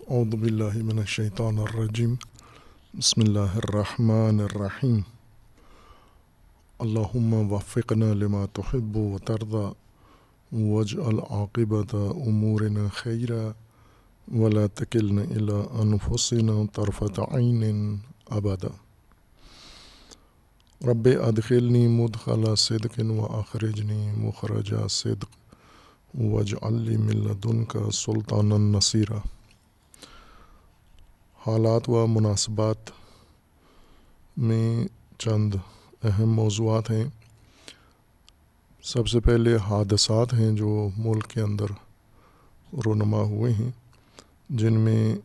اعوذ باللہ من الشیطان الرجیم بسم اللہ الرحمن الرحیم اللہم وفقنا لما تحب وترضى واجعل عاقبۃ امورنا خیرا ولا تکلنا الی انفسنا طرفۃ عین ابدا رب ادخلنی مدخل صدق واخرجنی مخرج صدق واجعل لی من لدنک سلطانا نصیرا۔ حالات و مناسبات میں چند اہم موضوعات ہیں۔ سب سے پہلے حادثات ہیں جو ملک کے اندر رونما ہوئے ہیں، جن میں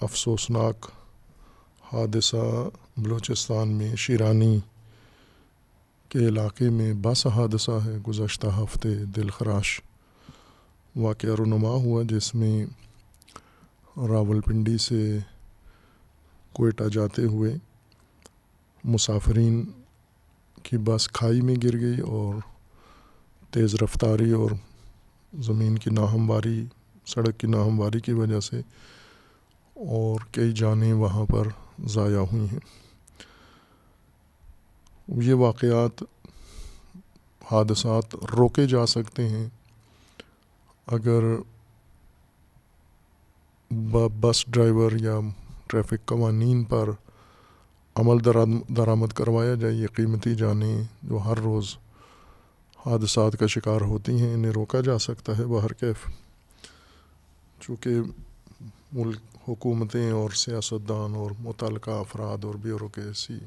افسوسناک حادثہ بلوچستان میں شیرانی کے علاقے میں بس حادثہ ہے۔ گزشتہ ہفتے دلخراش واقعہ رونما ہوا، جس میں راولپنڈی سے کوئٹہ جاتے ہوئے مسافرین کی بس کھائی میں گر گئی اور تیز رفتاری اور زمین کی ناہمواری، سڑک کی ناہمواری کی وجہ سے اور کئی جانیں وہاں پر ضائع ہوئی ہیں۔ یہ واقعات، حادثات روکے جا سکتے ہیں اگر بس ڈرائیور یا ٹریفک قوانین پر عمل درآمد کروایا جائے۔ یہ قیمتی جانیں جو ہر روز حادثات کا شکار ہوتی ہیں، انہیں روکا جا سکتا ہے بہرکیف، چونکہ ملک حکومتیں اور سیاستدان اور متعلقہ افراد اور بیوروکریسی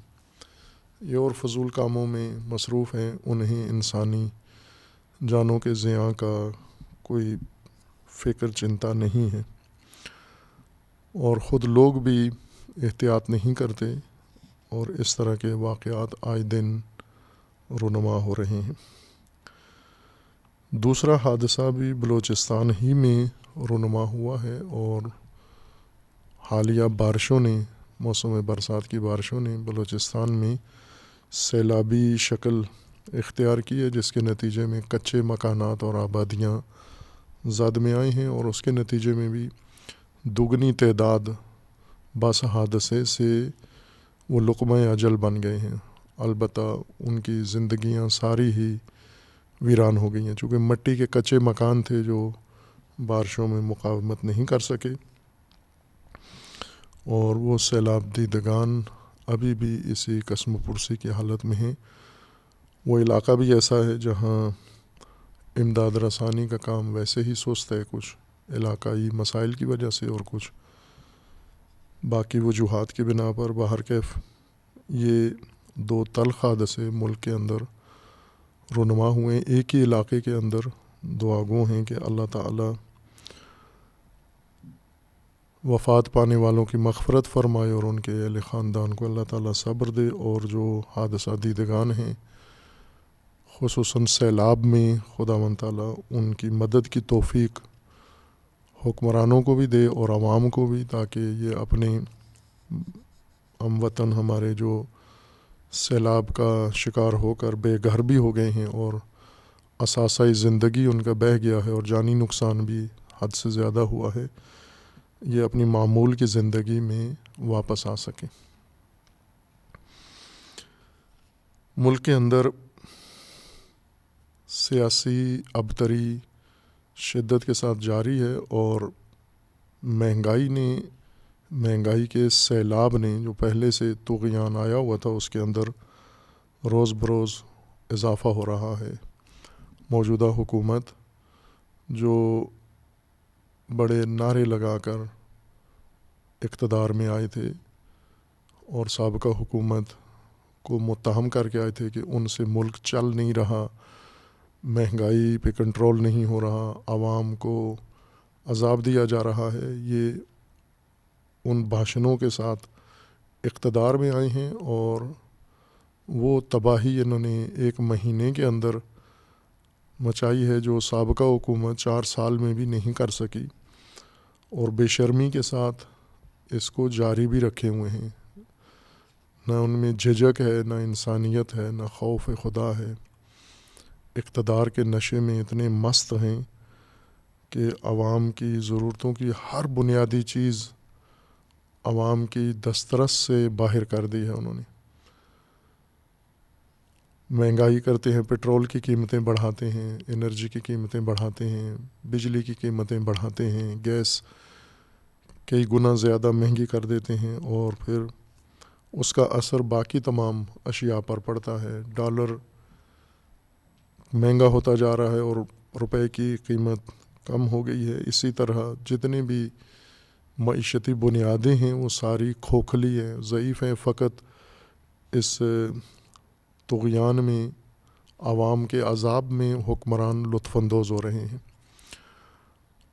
یہ اور فضول کاموں میں مصروف ہیں، انہیں انسانی جانوں کے زیاں کا کوئی فکر چنتا نہیں ہے، اور خود لوگ بھی احتیاط نہیں کرتے، اور اس طرح کے واقعات آئے دن رونما ہو رہے ہیں۔ دوسرا حادثہ بھی بلوچستان ہی میں رونما ہوا ہے، اور حالیہ بارشوں نے، موسم برسات کی بارشوں نے بلوچستان میں سیلابی شکل اختیار کی ہے، جس کے نتیجے میں کچے مکانات اور آبادیاں زد میں آئے ہیں، اور اس کے نتیجے میں بھی دگنی تعداد بس حادثے سے وہ لقمہ اجل بن گئے ہیں۔ البتہ ان کی زندگیاں ساری ہی ویران ہو گئی ہیں، چونکہ مٹی کے کچے مکان تھے جو بارشوں میں مقاومت نہیں کر سکے، اور وہ سیلاب دیدگان ابھی بھی اسی قسم پرسی کی حالت میں ہیں۔ وہ علاقہ بھی ایسا ہے جہاں امداد رسانی کا کام ویسے ہی سست ہے، کچھ علاقائی مسائل کی وجہ سے اور کچھ باقی وجوہات کی بنا پر۔ بہرکیف یہ دو تلخ حادثے ملک کے اندر رونما ہوئے، ایک ہی علاقے کے اندر۔ دعا گو ہیں کہ اللہ تعالی وفات پانے والوں کی مغفرت فرمائے اور ان کے اہل خاندان کو اللہ تعالی صبر دے، اور جو حادثہ دیدگان ہیں خصوصاً سیلاب میں، خداوند تعالی ان کی مدد کی توفیق حکمرانوں کو بھی دے اور عوام کو بھی، تاکہ یہ اپنے ہم وطن ہمارے جو سیلاب کا شکار ہو کر بے گھر بھی ہو گئے ہیں اور اثاثۂ زندگی ان کا بہہ گیا ہے اور جانی نقصان بھی حد سے زیادہ ہوا ہے، یہ اپنی معمول کی زندگی میں واپس آ سکیں۔ ملک کے اندر سیاسی ابتری شدت کے ساتھ جاری ہے، اور مہنگائی کے سیلاب نے جو پہلے سے طغیان آیا ہوا تھا، اس کے اندر روز بروز اضافہ ہو رہا ہے۔ موجودہ حکومت جو بڑے نعرے لگا کر اقتدار میں آئے تھے اور سابقہ حکومت کو متہم کر کے آئے تھے کہ ان سے ملک چل نہیں رہا، مہنگائی پہ کنٹرول نہیں ہو رہا، عوام کو عذاب دیا جا رہا ہے، یہ ان بھاشنوں کے ساتھ اقتدار میں آئے ہیں، اور وہ تباہی انہوں نے ایک مہینے کے اندر مچائی ہے جو سابقہ حکومت 4 سال میں بھی نہیں کر سکی، اور بے شرمی کے ساتھ اس کو جاری بھی رکھے ہوئے ہیں۔ نہ ان میں جھجک ہے، نہ انسانیت ہے، نہ خوف خدا ہے۔ اقتدار کے نشے میں اتنے مست ہیں کہ عوام کی ضرورتوں کی ہر بنیادی چیز عوام کی دسترس سے باہر کر دی ہے انہوں نے۔ مہنگائی کرتے ہیں، پٹرول کی قیمتیں بڑھاتے ہیں، انرجی کی قیمتیں بڑھاتے ہیں، بجلی کی قیمتیں بڑھاتے ہیں، گیس کئی گنا زیادہ مہنگی کر دیتے ہیں، اور پھر اس کا اثر باقی تمام اشیاء پر پڑتا ہے۔ ڈالر مہنگا ہوتا جا رہا ہے اور روپے کی قیمت کم ہو گئی ہے۔ اسی طرح جتنی بھی معیشتی بنیادیں ہیں وہ ساری کھوکھلی ہیں، ضعیف ہیں۔ فقط اس طغیان میں، عوام کے عذاب میں حکمران لطف اندوز ہو رہے ہیں،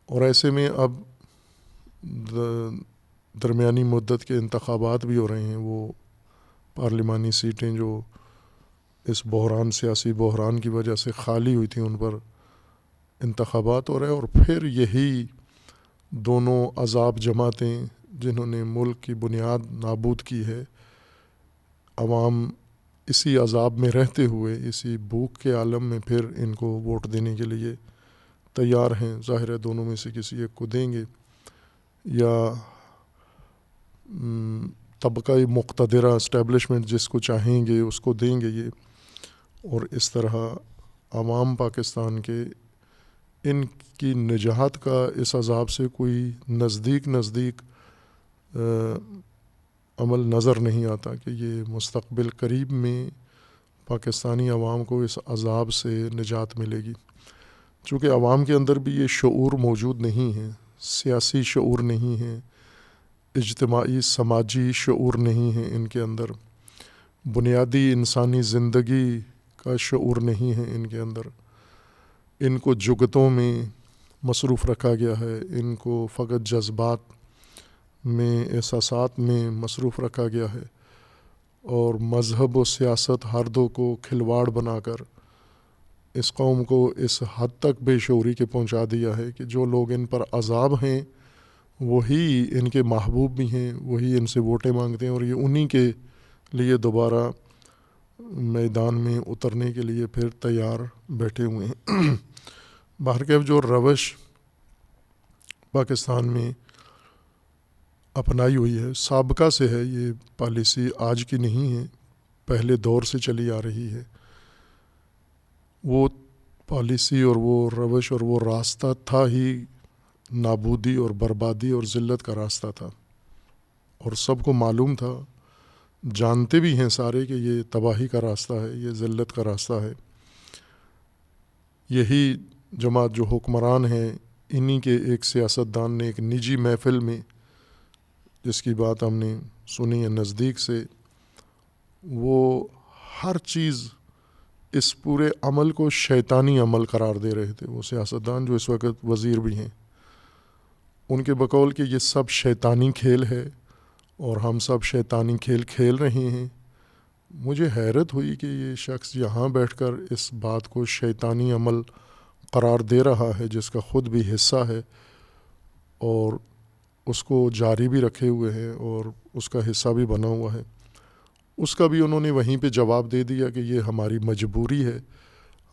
اور ایسے میں اب درمیانی مدت کے انتخابات بھی ہو رہے ہیں۔ وہ پارلیمانی سیٹیں جو اس بحران، سیاسی بحران کی وجہ سے خالی ہوئی تھیں، ان پر انتخابات ہو رہے ہیں، اور پھر یہی دونوں عذاب جماعتیں جنہوں نے ملک کی بنیاد نابود کی ہے، عوام اسی عذاب میں رہتے ہوئے، اسی بھوک کے عالم میں پھر ان کو ووٹ دینے کے لیے تیار ہیں۔ ظاہر ہے دونوں میں سے کسی ایک کو دیں گے، یا طبقہ مقتدرہ اسٹیبلشمنٹ جس کو چاہیں گے اس کو دیں گے یہ، اور اس طرح عوام پاکستان کے ان کی نجات کا اس عذاب سے کوئی نزدیک عمل نظر نہیں آتا کہ یہ مستقبل قریب میں پاکستانی عوام کو اس عذاب سے نجات ملے گی، چونکہ عوام کے اندر بھی یہ شعور موجود نہیں ہے، سیاسی شعور نہیں ہے، اجتماعی سماجی شعور نہیں ہے ان کے اندر، بنیادی انسانی زندگی کا شعور نہیں ہے ان کے اندر۔ ان کو جگتوں میں مصروف رکھا گیا ہے، ان کو فقط جذبات میں، احساسات میں مصروف رکھا گیا ہے، اور مذہب و سیاست ہر دو کو کھلواڑ بنا کر اس قوم کو اس حد تک بے شعوری کے پہنچا دیا ہے کہ جو لوگ ان پر عذاب ہیں وہی ان کے محبوب بھی ہیں، وہی ان سے ووٹیں مانگتے ہیں، اور یہ انہی کے لیے دوبارہ میدان میں اترنے کے لیے پھر تیار بیٹھے ہوئے ہیں۔ بہرکیف جو روش پاکستان میں اپنائی ہوئی ہے، سابقہ سے ہے، یہ پالیسی آج کی نہیں ہے، پہلے دور سے چلی آ رہی ہے، وہ پالیسی اور وہ روش اور وہ راستہ تھا ہی نابودی اور بربادی اور ذلت کا راستہ تھا، اور سب کو معلوم تھا، جانتے بھی ہیں سارے کہ یہ تباہی کا راستہ ہے، یہ ذلت کا راستہ ہے۔ یہی جماعت جو حکمران ہیں، انہی کے ایک سیاستدان نے ایک نجی محفل میں، جس کی بات ہم نے سنی ہے نزدیک سے، وہ ہر چیز اس پورے عمل کو شیطانی عمل قرار دے رہے تھے۔ وہ سیاستدان جو اس وقت وزیر بھی ہیں، ان کے بقول کہ یہ سب شیطانی کھیل ہے اور ہم سب شیطانی کھیل کھیل رہے ہیں۔ مجھے حیرت ہوئی کہ یہ شخص یہاں بیٹھ کر اس بات کو شیطانی عمل قرار دے رہا ہے جس کا خود بھی حصہ ہے، اور اس کو جاری بھی رکھے ہوئے ہیں اور اس کا حصہ بھی بنا ہوا ہے۔ اس کا بھی انہوں نے وہیں پہ جواب دے دیا کہ یہ ہماری مجبوری ہے،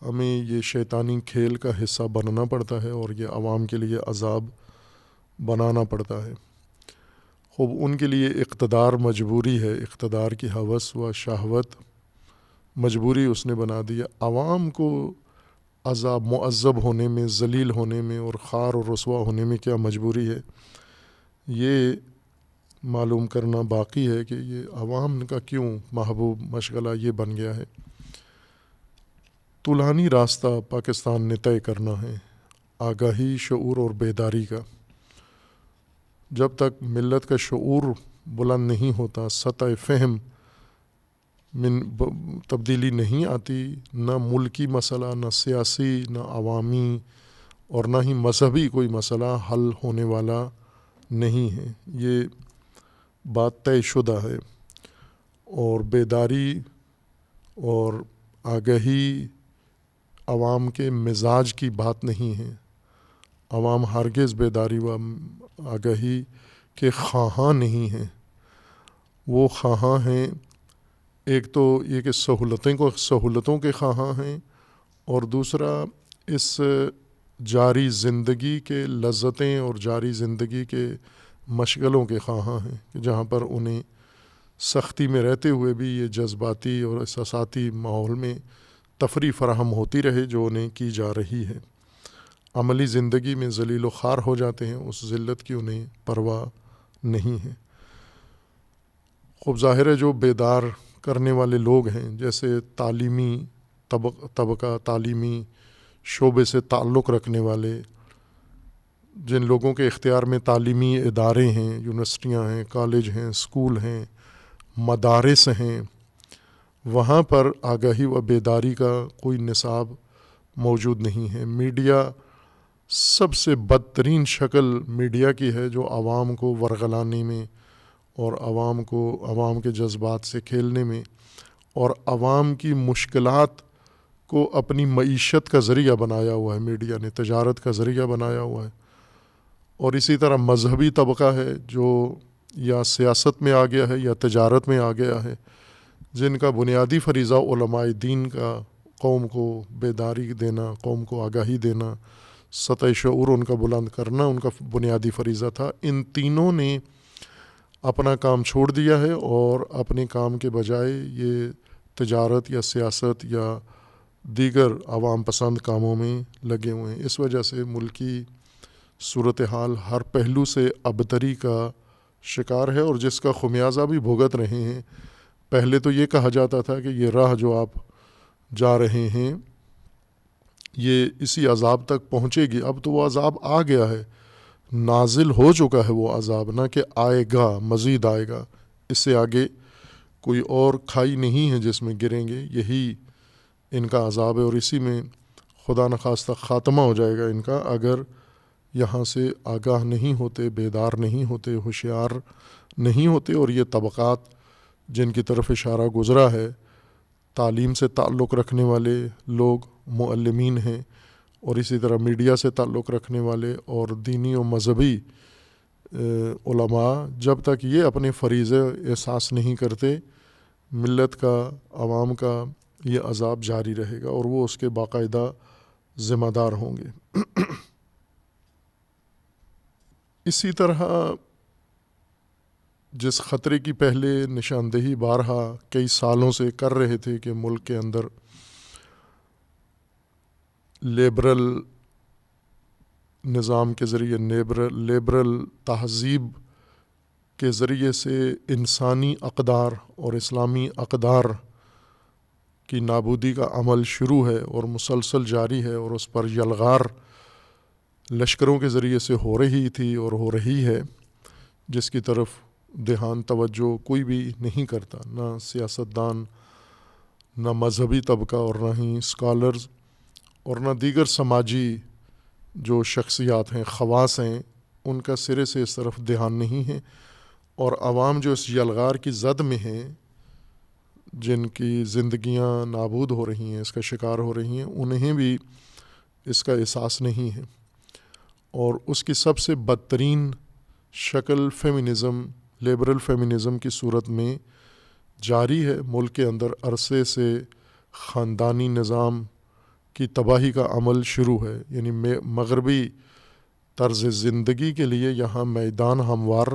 ہمیں یہ شیطانی کھیل کا حصہ بننا پڑتا ہے اور یہ عوام کے لیے عذاب بنانا پڑتا ہے۔ خوب ان کے لیے اقتدار مجبوری ہے، اقتدار کی ہوس و شہوت مجبوری اس نے بنا دی۔ عوام کو عذاب معذب ہونے میں، ذلیل ہونے میں اور خوار و رسوا ہونے میں کیا مجبوری ہے، یہ معلوم کرنا باقی ہے کہ یہ عوام کا کیوں محبوب مشغلہ یہ بن گیا ہے۔ طولانی راستہ پاکستان نے طے کرنا ہے، آگاہی، شعور اور بیداری کا۔ جب تک ملت کا شعور بلند نہیں ہوتا، سطح فہم میں تبدیلی نہیں آتی، نہ ملکی مسئلہ، نہ سیاسی، نہ عوامی اور نہ ہی مذہبی کوئی مسئلہ حل ہونے والا نہیں ہے۔ یہ بات طے شدہ ہے، اور بیداری اور آگہی عوام کے مزاج کی بات نہیں ہے۔ عوام ہرگز بیداری و آگہی کے خواہاں نہیں ہیں۔ وہ خواہاں ہیں، ایک تو یہ کہ سہولتوں کے خواہاں ہیں، اور دوسرا اس جاری زندگی کے لذتیں اور جاری زندگی کے مشغلوں کے خواہاں ہیں کہ جہاں پر انہیں سختی میں رہتے ہوئے بھی یہ جذباتی اور احساساتی ماحول میں تفریح فراہم ہوتی رہے جو انہیں کی جا رہی ہے۔ عملی زندگی میں ذلیل و خوار ہو جاتے ہیں، اس ذلت کی انہیں پرواہ نہیں ہے۔ خوب ظاہر ہے جو بیدار کرنے والے لوگ ہیں، جیسے تعلیمی طبقہ، تعلیمی شعبے سے تعلق رکھنے والے، جن لوگوں کے اختیار میں تعلیمی ادارے ہیں، یونیورسٹیاں ہیں، کالج ہیں، اسکول ہیں، مدارس ہیں، وہاں پر آگاہی و بیداری کا کوئی نصاب موجود نہیں ہے۔ میڈیا سب سے بدترین شکل میڈیا کی ہے جو عوام کو ورغلانے میں اور عوام کے جذبات سے کھیلنے میں اور عوام کی مشکلات کو اپنی معیشت کا ذریعہ بنایا ہوا ہے، میڈیا نے تجارت کا ذریعہ بنایا ہوا ہے۔ اور اسی طرح مذہبی طبقہ ہے جو یا سیاست میں آ گیا ہے یا تجارت میں آ گیا ہے، جن کا بنیادی فریضہ علماء دین کا قوم کو بیداری دینا، قوم کو آگاہی دینا، سطح شعور ان کا بلند کرنا ان کا بنیادی فریضہ تھا۔ ان تینوں نے اپنا کام چھوڑ دیا ہے اور اپنے کام کے بجائے یہ تجارت یا سیاست یا دیگر عوام پسند کاموں میں لگے ہوئے ہیں۔ اس وجہ سے ملکی صورتحال ہر پہلو سے ابتری کا شکار ہے اور جس کا خمیازہ بھی بھگت رہے ہیں۔ پہلے تو یہ کہا جاتا تھا کہ یہ راہ جو آپ جا رہے ہیں یہ اسی عذاب تک پہنچے گی، اب تو وہ عذاب آ گیا ہے، نازل ہو چکا ہے وہ عذاب، نہ کہ آئے گا، مزید آئے گا، اس سے آگے کوئی اور کھائی نہیں ہے جس میں گریں گے، یہی ان کا عذاب ہے اور اسی میں خدا نخواستہ خاتمہ ہو جائے گا ان کا اگر یہاں سے آگاہ نہیں ہوتے، بیدار نہیں ہوتے، ہوشیار نہیں ہوتے۔ اور یہ طبقات جن کی طرف اشارہ گزرا ہے، تعلیم سے تعلق رکھنے والے لوگ، معلمین ہیں، اور اسی طرح میڈیا سے تعلق رکھنے والے اور دینی و مذہبی علماء، جب تک یہ اپنے فریضے احساس نہیں کرتے، ملت کا، عوام کا یہ عذاب جاری رہے گا اور وہ اس کے باقاعدہ ذمہ دار ہوں گے۔ اسی طرح جس خطرے کی پہلے نشاندہی بارہا کئی سالوں سے کر رہے تھے کہ ملک کے اندر لیبرل نظام کے ذریعے، لیبرل تہذیب کے ذریعے سے انسانی اقدار اور اسلامی اقدار کی نابودی کا عمل شروع ہے اور مسلسل جاری ہے اور اس پر یلغار لشکروں کے ذریعے سے ہو رہی تھی اور ہو رہی ہے، جس کی طرف دھیان توجہ کوئی بھی نہیں کرتا، نہ سیاستدان، نہ مذہبی طبقہ اور نہ ہی اسکالرز اور نہ دیگر سماجی جو شخصیات ہیں، خواص ہیں، ان کا سرے سے اس طرف دھیان نہیں ہے۔ اور عوام جو اس یلغار کی زد میں ہیں، جن کی زندگیاں نابود ہو رہی ہیں، اس کا شکار ہو رہی ہیں، انہیں بھی اس کا احساس نہیں ہے۔ اور اس کی سب سے بدترین شکل فیمنزم، لیبرل فیمنزم کی صورت میں جاری ہے۔ ملک کے اندر عرصے سے خاندانی نظام کی تباہی کا عمل شروع ہے، یعنی مغربی طرز زندگی کے لیے یہاں میدان ہموار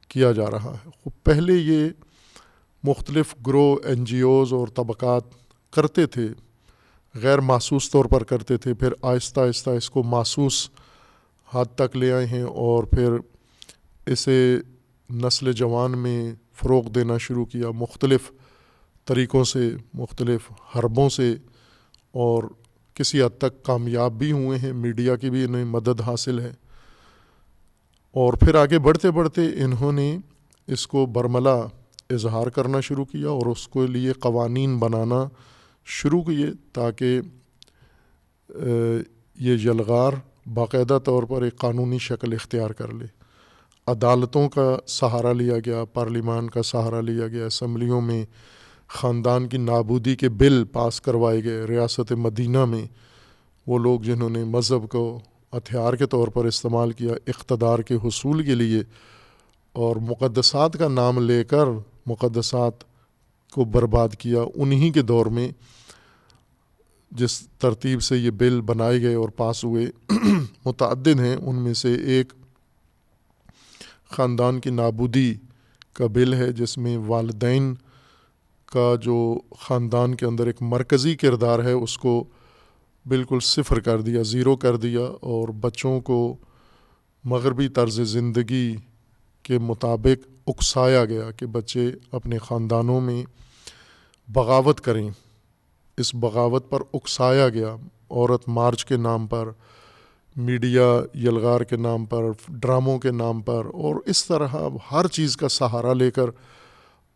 کیا جا رہا ہے۔ پہلے یہ مختلف گروہ، این جی اوز اور طبقات کرتے تھے، غیر محسوس طور پر کرتے تھے، پھر آہستہ آہستہ اس کو محسوس حد تک لے آئے ہیں اور پھر اسے نسل جوان میں فروغ دینا شروع کیا مختلف طریقوں سے، مختلف حربوں سے، اور کسی حد تک کامیاب بھی ہوئے ہیں، میڈیا کی بھی انہیں مدد حاصل ہے۔ اور پھر آگے بڑھتے بڑھتے انہوں نے اس کو برملا اظہار کرنا شروع کیا اور اس کے لیے قوانین بنانا شروع کیے تاکہ یہ یلغار باقاعدہ طور پر ایک قانونی شکل اختیار کر لے۔ عدالتوں کا سہارا لیا گیا، پارلیمان کا سہارا لیا گیا، اسمبلیوں میں خاندان کی نابودی کے بل پاس کروائے گئے۔ ریاست مدینہ میں وہ لوگ جنہوں نے مذہب کو ہتھیار کے طور پر استعمال کیا اقتدار کے حصول کے لیے اور مقدسات کا نام لے کر مقدسات کو برباد کیا، انہی کے دور میں جس ترتیب سے یہ بل بنائے گئے اور پاس ہوئے متعدد ہیں۔ ان میں سے ایک خاندان کی نابودی کا بل ہے، جس میں والدین کا جو خاندان کے اندر ایک مرکزی کردار ہے اس کو بالکل صفر کر دیا، زیرو کر دیا، اور بچوں کو مغربی طرز زندگی کے مطابق اکسایا گیا کہ بچے اپنے خاندانوں میں بغاوت کریں۔ اس بغاوت پر اکسایا گیا، عورت مارچ کے نام پر، میڈیا یلغار کے نام پر، ڈراموں کے نام پر، اور اس طرح ہر چیز کا سہارا لے کر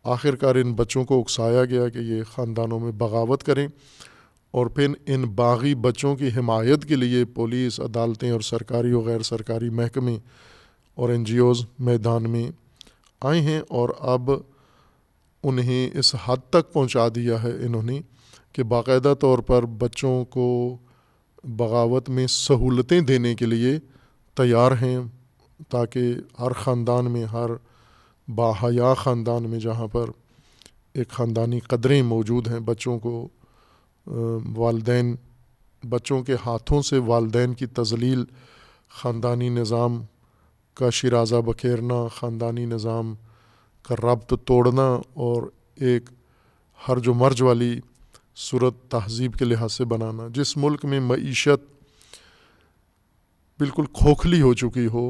آخرکار ان بچوں کو اکسایا گیا کہ یہ خاندانوں میں بغاوت کریں، اور پھر ان باغی بچوں کی حمایت کے لیے پولیس، عدالتیں اور سرکاری و غیر سرکاری محکمے اور NGOs میدان میں آئے ہیں، اور اب انہیں اس حد تک پہنچا دیا ہے انہوں نے کہ باقاعدہ طور پر بچوں کو بغاوت میں سہولتیں دینے کے لیے تیار ہیں، تاکہ ہر خاندان میں، ہر باحیا خاندان میں جہاں پر ایک خاندانی قدریں موجود ہیں، بچوں کو بچوں کے ہاتھوں سے والدین کی تذلیل، خاندانی نظام کا شیرازہ بکھیرنا، خاندانی نظام کا ربط توڑنا، اور ایک ہرج و مرج والی صورت تہذیب کے لحاظ سے بنانا۔ جس ملک میں معیشت بالکل کھوکھلی ہو چکی ہو،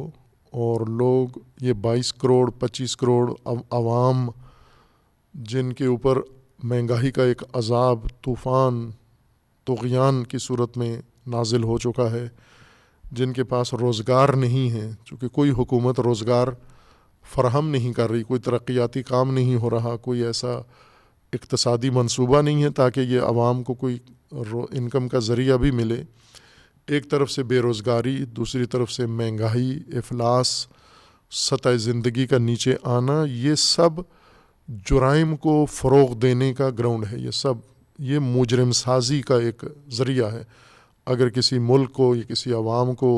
اور لوگ یہ 22 کروڑ 25 کروڑ عوام جن کے اوپر مہنگائی کا ایک عذاب، طوفان، طغیان کی صورت میں نازل ہو چکا ہے، جن کے پاس روزگار نہیں ہے، چونکہ کوئی حکومت روزگار فراہم نہیں کر رہی، کوئی ترقیاتی کام نہیں ہو رہا، کوئی ایسا اقتصادی منصوبہ نہیں ہے تاکہ یہ عوام کو کوئی انکم کا ذریعہ بھی ملے۔ ایک طرف سے بے روزگاری، دوسری طرف سے مہنگائی، افلاس، سطح زندگی کا نیچے آنا، یہ سب جرائم کو فروغ دینے کا گراؤنڈ ہے۔ یہ مجرم سازی کا ایک ذریعہ ہے۔ اگر کسی ملک کو یا کسی عوام کو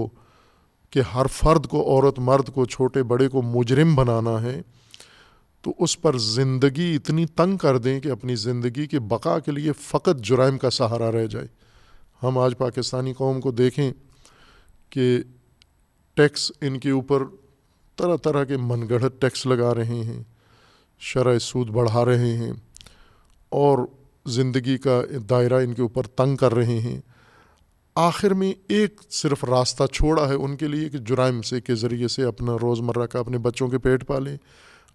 کہ ہر فرد کو، عورت مرد کو، چھوٹے بڑے کو مجرم بنانا ہے، تو اس پر زندگی اتنی تنگ کر دیں کہ اپنی زندگی کے بقا کے لیے فقط جرائم کا سہارا رہ جائے۔ ہم آج پاکستانی قوم کو دیکھیں کہ ٹیکس ان کے اوپر طرح طرح کے من گڑھت ٹیکس لگا رہے ہیں، شرح سود بڑھا رہے ہیں، اور زندگی کا دائرہ ان کے اوپر تنگ کر رہے ہیں۔ آخر میں ایک صرف راستہ چھوڑا ہے ان کے لیے کہ جرائم سے کے ذریعے سے اپنا روزمرہ کا، اپنے بچوں کے پیٹ پالیں،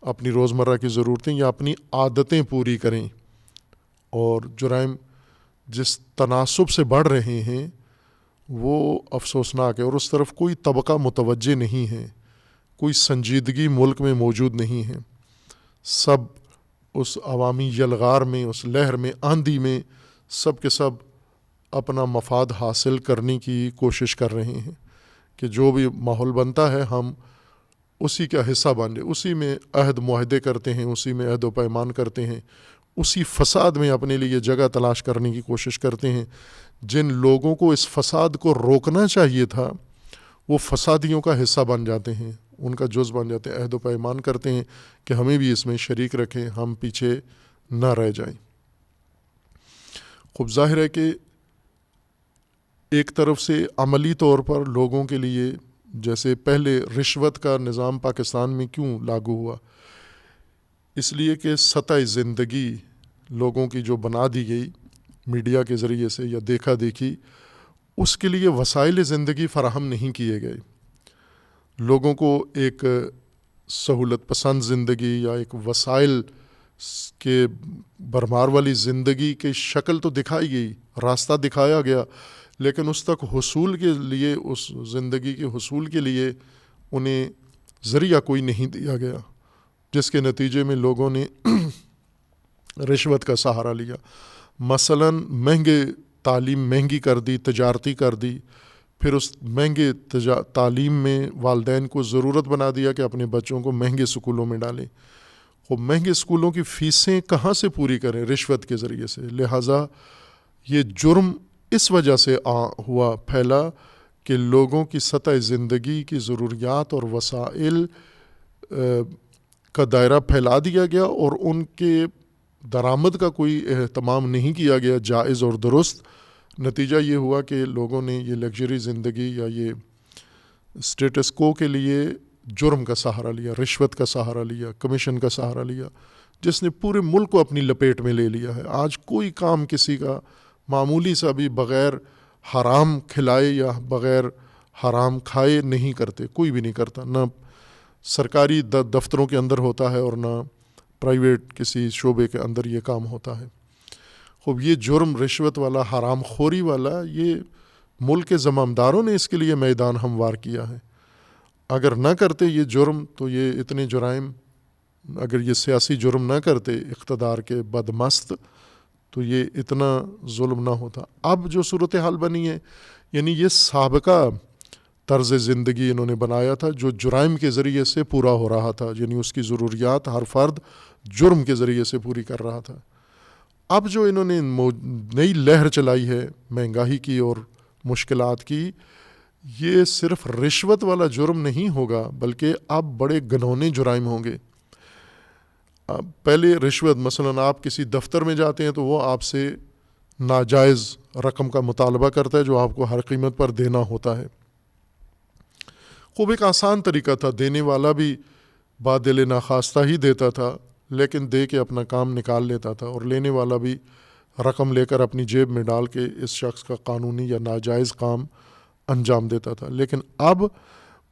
اپنی روزمرہ کی ضرورتیں یا اپنی عادتیں پوری کریں۔ اور جرائم جس تناسب سے بڑھ رہے ہیں وہ افسوسناک ہے، اور اس طرف کوئی طبقہ متوجہ نہیں ہے، کوئی سنجیدگی ملک میں موجود نہیں ہے۔ سب اس عوامی یلغار میں، اس لہر میں، آندھی میں، سب کے سب اپنا مفاد حاصل کرنے کی کوشش کر رہے ہیں کہ جو بھی ماحول بنتا ہے ہم اسی کا حصہ بن جائے، اسی میں عہد معاہدے کرتے ہیں، اسی میں عہد و پیمان کرتے ہیں، اسی فساد میں اپنے لیے جگہ تلاش کرنے کی کوشش کرتے ہیں۔ جن لوگوں کو اس فساد کو روکنا چاہیے تھا وہ فسادیوں کا حصہ بن جاتے ہیں، ان کا جز بن جاتے ہیں، عہد و پیمان کرتے ہیں کہ ہمیں بھی اس میں شریک رکھیں، ہم پیچھے نہ رہ جائیں۔ خوب ظاہر ہے کہ ایک طرف سے عملی طور پر لوگوں کے لیے، جیسے پہلے رشوت کا نظام پاکستان میں کیوں لاگو ہوا؟ اس لیے کہ سطح زندگی لوگوں کی جو بنا دی گئی میڈیا کے ذریعے سے یا دیکھا دیکھی، اس کے لیے وسائل زندگی فراہم نہیں کیے گئے۔ لوگوں کو ایک سہولت پسند زندگی یا ایک وسائل کے بھرمار والی زندگی کی شکل تو دکھائی گئی، راستہ دکھایا گیا، لیکن اس تک حصول کے لیے، اس زندگی کے حصول کے لیے انہیں ذریعہ کوئی نہیں دیا گیا، جس کے نتیجے میں لوگوں نے رشوت کا سہارا لیا۔ مثلاً تعلیم مہنگی کر دی، تجارتی کر دی، پھر اس مہنگے تعلیم میں والدین کو ضرورت بنا دیا کہ اپنے بچوں کو مہنگے سکولوں میں ڈالیں۔ وہ مہنگے سکولوں کی فیسیں کہاں سے پوری کریں؟ رشوت کے ذریعے سے۔ لہٰذا یہ جرم اس وجہ سے پھیلا کہ لوگوں کی سطح زندگی کی ضروریات اور وسائل کا دائرہ پھیلا دیا گیا، اور ان کے درآمد کا کوئی اہتمام نہیں کیا گیا جائز اور درست۔ نتیجہ یہ ہوا کہ لوگوں نے یہ لگژری زندگی یا یہ اسٹیٹس کو کے لیے جرم کا سہارا لیا، رشوت کا سہارا لیا، کمیشن کا سہارا لیا، جس نے پورے ملک کو اپنی لپیٹ میں لے لیا ہے۔ آج کوئی کام کسی کا معمولی سا بھی بغیر حرام کھلائے یا بغیر حرام کھائے نہیں کرتے، کوئی بھی نہیں کرتا، نہ سرکاری دفتروں کے اندر ہوتا ہے اور نہ پرائیویٹ کسی شعبے کے اندر یہ کام ہوتا ہے۔ خوب یہ جرم رشوت والا، حرام خوری والا، یہ ملک کے زمامداروں نے اس کے لیے میدان ہموار کیا ہے۔ اگر نہ کرتے یہ جرم تو یہ اتنے جرائم، اگر یہ سیاسی جرم نہ کرتے اقتدار کے بدمست، تو یہ اتنا ظلم نہ ہوتا۔ اب جو صورتحال بنی ہے، یعنی یہ سابقہ طرز زندگی انہوں نے بنایا تھا جو جرائم کے ذریعے سے پورا ہو رہا تھا، یعنی اس کی ضروریات ہر فرد جرم کے ذریعے سے پوری کر رہا تھا۔ اب جو انہوں نے نئی لہر چلائی ہے مہنگائی کی اور مشکلات کی، یہ صرف رشوت والا جرم نہیں ہوگا بلکہ اب بڑے گھنونے جرائم ہوں گے۔ پہلے رشوت، مثلا آپ کسی دفتر میں جاتے ہیں تو وہ آپ سے ناجائز رقم کا مطالبہ کرتا ہے جو آپ کو ہر قیمت پر دینا ہوتا ہے۔ خوب ایک آسان طریقہ تھا، دینے والا بھی بادل ناخواستہ ہی دیتا تھا لیکن دے کے اپنا کام نکال لیتا تھا، اور لینے والا بھی رقم لے کر اپنی جیب میں ڈال کے اس شخص کا قانونی یا ناجائز کام انجام دیتا تھا۔ لیکن اب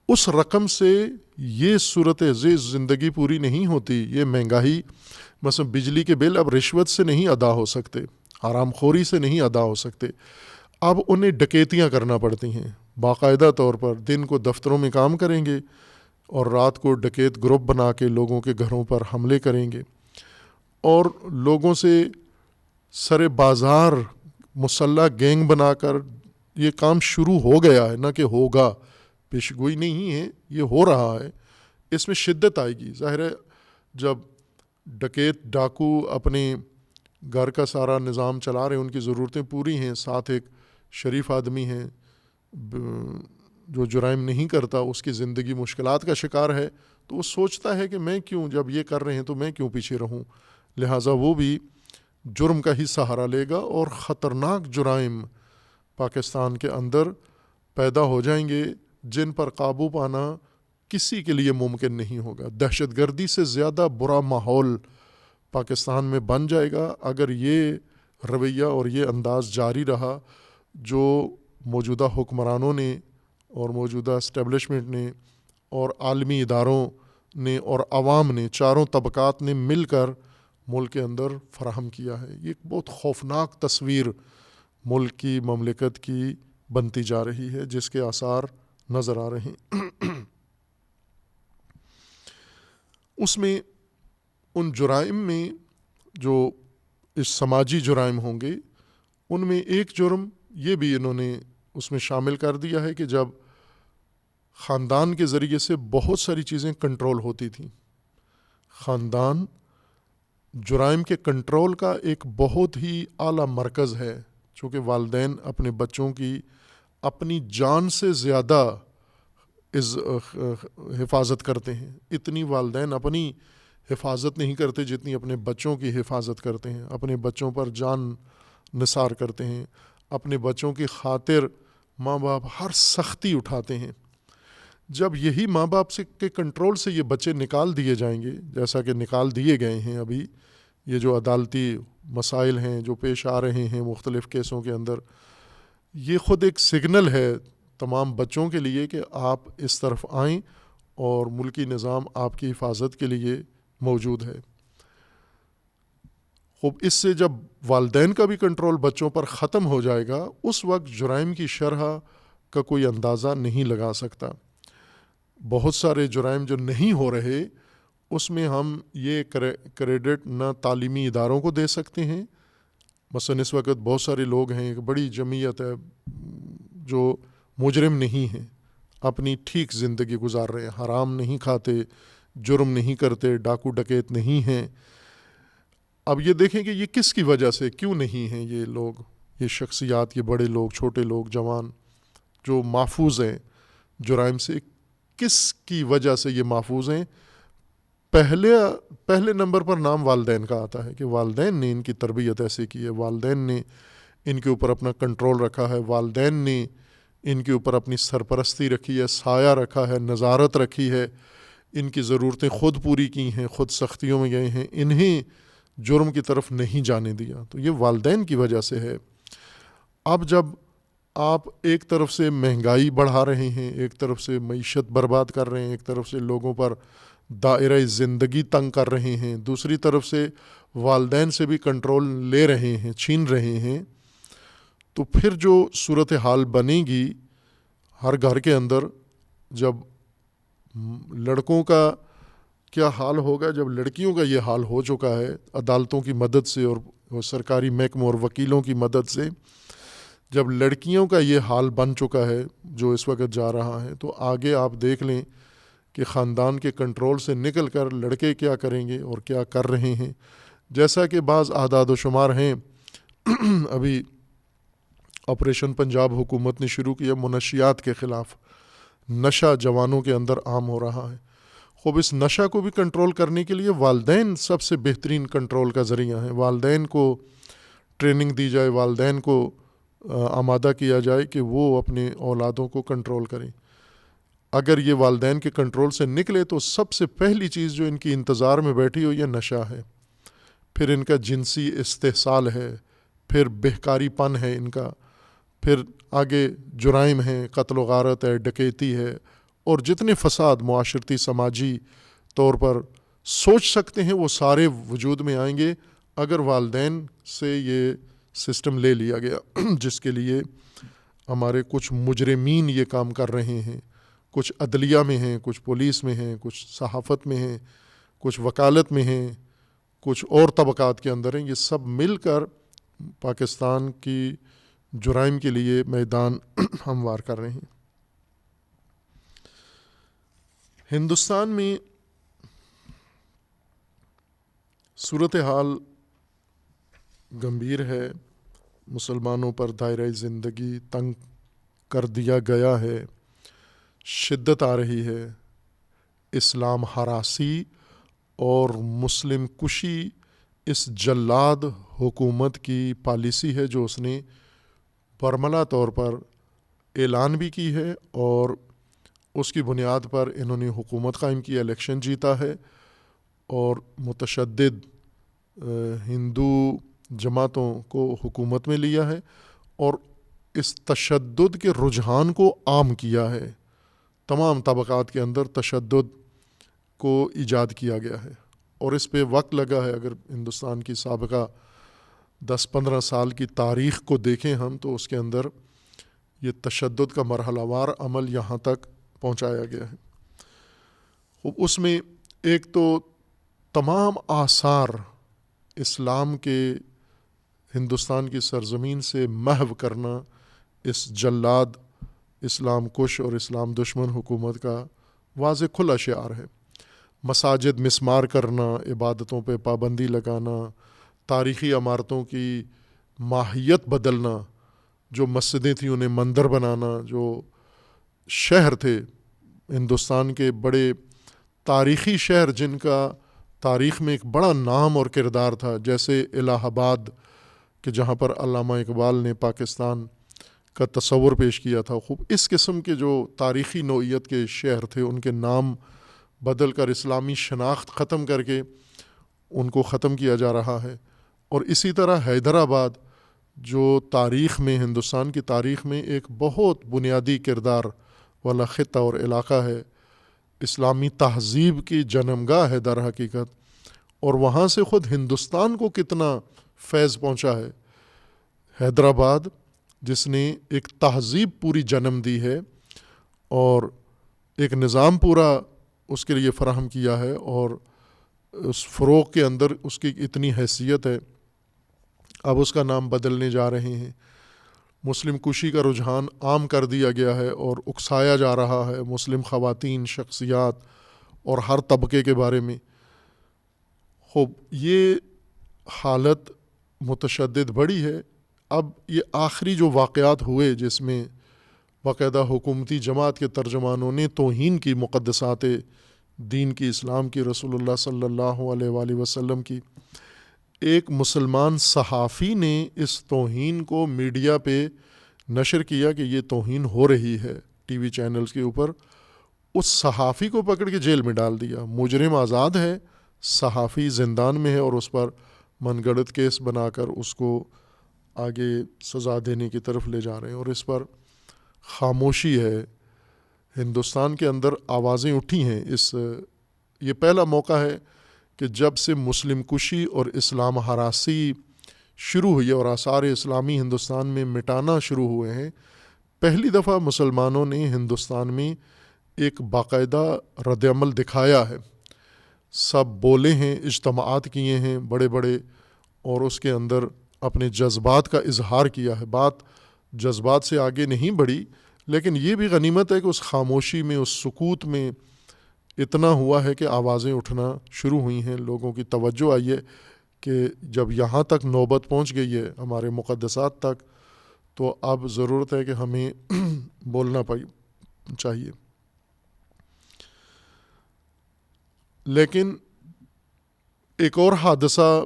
اس رقم سے یہ صورت زندگی پوری نہیں ہوتی۔ یہ مہنگائی، مثلا بجلی کے بل اب رشوت سے نہیں ادا ہو سکتے، حرام خوری سے نہیں ادا ہو سکتے، اب انہیں ڈکیتیاں کرنا پڑتی ہیں۔ باقاعدہ طور پر دن کو دفتروں میں کام کریں گے اور رات کو ڈکیت گروپ بنا کے لوگوں کے گھروں پر حملے کریں گے، اور لوگوں سے سر بازار مسلح گینگ بنا کر یہ کام شروع ہو گیا ہے، نہ کہ ہوگا، پیشگوئی نہیں ہے، یہ ہو رہا ہے۔ اس میں شدت آئے گی۔ ظاہر ہے جب ڈکیت ڈاکو اپنے گھر کا سارا نظام چلا رہے ہیں، ان کی ضرورتیں پوری ہیں، ساتھ ایک شریف آدمی ہیں جو جرائم نہیں کرتا، اس کی زندگی مشکلات کا شکار ہے، تو وہ سوچتا ہے کہ میں کیوں، جب یہ کر رہے ہیں تو میں کیوں پیچھے رہوں، لہٰذا وہ بھی جرم کا ہی سہارا لے گا، اور خطرناک جرائم پاکستان کے اندر پیدا ہو جائیں گے جن پر قابو پانا کسی کے لیے ممکن نہیں ہوگا۔ دہشت گردی سے زیادہ برا ماحول پاکستان میں بن جائے گا اگر یہ رویہ اور یہ انداز جاری رہا جو موجودہ حکمرانوں نے اور موجودہ اسٹیبلشمنٹ نے اور عالمی اداروں نے اور عوام نے، چاروں طبقات نے مل کر ملک کے اندر فراہم کیا ہے۔ یہ ایک بہت خوفناک تصویر ملک کی، مملکت کی بنتی جا رہی ہے، جس کے آثار نظر آ رہے ہیں۔ اس میں ان جرائم میں جو اس سماجی جرائم ہوں گے، ان میں ایک جرم یہ بھی انہوں نے اس میں شامل کر دیا ہے کہ جب خاندان کے ذریعے سے بہت ساری چیزیں کنٹرول ہوتی تھیں، خاندان جرائم کے کنٹرول کا ایک بہت ہی اعلیٰ مرکز ہے، چونکہ والدین اپنے بچوں کی اپنی جان سے زیادہ حفاظت کرتے ہیں۔ اتنی والدین اپنی حفاظت نہیں کرتے جتنی اپنے بچوں کی حفاظت کرتے ہیں، اپنے بچوں پر جان نثار کرتے ہیں، اپنے بچوں کی خاطر ماں باپ ہر سختی اٹھاتے ہیں۔ جب یہی ماں باپ کے کنٹرول سے یہ بچے نکال دیے جائیں گے، جیسا کہ نکال دیے گئے ہیں، ابھی یہ جو عدالتی مسائل ہیں جو پیش آ رہے ہیں مختلف کیسوں کے اندر، یہ خود ایک سگنل ہے تمام بچوں کے لیے کہ آپ اس طرف آئیں اور ملکی نظام آپ کی حفاظت کے لیے موجود ہے۔ خوب اس سے جب والدین کا بھی کنٹرول بچوں پر ختم ہو جائے گا، اس وقت جرائم کی شرح کا کوئی اندازہ نہیں لگا سکتا۔ بہت سارے جرائم جو نہیں ہو رہے، اس میں ہم یہ کریڈٹ نہ تعلیمی اداروں کو دے سکتے ہیں۔ مثلا اس وقت بہت سارے لوگ ہیں، ایک بڑی جمعیت ہے جو مجرم نہیں ہیں، اپنی ٹھیک زندگی گزار رہے ہیں، حرام نہیں کھاتے، جرم نہیں کرتے، ڈاکو ڈکیت نہیں ہیں۔ اب یہ دیکھیں کہ یہ کس کی وجہ سے، کیوں نہیں ہیں یہ لوگ، یہ شخصیات، یہ بڑے لوگ، چھوٹے لوگ، جوان جو محفوظ ہیں جرائم سے، کس کی وجہ سے یہ محفوظ ہیں؟ پہلے نمبر پر نام والدین کا آتا ہے کہ والدین نے ان کی تربیت ایسے کی ہے، والدین نے ان کے اوپر اپنا کنٹرول رکھا ہے، والدین نے ان کے اوپر اپنی سرپرستی رکھی ہے، سایہ رکھا ہے، نظارت رکھی ہے، ان کی ضرورتیں خود پوری کی ہیں، خود سختیوں میں گئے ہیں، انہیں جرم کی طرف نہیں جانے دیا. تو یہ والدین کی وجہ سے ہے. اب جب آپ ایک طرف سے مہنگائی بڑھا رہے ہیں، ایک طرف سے معیشت برباد کر رہے ہیں، ایک طرف سے لوگوں پر دائرہ زندگی تنگ کر رہے ہیں، دوسری طرف سے والدین سے بھی کنٹرول لے رہے ہیں، چھین رہے ہیں، تو پھر جو صورتحال بنے گی ہر گھر کے اندر، جب لڑکوں کا کیا حال ہوگا، جب لڑکیوں کا یہ حال ہو چکا ہے عدالتوں کی مدد سے اور سرکاری محکموں اور وکیلوں کی مدد سے، جب لڑکیوں کا یہ حال بن چکا ہے جو اس وقت جا رہا ہے، تو آگے آپ دیکھ لیں کہ خاندان کے کنٹرول سے نکل کر لڑکے کیا کریں گے اور کیا کر رہے ہیں. جیسا کہ بعض اعداد و شمار ہیں، ابھی آپریشن پنجاب حکومت نے شروع کیا منشیات کے خلاف، نشہ جوانوں کے اندر عام ہو رہا ہے. خوب اس نشہ کو بھی کنٹرول کرنے کے لیے والدین سب سے بہترین کنٹرول کا ذریعہ ہیں. والدین کو ٹریننگ دی جائے، والدین کو آمادہ کیا جائے کہ وہ اپنے اولادوں کو کنٹرول کریں. اگر یہ والدین کے کنٹرول سے نکلے تو سب سے پہلی چیز جو ان کی انتظار میں بیٹھی ہو یہ نشہ ہے، پھر ان کا جنسی استحصال ہے، پھر بہکاری پن ہے ان کا، پھر آگے جرائم ہیں، قتل و غارت ہے، ڈکیتی ہے، اور جتنے فساد معاشرتی سماجی طور پر سوچ سکتے ہیں وہ سارے وجود میں آئیں گے اگر والدین سے یہ سسٹم لے لیا گیا. جس کے لیے ہمارے کچھ مجرمین یہ کام کر رہے ہیں، کچھ عدلیہ میں ہیں، کچھ پولیس میں ہیں، کچھ صحافت میں ہیں، کچھ وکالت میں ہیں، کچھ اور طبقات کے اندر ہیں. یہ سب مل کر پاکستان کی جرائم کے لیے میدان ہموار کر رہے ہیں. ہندوستان میں صورتحال گمبھیر ہے، مسلمانوں پر دائرہ زندگی تنگ کر دیا گیا ہے، شدت آ رہی ہے، اسلام ہراسی اور مسلم کشی اس جلاد حکومت کی پالیسی ہے جو اس نے برملا طور پر اعلان بھی کی ہے، اور اس کی بنیاد پر انہوں نے حکومت قائم کی، الیکشن جیتا ہے، اور متشدد ہندو جماعتوں کو حکومت میں لیا ہے، اور اس تشدد کے رجحان کو عام کیا ہے. تمام طبقات کے اندر تشدد کو ایجاد کیا گیا ہے، اور اس پہ وقت لگا ہے. اگر ہندوستان کی سابقہ 10-15 سال کی تاریخ کو دیکھیں ہم، تو اس کے اندر یہ تشدد کا مرحلہ وار عمل یہاں تک پہنچایا گیا ہے. اس میں ایک تو تمام آثار اسلام کے ہندوستان کی سرزمین سے محو کرنا اس جلاد اسلام کش اور اسلام دشمن حکومت کا واضح کھلا شعار ہے. مساجد مسمار کرنا، عبادتوں پہ پابندی لگانا، تاریخی عمارتوں کی ماہیت بدلنا، جو مسجدیں تھیں انہیں مندر بنانا، جو شہر تھے ہندوستان کے بڑے تاریخی شہر جن کا تاریخ میں ایک بڑا نام اور کردار تھا، جیسے الہ آباد کہ جہاں پر علامہ اقبال نے پاکستان کا تصور پیش کیا تھا. خوب اس قسم کے جو تاریخی نوعیت کے شہر تھے ان کے نام بدل کر اسلامی شناخت ختم کر کے ان کو ختم کیا جا رہا ہے. اور اسی طرح حیدرآباد جو تاریخ میں، ہندوستان کی تاریخ میں ایک بہت بنیادی کردار والا خطہ اور علاقہ ہے، اسلامی تہذیب کی جنمگاہ ہے در حقیقت، اور وہاں سے خود ہندوستان کو کتنا فیض پہنچا ہے. حیدرآباد جس نے ایک تہذیب پوری جنم دی ہے اور ایک نظام پورا اس کے لیے فراہم کیا ہے، اور اس فروغ کے اندر اس کی اتنی حیثیت ہے. اب اس کا نام بدلنے جا رہے ہیں. مسلم کشی کا رجحان عام کر دیا گیا ہے اور اکسایا جا رہا ہے مسلم خواتین، شخصیات اور ہر طبقے کے بارے میں. خوب یہ حالت متشدد بڑی ہے. اب یہ آخری جو واقعات ہوئے جس میں باقاعدہ حکومتی جماعت کے ترجمانوں نے توہین کی مقدسات دین کی، اسلام کی، رسول اللہ صلی اللہ علیہ وآلہ وسلم کی، ایک مسلمان صحافی نے اس توہین کو میڈیا پہ نشر کیا کہ یہ توہین ہو رہی ہے ٹی وی چینلز کے اوپر، اس صحافی کو پکڑ کے جیل میں ڈال دیا. مجرم آزاد ہے، صحافی زندان میں ہے، اور اس پر من گڑت کیس بنا کر اس کو آگے سزا دینے کی طرف لے جا رہے ہیں، اور اس پر خاموشی ہے. ہندوستان کے اندر آوازیں اٹھی ہیں. یہ پہلا موقع ہے کہ جب سے مسلم کشی اور اسلام ہراسی شروع ہوئی ہے اور آثار اسلامی ہندوستان میں مٹانا شروع ہوئے ہیں، پہلی دفعہ مسلمانوں نے ہندوستان میں ایک باقاعدہ رد عمل دکھایا ہے. سب بولے ہیں، اجتماعات کیے ہیں بڑے بڑے، اور اس کے اندر اپنے جذبات کا اظہار کیا ہے. بات جذبات سے آگے نہیں بڑھی، لیکن یہ بھی غنیمت ہے کہ اس خاموشی میں، اس سکوت میں اتنا ہوا ہے کہ آوازیں اٹھنا شروع ہوئی ہیں. لوگوں کی توجہ آئی ہے کہ جب یہاں تک نوبت پہنچ گئی ہے ہمارے مقدسات تک، تو اب ضرورت ہے کہ ہمیں بولنا چاہیے. لیکن ایک اور حادثہ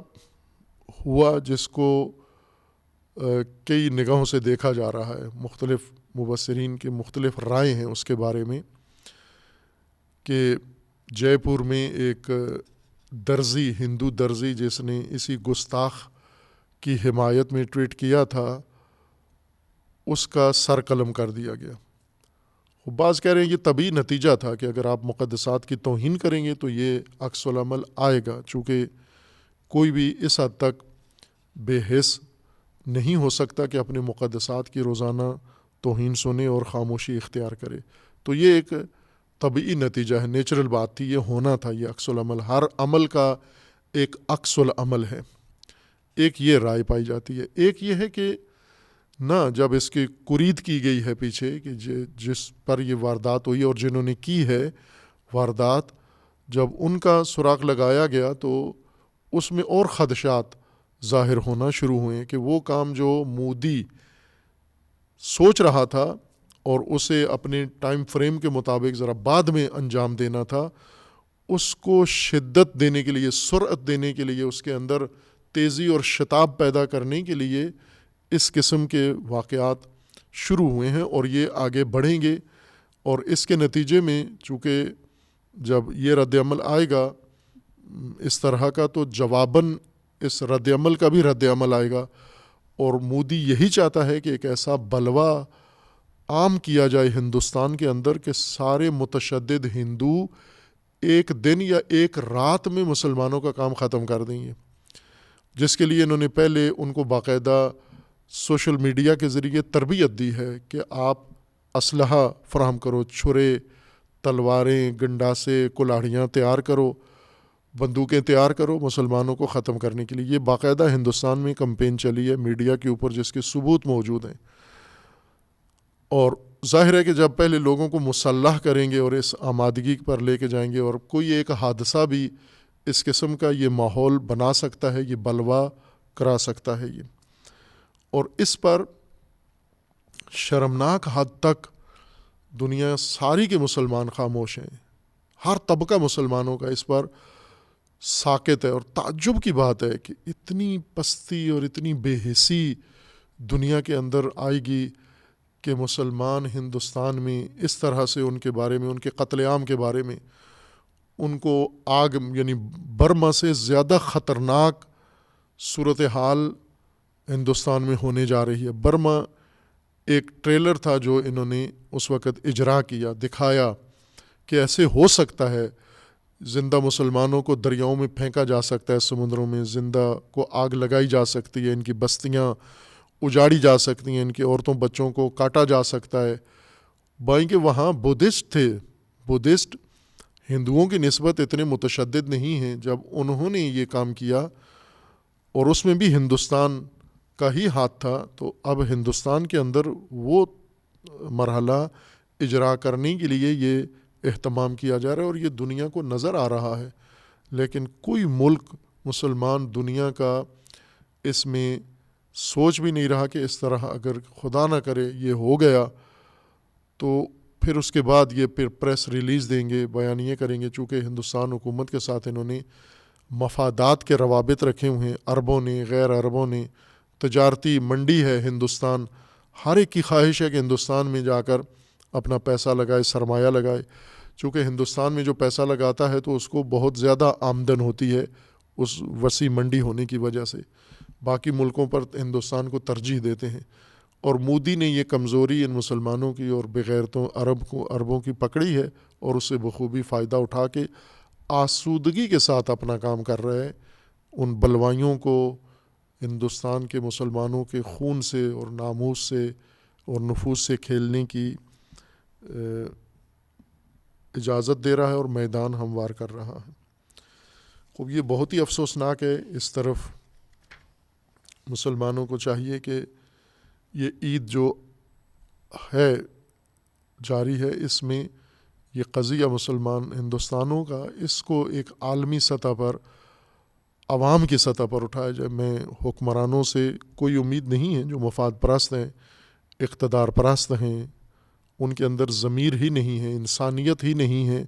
ہوا جس کو کئی نگاہوں سے دیکھا جا رہا ہے. مختلف مبصرین کی مختلف رائے ہیں اس کے بارے میں، کہ جے پور میں ایک درزی، ہندو درزی، جس نے اسی گستاخ کی حمایت میں ٹویٹ کیا تھا، اس کا سر قلم کر دیا گیا. بعض کہہ رہے ہیں یہ طبیعی نتیجہ تھا کہ اگر آپ مقدسات کی توہین کریں گے تو یہ عکس العمل آئے گا، چونکہ کوئی بھی اس حد تک بے حس نہیں ہو سکتا کہ اپنے مقدسات کی روزانہ توہین سنے اور خاموشی اختیار کرے. تو یہ ایک طبیعی نتیجہ ہے، نیچرل بات تھی، یہ ہونا تھا. یہ عکس العمل، ہر عمل کا ایک عکس العمل ہے. ایک یہ رائے پائی جاتی ہے. ایک یہ ہے کہ نہ، جب اس کی قرید کی گئی ہے پیچھے کہ جس پر یہ واردات ہوئی اور جنہوں نے کی ہے واردات، جب ان کا سراغ لگایا گیا تو اس میں اور خدشات ظاہر ہونا شروع ہوئے کہ وہ کام جو مودی سوچ رہا تھا اور اسے اپنے ٹائم فریم کے مطابق ذرا بعد میں انجام دینا تھا، اس کو شدت دینے کے لیے، سرعت دینے کے لیے، اس کے اندر تیزی اور شتاب پیدا کرنے کے لیے اس قسم کے واقعات شروع ہوئے ہیں اور یہ آگے بڑھیں گے. اور اس کے نتیجے میں چونکہ جب یہ رد عمل آئے گا اس طرح کا، تو جواباً اس رد عمل کا بھی رد عمل آئے گا. اور مودی یہی چاہتا ہے کہ ایک ایسا بلوہ عام کیا جائے ہندوستان کے اندر کہ سارے متشدد ہندو ایک دن یا ایک رات میں مسلمانوں کا کام ختم کر دیں گے. جس کے لیے انہوں نے پہلے ان کو باقاعدہ سوشل میڈیا کے ذریعے تربیت دی ہے کہ آپ اسلحہ فراہم کرو، چھرے، تلواریں، گنڈاسے، کلاڑیاں تیار کرو، بندوقیں تیار کرو مسلمانوں کو ختم کرنے کے لیے. یہ باقاعدہ ہندوستان میں کمپین چلی ہے میڈیا کے اوپر، جس کے ثبوت موجود ہیں. اور ظاہر ہے کہ جب پہلے لوگوں کو مسلح کریں گے اور اس آمادگی پر لے کے جائیں گے، اور کوئی ایک حادثہ بھی اس قسم کا یہ ماحول بنا سکتا ہے، یہ بلوہ کرا سکتا ہے یہ. اور اس پر شرمناک حد تک دنیا ساری کے مسلمان خاموش ہیں. ہر طبقہ مسلمانوں کا اس پر ساکت ہے. اور تعجب کی بات ہے کہ اتنی پستی اور اتنی بے حسی دنیا کے اندر آئے گی کہ مسلمان ہندوستان میں اس طرح سے ان کے بارے میں، ان کے قتل عام کے بارے میں، ان کو آگ، یعنی برما سے زیادہ خطرناک صورتحال ہندوستان میں ہونے جا رہی ہے. برما ایک ٹریلر تھا جو انہوں نے اس وقت اجرا کیا، دکھایا کہ ایسے ہو سکتا ہے، زندہ مسلمانوں کو دریاؤں میں پھینکا جا سکتا ہے، سمندروں میں زندہ کو آگ لگائی جا سکتی ہے، ان کی بستیاں اجاڑی جا سکتی ہیں، ان کی عورتوں بچوں کو کاٹا جا سکتا ہے. بائیں کہ وہاں بدھسٹ تھے، بدھسٹ ہندوؤں کی نسبت اتنے متشدد نہیں ہیں. جب انہوں نے یہ کام کیا اور اس میں بھی ہندوستان کا ہی ہاتھ تھا، تو اب ہندوستان کے اندر وہ مرحلہ اجرا کرنے کے لیے یہ اہتمام کیا جا رہا ہے اور یہ دنیا کو نظر آ رہا ہے. لیکن کوئی ملک مسلمان دنیا کا اس میں سوچ بھی نہیں رہا کہ اس طرح اگر خدا نہ کرے یہ ہو گیا تو پھر اس کے بعد یہ پھر پریس ریلیز دیں گے، بیانیے کریں گے. چونکہ ہندوستان حکومت کے ساتھ انہوں نے مفادات کے روابط رکھے ہوئے ہیں، عربوں نے، غیر عربوں نے، تجارتی منڈی ہے ہندوستان، ہر ایک کی خواہش ہے کہ ہندوستان میں جا کر اپنا پیسہ لگائے، سرمایہ لگائے، چونکہ ہندوستان میں جو پیسہ لگاتا ہے تو اس کو بہت زیادہ آمدن ہوتی ہے اس وسیع منڈی ہونے کی وجہ سے، باقی ملکوں پر ہندوستان کو ترجیح دیتے ہیں۔ اور مودی نے یہ کمزوری ان مسلمانوں کی اور بغیرتوں عربوں کی پکڑی ہے اور اس سے بخوبی فائدہ اٹھا کے آسودگی کے ساتھ اپنا کام کر رہے ہیں۔ ان بلوائیوں کو ہندوستان کے مسلمانوں کے خون سے اور ناموس سے اور نفوس سے کھیلنے کی اجازت دے رہا ہے اور میدان ہموار کر رہا ہے۔ خوب یہ بہت ہی افسوسناک ہے۔ اس طرف مسلمانوں کو چاہیے کہ یہ عید جو ہے جاری ہے، اس میں یہ قضیہ مسلمان ہندوستانوں کا، اس کو ایک عالمی سطح پر، عوام کی سطح پر اٹھایا جائے۔ میں حکمرانوں سے کوئی امید نہیں ہے جو مفاد پرست ہیں، اقتدار پرست ہیں، ان کے اندر ضمیر ہی نہیں ہے، انسانیت ہی نہیں ہے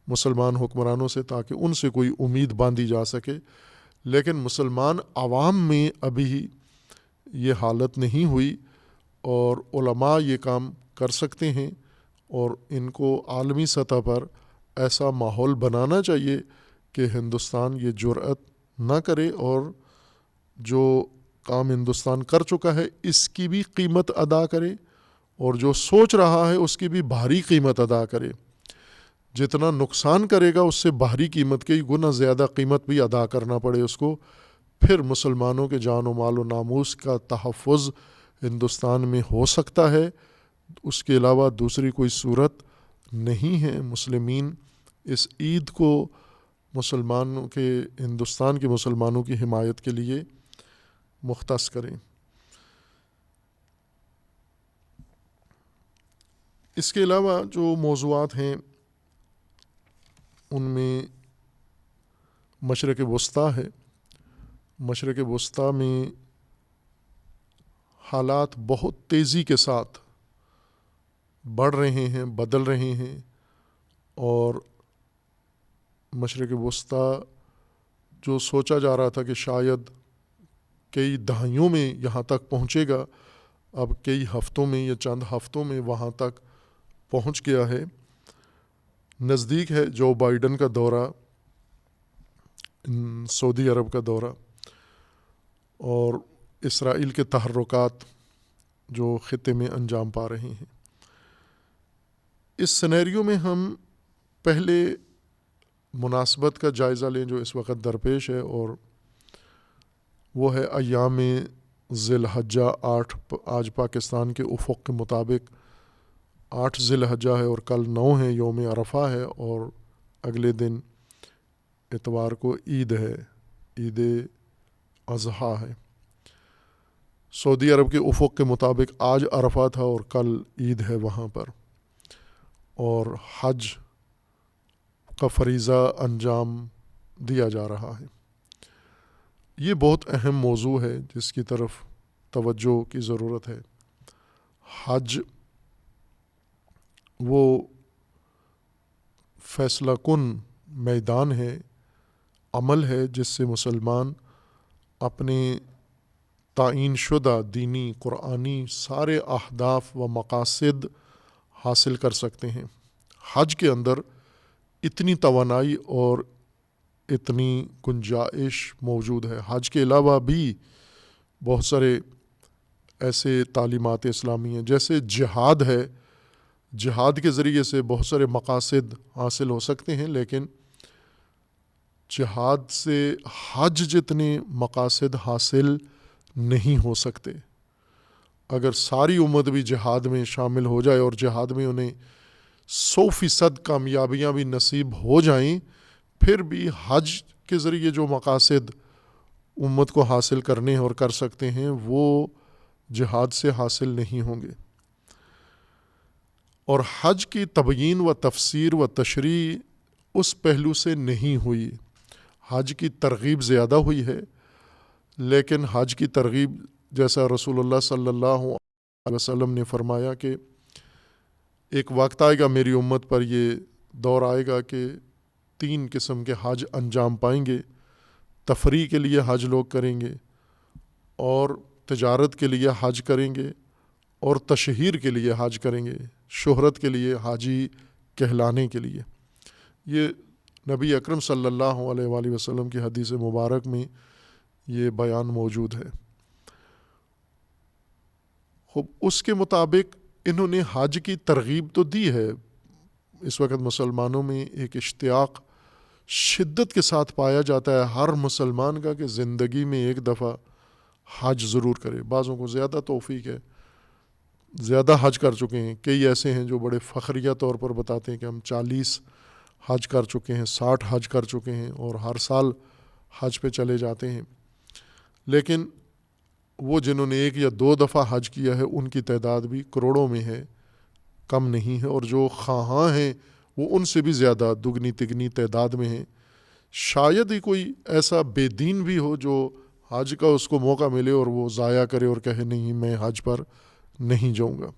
مسلمان حکمرانوں سے، تاکہ ان سے کوئی امید باندھی جا سکے۔ لیکن مسلمان عوام میں ابھی یہ حالت نہیں ہوئی، اور علماء یہ کام کر سکتے ہیں، اور ان کو عالمی سطح پر ایسا ماحول بنانا چاہیے کہ ہندوستان یہ جرأت نہ کرے، اور جو کام ہندوستان کر چکا ہے اس کی بھی قیمت ادا کرے، اور جو سوچ رہا ہے اس کی بھی بھاری قیمت ادا کرے۔ جتنا نقصان کرے گا اس سے بھاری قیمت کے گنا زیادہ قیمت بھی ادا کرنا پڑے اس کو، پھر مسلمانوں کے جان و مال و ناموس کا تحفظ ہندوستان میں ہو سکتا ہے۔ اس کے علاوہ دوسری کوئی صورت نہیں ہے۔ مسلمین اس عید کو مسلمانوں کے، ہندوستان کے مسلمانوں کی حمایت کے لیے مختص کریں۔ اس کے علاوہ جو موضوعات ہیں ان میں مشرق وسطیٰ ہے۔ مشرق وسطیٰ میں حالات بہت تیزی کے ساتھ بڑھ رہے ہیں، بدل رہے ہیں، اور مشرق وسطیٰ جو سوچا جا رہا تھا کہ شاید کئی دہائیوں میں یہاں تک پہنچے گا، اب کئی ہفتوں میں یا چند ہفتوں میں وہاں تک پہنچ گیا ہے۔ نزدیک ہے جو بائیڈن کا دورہ، سعودی عرب کا دورہ، اور اسرائیل کے تحرکات جو خطے میں انجام پا رہے ہیں۔ اس سینیریو میں ہم پہلے مناسبت کا جائزہ لیں جو اس وقت درپیش ہے، اور وہ ہے ایام ذی الحجہ 8۔ آج پاکستان کے افق کے مطابق 8 ذی الحجہ ہے، اور کل 9 ہے، یوم عرفہ ہے، اور اگلے دن اتوار کو عید ہے، عید اضحیٰ ہے۔ سعودی عرب کے افق کے مطابق آج عرفہ تھا اور کل عید ہے وہاں پر، اور حج کا فریضہ انجام دیا جا رہا ہے۔ یہ بہت اہم موضوع ہے جس کی طرف توجہ کی ضرورت ہے۔ حج وہ فیصلہ کن میدان ہے، عمل ہے جس سے مسلمان اپنے تعین شدہ دینی، قرآنی سارے اہداف و مقاصد حاصل کر سکتے ہیں۔ حج کے اندر اتنی توانائی اور اتنی گنجائش موجود ہے۔ حج کے علاوہ بھی بہت سارے ایسے تعلیمات اسلامی ہیں، جیسے جہاد ہے۔ جہاد کے ذریعے سے بہت سارے مقاصد حاصل ہو سکتے ہیں، لیکن جہاد سے حج جتنے مقاصد حاصل نہیں ہو سکتے۔ اگر ساری امت بھی جہاد میں شامل ہو جائے اور جہاد میں انہیں 100% کامیابیاں بھی نصیب ہو جائیں، پھر بھی حج کے ذریعے جو مقاصد امت کو حاصل کرنے اور کر سکتے ہیں وہ جہاد سے حاصل نہیں ہوں گے۔ اور حج کی تبیین و تفسیر و تشریح اس پہلو سے نہیں ہوئی۔ حج کی ترغیب زیادہ ہوئی ہے، لیکن حج کی ترغیب جیسا رسول اللہ صلی اللہ علیہ وسلم نے فرمایا کہ ایک وقت آئے گا میری امت پر، یہ دور آئے گا کہ 3 قسم کے حج انجام پائیں گے۔ تفریح کے لیے حج لوگ کریں گے، اور تجارت کے لیے حج کریں گے، اور تشہیر کے لیے حج کریں گے، شہرت کے لیے، حاجی کہلانے کے لیے۔ یہ نبی اکرم صلی اللہ علیہ وآلہ وسلم کی حدیث مبارک میں یہ بیان موجود ہے۔ خوب اس کے مطابق انہوں نے حج کی ترغیب تو دی ہے۔ اس وقت مسلمانوں میں ایک اشتیاق شدت کے ساتھ پایا جاتا ہے ہر مسلمان کا کہ زندگی میں ایک دفعہ حج ضرور کرے۔ بعضوں کو زیادہ توفیق ہے، زیادہ حج کر چکے ہیں۔ کئی ایسے ہیں جو بڑے فخریہ طور پر بتاتے ہیں کہ ہم 40 حج کر چکے ہیں، 60 حج کر چکے ہیں اور ہر سال حج پہ چلے جاتے ہیں۔ لیکن وہ جنہوں نے 1 یا 2 دفعہ حج کیا ہے ان کی تعداد بھی کروڑوں میں ہے، کم نہیں ہے، اور جو خواہاں ہیں وہ ان سے بھی زیادہ دگنی تگنی تعداد میں ہیں۔ شاید ہی کوئی ایسا بے دین بھی ہو جو حج کا اس کو موقع ملے اور وہ ضائع کرے اور کہے نہیں میں حج پر نہیں جاؤں گا۔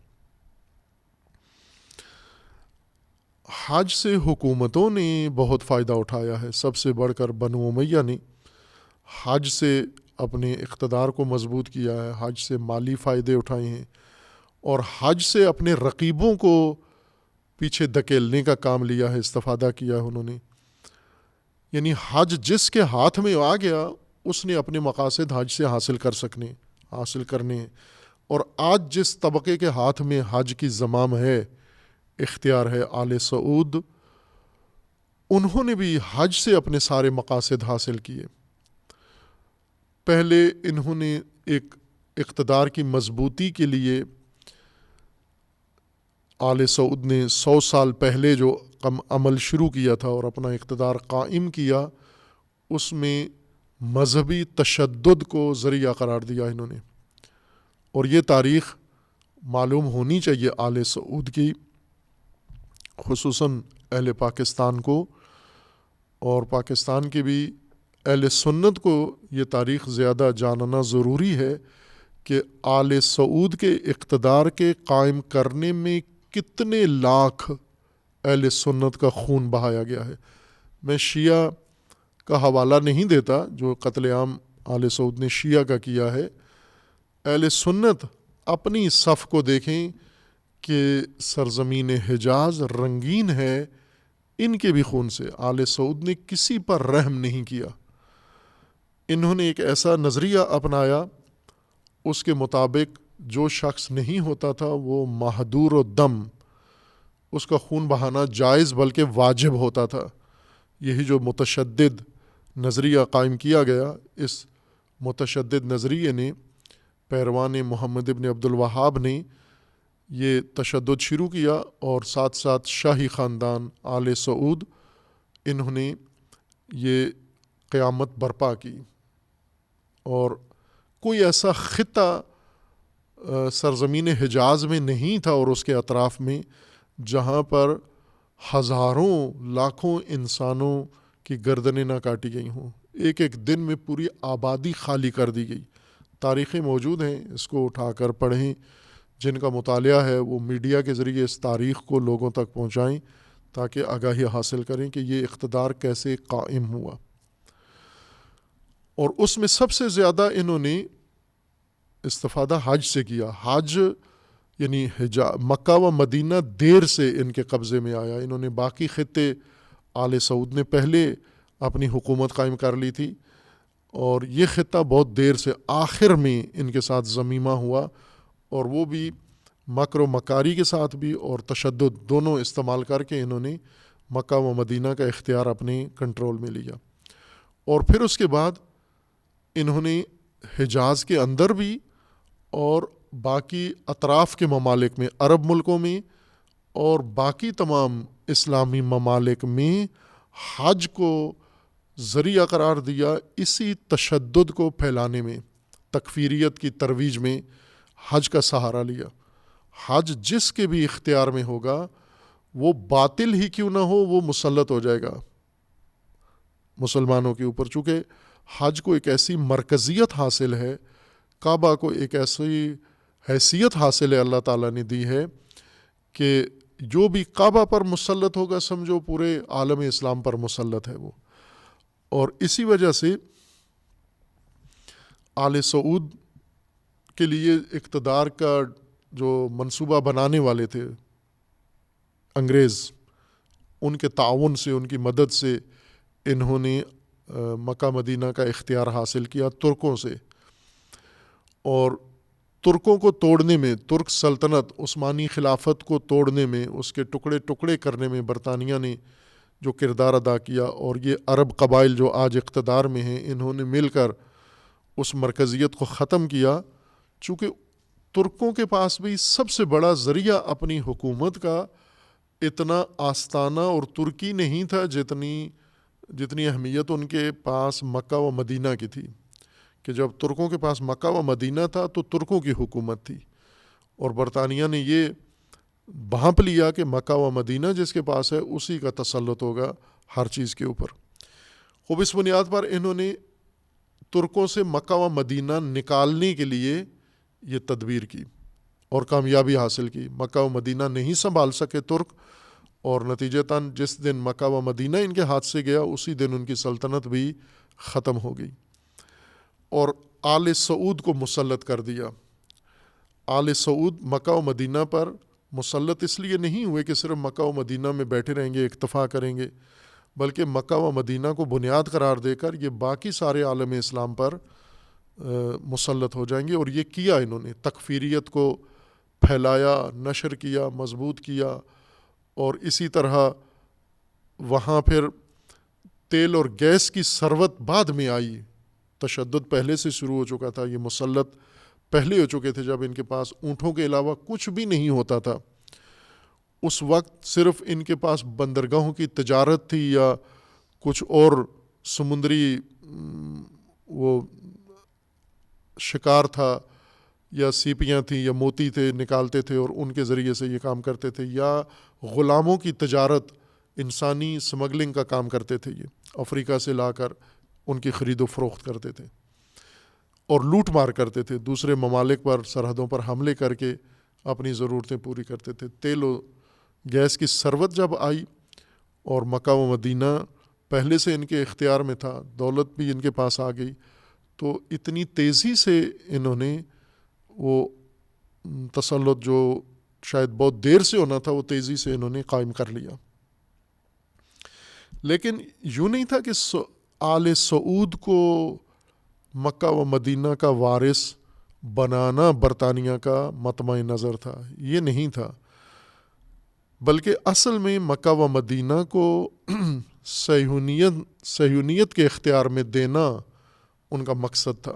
حج سے حکومتوں نے بہت فائدہ اٹھایا ہے، سب سے بڑھ کر بنو امیہ نے حج سے اپنے اقتدار کو مضبوط کیا ہے، حج سے مالی فائدے اٹھائے ہیں، اور حج سے اپنے رقیبوں کو پیچھے دھکیلنے کا کام لیا ہے، استفادہ کیا ہے انہوں نے۔ یعنی حج جس کے ہاتھ میں آ گیا اس نے اپنے مقاصد حج سے حاصل کرنے ہیں۔ اور آج جس طبقے کے ہاتھ میں حج کی زمام ہے، اختیار ہے، آل سعود، انہوں نے بھی حج سے اپنے سارے مقاصد حاصل کیے۔ پہلے انہوں نے ایک اقتدار کی مضبوطی کے لیے آل سعود نے 100 سال پہلے جو عمل شروع کیا تھا اور اپنا اقتدار قائم کیا، اس میں مذہبی تشدد کو ذریعہ قرار دیا انہوں نے۔ اور یہ تاریخ معلوم ہونی چاہیے آل سعود کی، خصوصاً اہل پاکستان کو، اور پاکستان کے بھی اہل سنت کو یہ تاریخ زیادہ جاننا ضروری ہے کہ آل سعود کے اقتدار کے قائم کرنے میں کتنے لاکھ اہل سنت کا خون بہایا گیا ہے۔ میں شیعہ کا حوالہ نہیں دیتا، جو قتل عام آل سعود نے شیعہ کا کیا ہے۔ اہل سنت اپنی صف کو دیکھیں کہ سرزمین حجاز رنگین ہے ان کے بھی خون سے۔ آل سعود نے کسی پر رحم نہیں کیا۔ انہوں نے ایک ایسا نظریہ اپنایا، اس کے مطابق جو شخص نہیں ہوتا تھا وہ محدور و دم، اس کا خون بہانا جائز بلکہ واجب ہوتا تھا۔ یہی جو متشدد نظریہ قائم کیا گیا، اس متشدد نظریے نے پیروان محمد ابن عبد الوہاب نے یہ تشدد شروع کیا، اور ساتھ ساتھ شاہی خاندان آل سعود انہوں نے یہ قیامت برپا کی۔ اور کوئی ایسا خطہ سرزمین حجاز میں نہیں تھا اور اس کے اطراف میں جہاں پر ہزاروں لاکھوں انسانوں کی گردنیں نہ کاٹی گئی ہوں۔ ایک ایک دن میں پوری آبادی خالی کر دی گئی۔ تاریخیں موجود ہیں، اس کو اٹھا کر پڑھیں۔ جن کا مطالعہ ہے وہ میڈیا کے ذریعے اس تاریخ کو لوگوں تک پہنچائیں تاکہ آگاہی حاصل کریں کہ یہ اقتدار کیسے قائم ہوا۔ اور اس میں سب سے زیادہ انہوں نے استفادہ حج سے کیا۔ حج یعنی مکہ و مدینہ دیر سے ان کے قبضے میں آیا۔ انہوں نے باقی خطے آل سعود نے پہلے اپنی حکومت قائم کر لی تھی، اور یہ خطہ بہت دیر سے آخر میں ان کے ساتھ ضمیمہ ہوا، اور وہ بھی مکر و مکاری کے ساتھ بھی اور تشدد دونوں استعمال کر کے انہوں نے مکہ و مدینہ کا اختیار اپنے کنٹرول میں لیا۔ اور پھر اس کے بعد انہوں نے حجاز کے اندر بھی اور باقی اطراف کے ممالک میں، عرب ملکوں میں اور باقی تمام اسلامی ممالک میں حج کو ذریعہ قرار دیا، اسی تشدد کو پھیلانے میں، تکفیریت کی ترویج میں حج کا سہارا لیا۔ حج جس کے بھی اختیار میں ہوگا، وہ باطل ہی کیوں نہ ہو، وہ مسلط ہو جائے گا مسلمانوں کے اوپر۔ چونکہ حج کو ایک ایسی مرکزیت حاصل ہے، کعبہ کو ایک ایسی حیثیت حاصل ہے اللہ تعالیٰ نے دی ہے کہ جو بھی کعبہ پر مسلط ہوگا سمجھو پورے عالم اسلام پر مسلط ہے وہ۔ اور اسی وجہ سے آل سعود کے لیے اقتدار کا جو منصوبہ بنانے والے تھے انگریز، ان کے تعاون سے، ان کی مدد سے انہوں نے مکہ مدینہ کا اختیار حاصل کیا ترکوں سے، اور ترکوں کو توڑنے میں، ترک سلطنت عثمانی خلافت کو توڑنے میں، اس کے ٹکڑے ٹکڑے کرنے میں برطانیہ نے جو کردار ادا کیا، اور یہ عرب قبائل جو آج اقتدار میں ہیں انہوں نے مل کر اس مرکزیت کو ختم کیا. چونکہ ترکوں کے پاس بھی سب سے بڑا ذریعہ اپنی حکومت کا اتنا آستانہ اور ترکی نہیں تھا جتنی اہمیت ان کے پاس مکہ و مدینہ کی تھی، کہ جب ترکوں کے پاس مکہ و مدینہ تھا تو ترکوں کی حکومت تھی، اور برطانیہ نے یہ بھانپ لیا کہ مکہ و مدینہ جس کے پاس ہے اسی کا تسلط ہوگا ہر چیز کے اوپر. خوب اس بنیاد پر انہوں نے ترکوں سے مکہ و مدینہ نکالنے کے لیے یہ تدبیر کی اور کامیابی حاصل کی. مکہ و مدینہ نہیں سنبھال سکے ترک، اور نتیجتاً جس دن مکہ و مدینہ ان کے ہاتھ سے گیا اسی دن ان کی سلطنت بھی ختم ہو گئی، اور آل سعود کو مسلط کر دیا. آل سعود مکہ و مدینہ پر مسلط اس لیے نہیں ہوئے کہ صرف مکہ و مدینہ میں بیٹھے رہیں گے، اکتفا کریں گے، بلکہ مکہ و مدینہ کو بنیاد قرار دے کر یہ باقی سارے عالم اسلام پر مسلط ہو جائیں گے. اور یہ کیا انہوں نے، تکفیریت کو پھیلایا، نشر کیا، مضبوط کیا، اور اسی طرح وہاں پھر تیل اور گیس کی ثروت بعد میں آئی. تشدد پہلے سے شروع ہو چکا تھا، یہ مسلط پہلے ہو چکے تھے جب ان کے پاس اونٹوں کے علاوہ کچھ بھی نہیں ہوتا تھا. اس وقت صرف ان کے پاس بندرگاہوں کی تجارت تھی یا کچھ اور سمندری وہ شکار تھا، یا سیپیاں تھیں یا موتی تھے نکالتے تھے اور ان کے ذریعے سے یہ کام کرتے تھے، یا غلاموں کی تجارت، انسانی سمگلنگ کا کام کرتے تھے، یہ افریقہ سے لا کر ان کی خرید و فروخت کرتے تھے اور لوٹ مار کرتے تھے، دوسرے ممالک پر سرحدوں پر حملے کر کے اپنی ضرورتیں پوری کرتے تھے. تیل و گیس کی ثروت جب آئی اور مکہ و مدینہ پہلے سے ان کے اختیار میں تھا، دولت بھی ان کے پاس آ گئی، تو اتنی تیزی سے انہوں نے وہ تسلط جو شاید بہت دیر سے ہونا تھا وہ تیزی سے انہوں نے قائم کر لیا. لیکن یوں نہیں تھا کہ آل سعود کو مکہ و مدینہ کا وارث بنانا برطانیہ کا مطمع نظر تھا، یہ نہیں تھا، بلکہ اصل میں مکہ و مدینہ کو صہیونیت کے اختیار میں دینا ان کا مقصد تھا.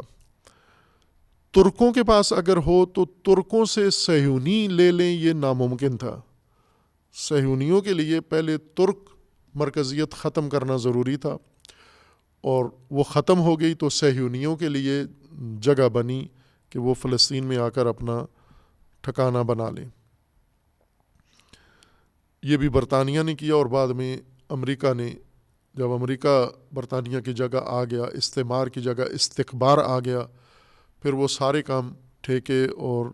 ترکوں کے پاس اگر ہو تو ترکوں سے صہیونی لے لیں، یہ ناممکن تھا. صہیونیوں کے لیے پہلے ترک مرکزیت ختم کرنا ضروری تھا، اور وہ ختم ہو گئی تو صہیونیوں کے لیے جگہ بنی کہ وہ فلسطین میں آ کر اپنا ٹھکانہ بنا لیں. یہ بھی برطانیہ نے کیا، اور بعد میں امریکہ نے، جب امریکہ برطانیہ کی جگہ آ گیا، استعمار کی جگہ استکبار آ گیا، پھر وہ سارے کام ٹھیکے اور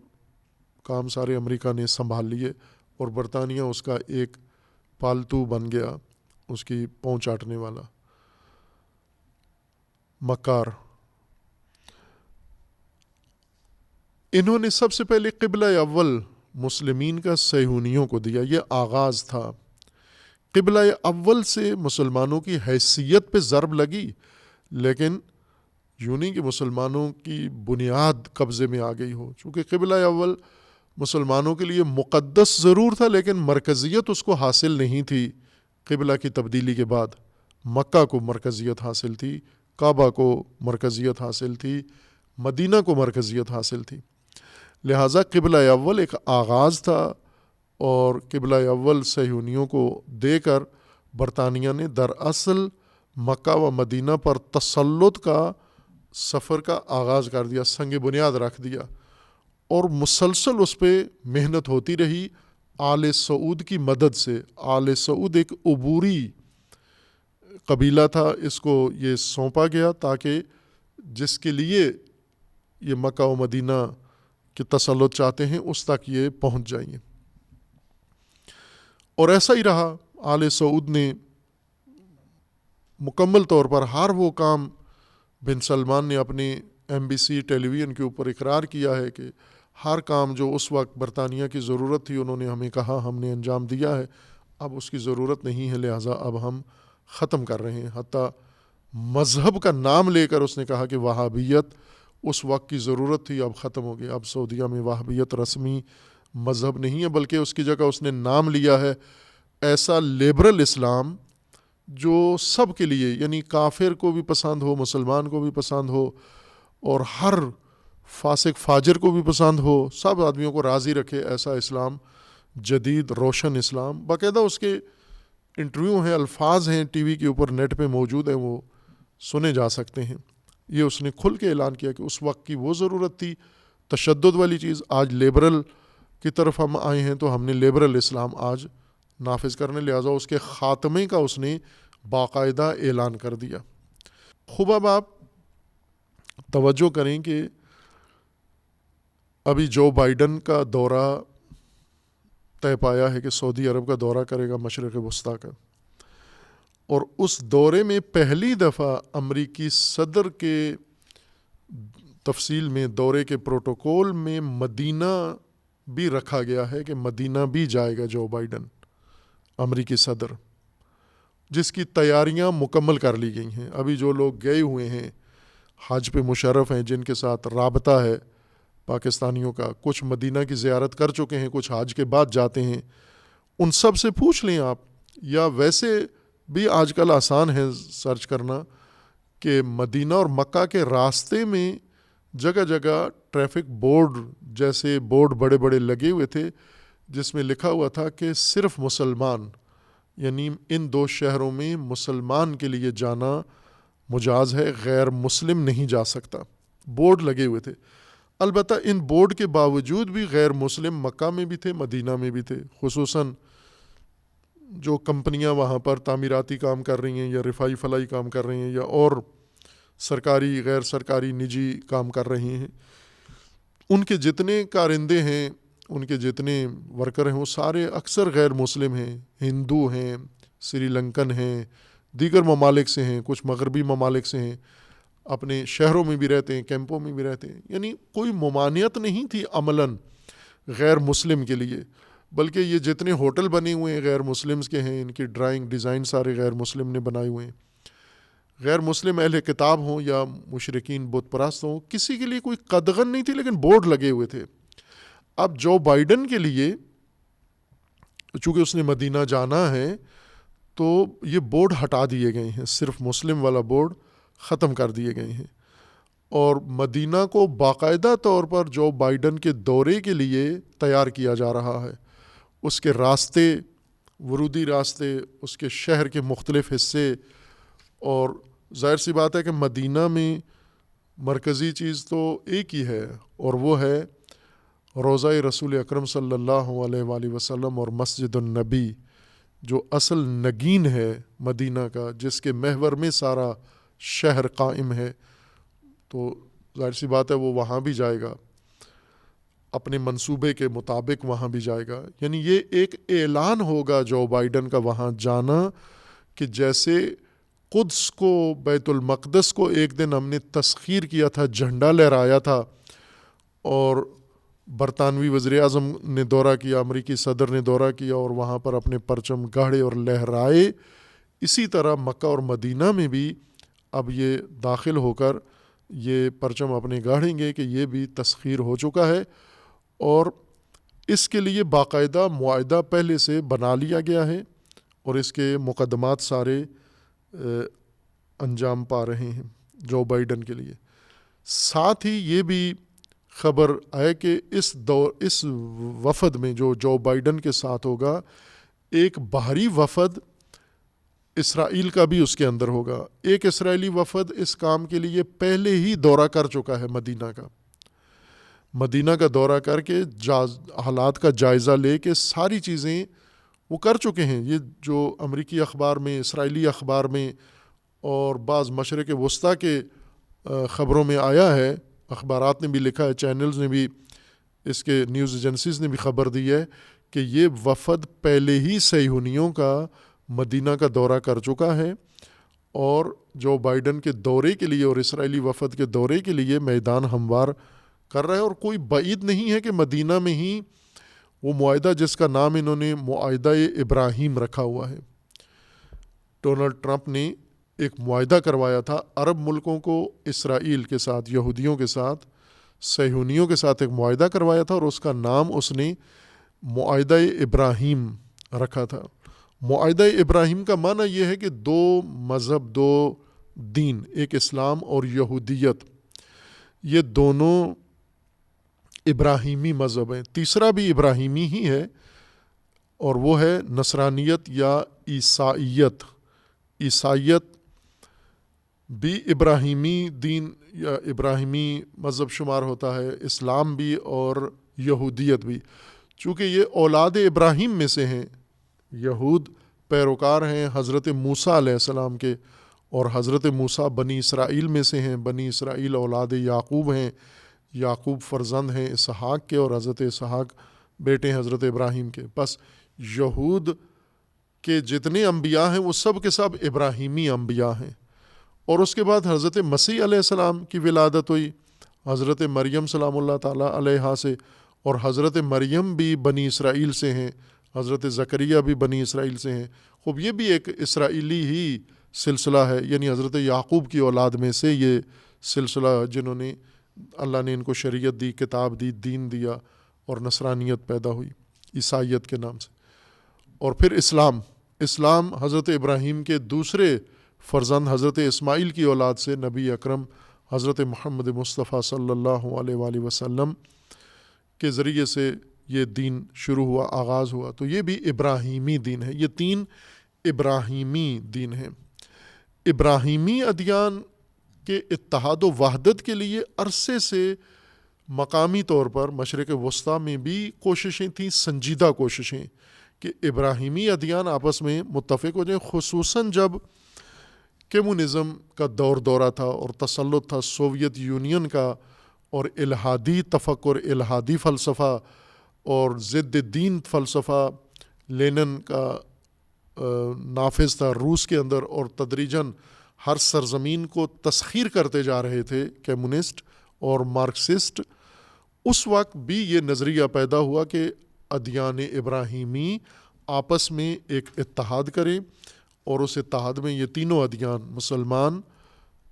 کام سارے امریکہ نے سنبھال لیے، اور برطانیہ اس کا ایک پالتو بن گیا، اس کی پاؤں چاٹنے والا مکار. انہوں نے سب سے پہلے قبلہ اول مسلمین کا صہیونیوں کو دیا، یہ آغاز تھا. قبلہ اول سے مسلمانوں کی حیثیت پہ ضرب لگی، لیکن یوں نہیں کہ مسلمانوں کی بنیاد قبضے میں آ گئی ہو. چونکہ قبلہ اول مسلمانوں کے لیے مقدس ضرور تھا، لیکن مرکزیت اس کو حاصل نہیں تھی. قبلہ کی تبدیلی کے بعد مکہ کو مرکزیت حاصل تھی، کعبہ کو مرکزیت حاصل تھی، مدینہ کو مرکزیت حاصل تھی. لہٰذا قبلہ اول ایک آغاز تھا، اور قبلہ اول صہیونیوں کو دے کر برطانیہ نے دراصل مکہ و مدینہ پر تسلط کا سفر کا آغاز کر دیا، سنگ بنیاد رکھ دیا، اور مسلسل اس پہ محنت ہوتی رہی آل سعود کی مدد سے. آل سعود ایک عبوری قبیلہ تھا، اس کو یہ سونپا گیا تاکہ جس کے لیے یہ مکہ و مدینہ کے تسلط چاہتے ہیں اس تک یہ پہنچ جائیں. اور ایسا ہی رہا. آل سعود نے مکمل طور پر ہر وہ کام، بن سلمان نے اپنے MBC ٹیلی ویژن کے اوپر اقرار کیا ہے کہ ہر کام جو اس وقت برطانیہ کی ضرورت تھی انہوں نے ہمیں کہا، ہم نے انجام دیا ہے، اب اس کی ضرورت نہیں ہے، لہٰذا اب ہم ختم کر رہے ہیں۔ حتیٰ مذہب کا نام لے کر اس نے کہا کہ وہابیت اس وقت کی ضرورت تھی، اب ختم ہو گئی، اب سعودیہ میں وہابیت رسمی مذہب نہیں ہے، بلکہ اس کی جگہ اس نے نام لیا ہے ایسا لیبرل اسلام جو سب کے لیے، یعنی کافر کو بھی پسند ہو، مسلمان کو بھی پسند ہو، اور ہر فاسق فاجر کو بھی پسند ہو، سب آدمیوں کو راضی رکھے، ایسا اسلام، جدید روشن اسلام۔ باقاعدہ اس کے انٹرویو ہیں، الفاظ ہیں، ٹی وی کے اوپر نیٹ پہ موجود ہیں، وہ سنے جا سکتے ہیں۔ یہ اس نے کھل کے اعلان کیا کہ اس وقت کی وہ ضرورت تھی تشدد والی چیز، آج لیبرل کی طرف ہم آئے ہیں تو ہم نے لیبرل اسلام آج نافذ کرنے، لہٰذا اس کے خاتمے کا اس نے باقاعدہ اعلان کر دیا۔ خوب اب آپ توجہ کریں کہ ابھی جو بائیڈن کا دورہ طے پایا ہے کہ سعودی عرب کا دورہ کرے گا، مشرق وسطیٰ کا، اور اس دورے میں پہلی دفعہ امریکی صدر کے تفصیل میں، دورے کے پروٹوکول میں مدینہ بھی رکھا گیا ہے کہ مدینہ بھی جائے گا جو بائیڈن امریکی صدر، جس کی تیاریاں مکمل کر لی گئی ہیں۔ ابھی جو لوگ گئے ہوئے ہیں حج پہ مشرف ہیں، جن کے ساتھ رابطہ ہے پاکستانیوں کا، کچھ مدینہ کی زیارت کر چکے ہیں، کچھ حج کے بعد جاتے ہیں، ان سب سے پوچھ لیں آپ، یا ویسے بھی آج کل آسان ہے سرچ کرنا کہ مدینہ اور مکہ کے راستے میں جگہ جگہ ٹریفک بورڈ جیسے بورڈ بڑے بڑے لگے ہوئے تھے، جس میں لکھا ہوا تھا کہ صرف مسلمان، یعنی ان دو شہروں میں مسلمان کے لیے جانا مجاز ہے، غیر مسلم نہیں جا سکتا، بورڈ لگے ہوئے تھے۔ البتہ ان بورڈ کے باوجود بھی غیر مسلم مکہ میں بھی تھے، مدینہ میں بھی تھے، خصوصاً جو کمپنیاں وہاں پر تعمیراتی کام کر رہی ہیں یا رفائی فلائی کام کر رہی ہیں یا اور سرکاری غیر سرکاری نجی کام کر رہی ہیں، ان کے جتنے کارندے ہیں، ان کے جتنے ورکر ہیں، وہ سارے اکثر غیر مسلم ہیں، ہندو ہیں، سری لنکن ہیں، دیگر ممالک سے ہیں، کچھ مغربی ممالک سے ہیں، اپنے شہروں میں بھی رہتے ہیں، کیمپوں میں بھی رہتے ہیں، یعنی کوئی ممانعت نہیں تھی عملاً غیر مسلم کے لیے، بلکہ یہ جتنے ہوٹل بنے ہوئے ہیں غیر مسلمز کے ہیں، ان کی ڈرائنگ ڈیزائن سارے غیر مسلم نے بنائے ہوئے ہیں۔ غیر مسلم اہل کتاب ہوں یا مشرکین بت پرست ہوں، کسی کے لیے کوئی قدغن نہیں تھی، لیکن بورڈ لگے ہوئے تھے۔ اب جو بائیڈن کے لیے چونکہ اس نے مدینہ جانا ہے تو یہ بورڈ ہٹا دیے گئے ہیں، صرف مسلم والا بورڈ ختم کر دیے گئے ہیں، اور مدینہ کو باقاعدہ طور پر جو بائیڈن کے دورے کے لیے تیار کیا جا رہا ہے، اس کے راستے، ورودی راستے، اس کے شہر کے مختلف حصے، اور ظاہر سی بات ہے کہ مدینہ میں مرکزی چیز تو ایک ہی ہے، اور وہ ہے روضہ رسول اکرم صلی اللہ علیہ وآلہ وسلم اور مسجد النبی، جو اصل نگین ہے مدینہ کا، جس کے محور میں سارا شہر قائم ہے، تو ظاہر سی بات ہے وہ وہاں بھی جائے گا، اپنے منصوبے کے مطابق وہاں بھی جائے گا۔ یعنی یہ ایک اعلان ہوگا جو بائیڈن کا وہاں جانا، کہ جیسے قدس کو، بیت المقدس کو ایک دن ہم نے تسخیر کیا تھا، جھنڈا لہرایا تھا، اور برطانوی وزیر اعظم نے دورہ کیا، امریکی صدر نے دورہ کیا اور وہاں پر اپنے پرچم گاڑے اور لہرائے، اسی طرح مکہ اور مدینہ میں بھی اب یہ داخل ہو کر یہ پرچم اپنے گاڑیں گے کہ یہ بھی تسخیر ہو چکا ہے، اور اس کے لیے باقاعدہ معاہدہ پہلے سے بنا لیا گیا ہے، اور اس کے مقدمات سارے انجام پا رہے ہیں جو بائیڈن کے لیے۔ ساتھ ہی یہ بھی خبر آئے کہ اس وفد میں جو بائیڈن کے ساتھ ہوگا، ایک باہری وفد اسرائیل کا بھی اس کے اندر ہوگا۔ ایک اسرائیلی وفد اس کام کے لیے پہلے ہی دورہ کر چکا ہے مدینہ کا دورہ کر کے حالات کا جائزہ لے کے ساری چیزیں وہ کر چکے ہیں۔ یہ جو امریکی اخبار میں، اسرائیلی اخبار میں اور بعض مشرق وسطیٰ کے خبروں میں آیا ہے، اخبارات نے بھی لکھا ہے، چینلز نے بھی، اس کے نیوز ایجنسیز نے بھی خبر دی ہے کہ یہ وفد پہلے ہی صہیونیوں کا مدینہ کا دورہ کر چکا ہے، اور جو بائیڈن کے دورے کے لیے اور اسرائیلی وفد کے دورے کے لیے میدان ہموار کر رہا ہے، اور کوئی بعید نہیں ہے کہ مدینہ میں ہی وہ معاہدہ جس کا نام انہوں نے معاہدہ ابراہیم رکھا ہوا ہے، ڈونلڈ ٹرمپ نے ایک معاہدہ کروایا تھا عرب ملکوں کو، اسرائیل کے ساتھ، یہودیوں کے ساتھ، صہیونیوں کے ساتھ ایک معاہدہ کروایا تھا، اور اس کا نام اس نے معاہدہ ابراہیم رکھا تھا۔ معاہدہ ابراہیم کا معنی یہ ہے کہ دو مذہب، دو دین، ایک اسلام اور یہودیت، یہ دونوں ابراہیمی مذہب ہیں، تیسرا بھی ابراہیمی ہی ہے، اور وہ ہے نصرانیت یا عیسائیت۔ عیسائیت بھی ابراہیمی دین یا ابراہیمی مذہب شمار ہوتا ہے، اسلام بھی اور یہودیت بھی، چونکہ یہ اولاد ابراہیم میں سے ہیں۔ یہود پیروکار ہیں حضرت موسیٰ علیہ السلام کے، اور حضرت موسیٰ بنی اسرائیل میں سے ہیں، بنی اسرائیل اولاد یعقوب ہیں، یعقوب فرزند ہیں اسحاق کے، اور حضرت اسحاق بیٹے ہیں حضرت ابراہیم کے۔ بس یہود کے جتنے انبیاء ہیں وہ سب کے سب ابراہیمی انبیاء ہیں۔ اور اس کے بعد حضرت مسیح علیہ السلام کی ولادت ہوئی حضرت مریم سلام اللہ تعالیٰ علیہا سے، اور حضرت مریم بھی بنی اسرائیل سے ہیں، حضرت زکریا بھی بنی اسرائیل سے ہیں۔ خوب یہ بھی ایک اسرائیلی ہی سلسلہ ہے، یعنی حضرت یعقوب کی اولاد میں سے یہ سلسلہ جنہوں نے اللہ نے ان کو شریعت دی، کتاب دی، دین دیا، اور نصرانیت پیدا ہوئی عیسائیت کے نام سے۔ اور پھر اسلام حضرت ابراہیم کے دوسرے فرزند حضرت اسماعیل کی اولاد سے نبی اکرم حضرت محمد مصطفیٰ صلی اللہ علیہ وآلہ وسلم کے ذریعے سے یہ دین شروع ہوا، آغاز ہوا۔ تو یہ بھی ابراہیمی دین ہے، یہ تین ابراہیمی دین ہیں۔ ابراہیمی ادیان کے اتحاد و وحدت کے لیے عرصے سے مقامی طور پر مشرق وسطیٰ میں بھی کوششیں تھیں، سنجیدہ کوششیں، کہ ابراہیمی ادیان آپس میں متفق ہو جائیں، خصوصاً جب کمیونزم کا دورہ تھا اور تسلط تھا سوویت یونین کا، اور الہادی تفکر، الہادی فلسفہ اور ضد دین فلسفہ لینن کا نافذ تھا روس کے اندر، اور تدریجاً ہر سرزمین کو تسخیر کرتے جا رہے تھے کمیونسٹ اور مارکسسٹ۔ اس وقت بھی یہ نظریہ پیدا ہوا کہ ادیان ابراہیمی آپس میں ایک اتحاد کریں، اور اس اتحاد میں یہ تینوں ادیان، مسلمان،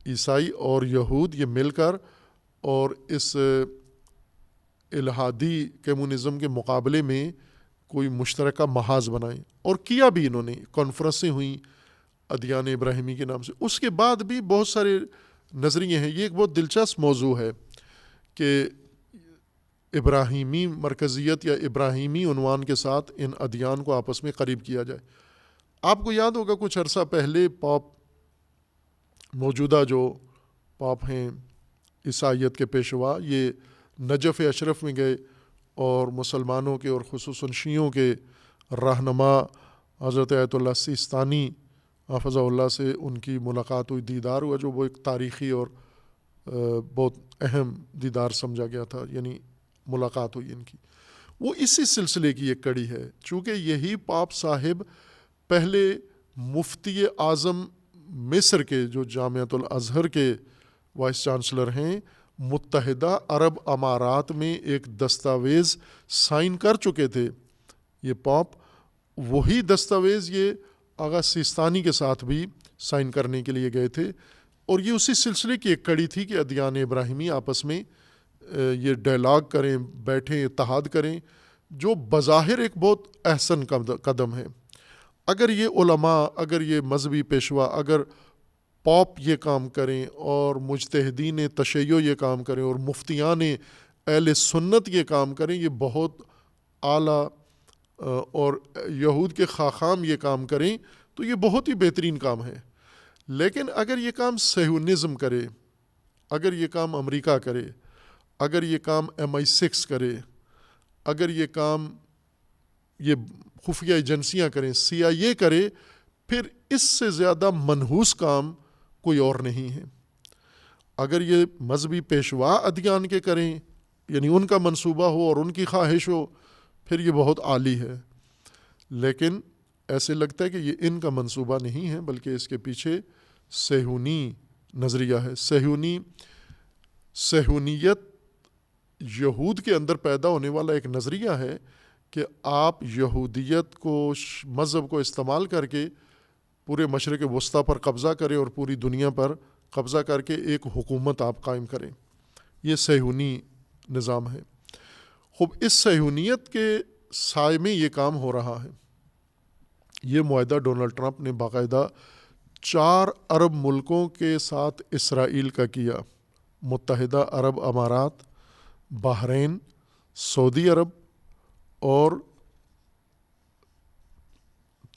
عیسائی اور یہود، یہ مل کر اور اس الہادی کمیونزم کے مقابلے میں کوئی مشترکہ محاذ بنائیں، اور کیا بھی انہوں نے، کانفرنسیں ہوئیں ادیان ابراہیمی کے نام سے۔ اس کے بعد بھی بہت سارے نظریے ہیں۔ یہ ایک بہت دلچسپ موضوع ہے کہ ابراہیمی مرکزیت یا ابراہیمی عنوان کے ساتھ ان ادیان کو آپس میں قریب کیا جائے۔ آپ کو یاد ہوگا کچھ عرصہ پہلے پاپ، موجودہ جو پاپ ہیں عیسائیت کے پیشوا، یہ نجف اشرف میں گئے، اور مسلمانوں کے اور خصوصاً شیعوں کے رہنما حضرت آیت اللہ سیستانی حافظہ اللہ سے ان کی ملاقات ہوئی، دیدار ہوا، جو وہ ایک تاریخی اور بہت اہم دیدار سمجھا گیا تھا، یعنی ملاقات ہوئی ان کی۔ وہ اسی سلسلے کی ایک کڑی ہے، چونکہ یہی پاپ صاحب پہلے مفتی اعظم مصر کے، جو جامعۃ الازہر کے وائس چانسلر ہیں، متحدہ عرب امارات میں ایک دستاویز سائن کر چکے تھے یہ پاپ۔ وہی دستاویز یہ آغا سیستانی کے ساتھ بھی سائن کرنے کے لیے گئے تھے، اور یہ اسی سلسلے کی ایک کڑی تھی کہ ادیان ابراہیمی آپس میں یہ ڈائلاگ کریں، بیٹھیں، اتحاد کریں، جو بظاہر ایک بہت احسن قدم ہے۔ اگر یہ علماء، اگر یہ مذہبی پیشوا، اگر پاپ یہ کام کریں، اور مجتہدین تشیع یہ کام کریں، اور مفتیان اہل سنت یہ کام کریں، یہ بہت اعلیٰ، اور یہود کے خاخام یہ کام کریں، تو یہ بہت ہی بہترین کام ہے۔ لیکن اگر یہ کام صہیونزم کرے، اگر یہ کام امریکہ کرے، اگر یہ کام MI6 کرے، اگر یہ کام یہ خفیہ ایجنسیاں کریں، CIA کرے، پھر اس سے زیادہ منحوس کام کوئی اور نہیں ہے۔ اگر یہ مذہبی پیشوا ادیان کے کریں، یعنی ان کا منصوبہ ہو اور ان کی خواہش ہو، پھر یہ بہت عالی ہے۔ لیکن ایسے لگتا ہے کہ یہ ان کا منصوبہ نہیں ہے، بلکہ اس کے پیچھے صہیونی نظریہ ہے۔ صہیونیت یہود کے اندر پیدا ہونے والا ایک نظریہ ہے کہ آپ یہودیت کو مذہب کو استعمال کر کے پورے مشرق وسطیٰ پر قبضہ کریں اور پوری دنیا پر قبضہ کر کے ایک حکومت آپ قائم کریں. یہ صہیونی نظام ہے. خوب اس صہیونیت کے سائے میں یہ کام ہو رہا ہے. یہ معاہدہ ڈونلڈ ٹرمپ نے باقاعدہ 4 عرب ملکوں کے ساتھ اسرائیل کا کیا. متحدہ عرب امارات، بحرین، سعودی عرب اور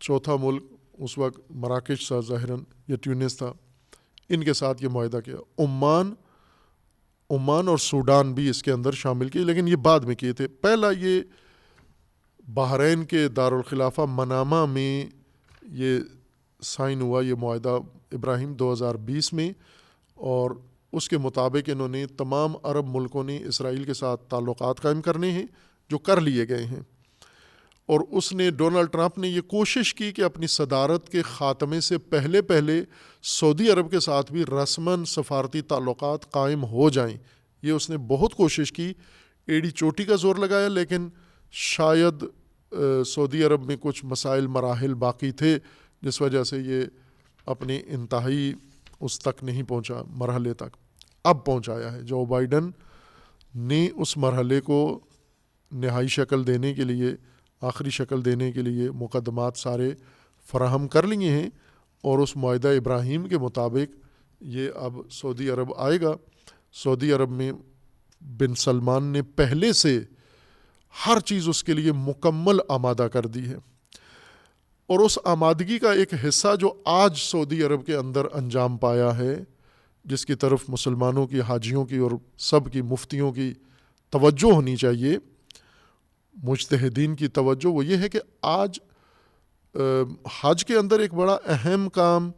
چوتھا ملک اس وقت مراکش تھا ظاہراً یا ٹیونس تھا. ان کے ساتھ یہ معاہدہ کیا. عمان اور سوڈان بھی اس کے اندر شامل کیے، لیکن یہ بعد میں کیے تھے. پہلا یہ بحرین کے دارالخلافہ منامہ میں یہ سائن ہوا یہ معاہدہ ابراہیم 2020 میں، اور اس کے مطابق انہوں نے تمام عرب ملکوں نے اسرائیل کے ساتھ تعلقات قائم کرنے ہیں جو کر لیے گئے ہیں. اور اس نے ڈونلڈ ٹرمپ نے یہ کوشش کی کہ اپنی صدارت کے خاتمے سے پہلے سعودی عرب کے ساتھ بھی رسماً سفارتی تعلقات قائم ہو جائیں. یہ اس نے بہت کوشش کی، ایڑی چوٹی کا زور لگایا، لیکن شاید سعودی عرب میں کچھ مسائل مراحل باقی تھے جس وجہ سے یہ اپنے انتہائی اس تک نہیں پہنچا، مرحلے تک. اب پہنچایا ہے. جو بائیڈن نے اس مرحلے کو نہائی شکل دینے کے لیے، آخری شکل دینے کے لیے مقدمات سارے فراہم کر لیے ہیں، اور اس معاہدہ ابراہیم کے مطابق یہ اب سعودی عرب آئے گا. سعودی عرب میں بن سلمان نے پہلے سے ہر چیز اس کے لیے مکمل آمادہ کر دی ہے، اور اس آمادگی کا ایک حصہ جو آج سعودی عرب کے اندر انجام پایا ہے، جس کی طرف مسلمانوں کی، حاجیوں کی اور سب کی، مفتیوں کی توجہ ہونی چاہیے، مجتہدین کی توجہ، وہ یہ ہے کہ آج حج کے اندر ایک بڑا اہم کام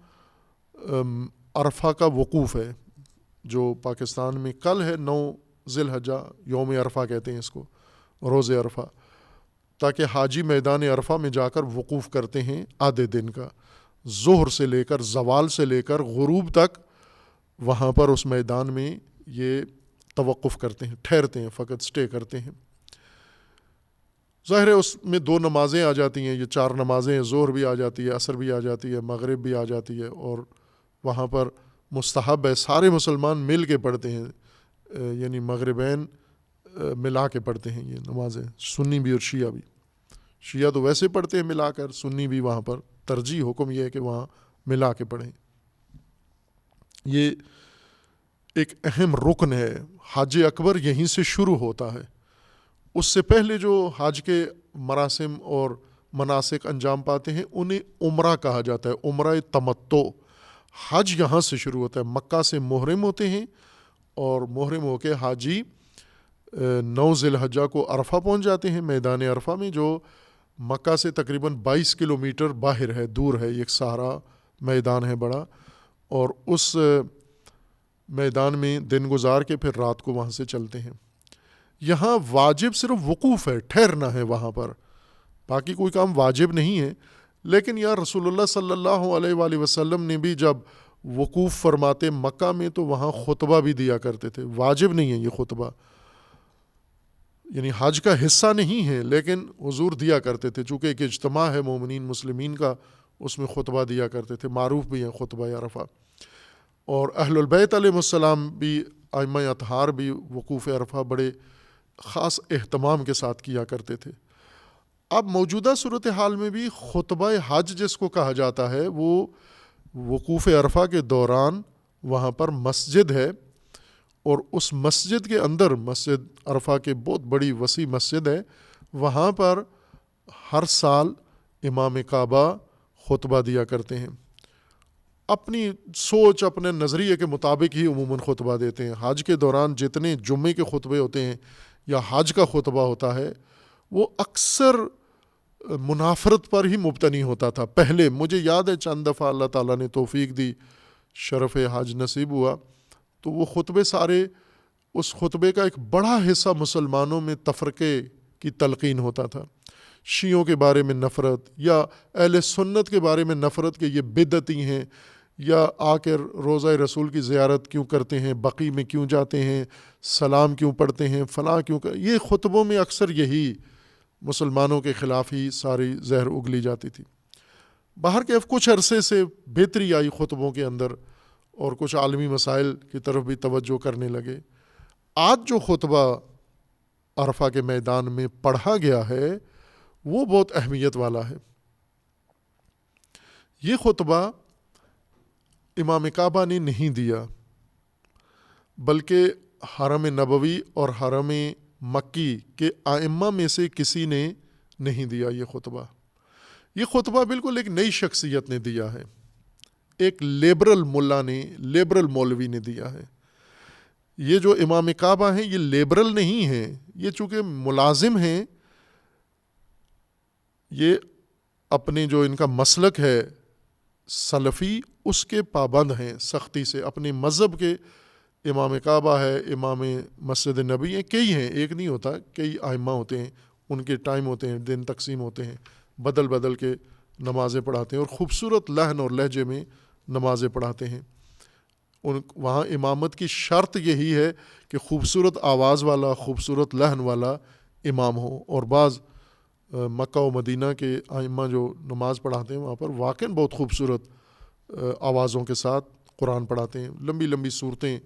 عرفہ کا وقوف ہے، جو پاکستان میں کل ہے 9 ذی الحجہ، یوم عرفہ کہتے ہیں اس کو، روز عرفہ، تاکہ حاجی میدان عرفہ میں جا کر وقوف کرتے ہیں آدھے دن کا، ظہر سے لے کر، زوال سے لے کر غروب تک وہاں پر اس میدان میں یہ توقف کرتے ہیں، ٹھہرتے ہیں، فقط سٹے کرتے ہیں. ظاہر ہے اس میں 2 نمازیں آ جاتی ہیں، یہ 4 نمازیں ہیں، ظہر بھی آ جاتی ہے، عصر بھی آ جاتی ہے، مغرب بھی آ جاتی ہے، اور وہاں پر مستحب ہے، سارے مسلمان مل کے پڑھتے ہیں، یعنی مغربین ملا کے پڑھتے ہیں یہ نمازیں، سنی بھی اور شیعہ بھی. شیعہ تو ویسے پڑھتے ہیں ملا کر، سنی بھی وہاں پر ترجیح حکم یہ ہے کہ وہاں ملا کے پڑھیں. یہ ایک اہم رکن ہے. حج اکبر یہیں سے شروع ہوتا ہے. اس سے پہلے جو حج کے مراسم اور مناسک انجام پاتے ہیں انہیں عمرہ کہا جاتا ہے، عمرہ تمتع. حج یہاں سے شروع ہوتا ہے، مکہ سے محرم ہوتے ہیں، اور محرم ہو کے حاجی 9 ذی الحجہ کو عرفہ پہنچ جاتے ہیں، میدان عرفہ میں، جو مکہ سے تقریباً 22 کلومیٹر باہر ہے، دور ہے، ایک صحرا میدان ہے بڑا، اور اس میدان میں دن گزار کے پھر رات کو وہاں سے چلتے ہیں. یہاں واجب صرف وقوف ہے، ٹھہرنا ہے وہاں پر، باقی کوئی کام واجب نہیں ہے. لیکن یا رسول اللہ صلی اللہ علیہ وآلہ وسلم نے بھی جب وقوف فرماتے مکہ میں تو وہاں خطبہ بھی دیا کرتے تھے. واجب نہیں ہے یہ خطبہ، یعنی حج کا حصہ نہیں ہے، لیکن حضور دیا کرتے تھے، چونکہ ایک اجتماع ہے مومنین مسلمین کا، اس میں خطبہ دیا کرتے تھے. معروف بھی ہیں خطبہ عرفہ. اور اہل البیت علیہ السلام بھی، ائمہ اطہار بھی وقوف عرفہ بڑے خاص اہتمام کے ساتھ کیا کرتے تھے. اب موجودہ صورتحال میں بھی خطبہ حج جس کو کہا جاتا ہے، وہ وقوف عرفہ کے دوران وہاں پر مسجد ہے، اور اس مسجد کے اندر، مسجد عرفہ کے بہت بڑی وسیع مسجد ہے، وہاں پر ہر سال امام کعبہ خطبہ دیا کرتے ہیں. اپنی سوچ، اپنے نظریے کے مطابق ہی عموماً خطبہ دیتے ہیں. حج کے دوران جتنے جمعے کے خطبے ہوتے ہیں یا حج کا خطبہ ہوتا ہے، وہ اکثر منافرت پر ہی مبتنی ہوتا تھا. پہلے مجھے یاد ہے چند دفعہ اللہ تعالیٰ نے توفیق دی، شرف حج نصیب ہوا، تو وہ خطبے سارے، اس خطبے کا ایک بڑا حصہ مسلمانوں میں تفرقے کی تلقین ہوتا تھا. شیعوں کے بارے میں نفرت، یا اہل سنت کے بارے میں نفرت کہ یہ بدعتی ہیں، یا آ کے روضہ رسول کی زیارت کیوں کرتے ہیں، بقیع میں کیوں جاتے ہیں، سلام کیوں پڑھتے ہیں، فلاں کیوں یہ خطبوں میں اکثر یہی مسلمانوں کے خلاف ہی ساری زہر اگلی جاتی تھی۔ باہر کے کچھ عرصے سے بہتری آئی خطبوں کے اندر اور کچھ عالمی مسائل کی طرف بھی توجہ کرنے لگے۔ آج جو خطبہ عرفہ کے میدان میں پڑھا گیا ہے وہ بہت اہمیت والا ہے۔ یہ خطبہ امام کعبہ نے نہیں دیا، بلکہ حرم نبوی اور حرم مکی کے ائمہ میں سے کسی نے نہیں دیا یہ خطبہ۔ یہ خطبہ بالکل ایک نئی شخصیت نے دیا ہے، ایک لیبرل ملا نے، لیبرل مولوی نے دیا ہے۔ یہ جو امام کعبہ ہیں یہ لیبرل نہیں ہیں، یہ چونکہ ملازم ہیں، یہ اپنے جو ان کا مسلک ہے سلفی اس کے پابند ہیں سختی سے، اپنے مذہب کے۔ امام کعبہ ہے، امام مسجد نبی ہیں، کئی ہیں، ایک نہیں ہوتا، کئی ائمہ ہوتے ہیں، ان کے ٹائم ہوتے ہیں، دن تقسیم ہوتے ہیں، بدل بدل کے نمازیں پڑھاتے ہیں اور خوبصورت لحن اور لہجے میں نمازیں پڑھاتے ہیں۔ وہاں امامت کی شرط یہی ہے کہ خوبصورت آواز والا، خوبصورت لحن والا امام ہو۔ اور بعض مکہ و مدینہ کے ائمہ جو نماز پڑھاتے ہیں وہاں پر واقعاً بہت خوبصورت آوازوں کے ساتھ قرآن پڑھاتے ہیں، لمبی لمبی صورتیں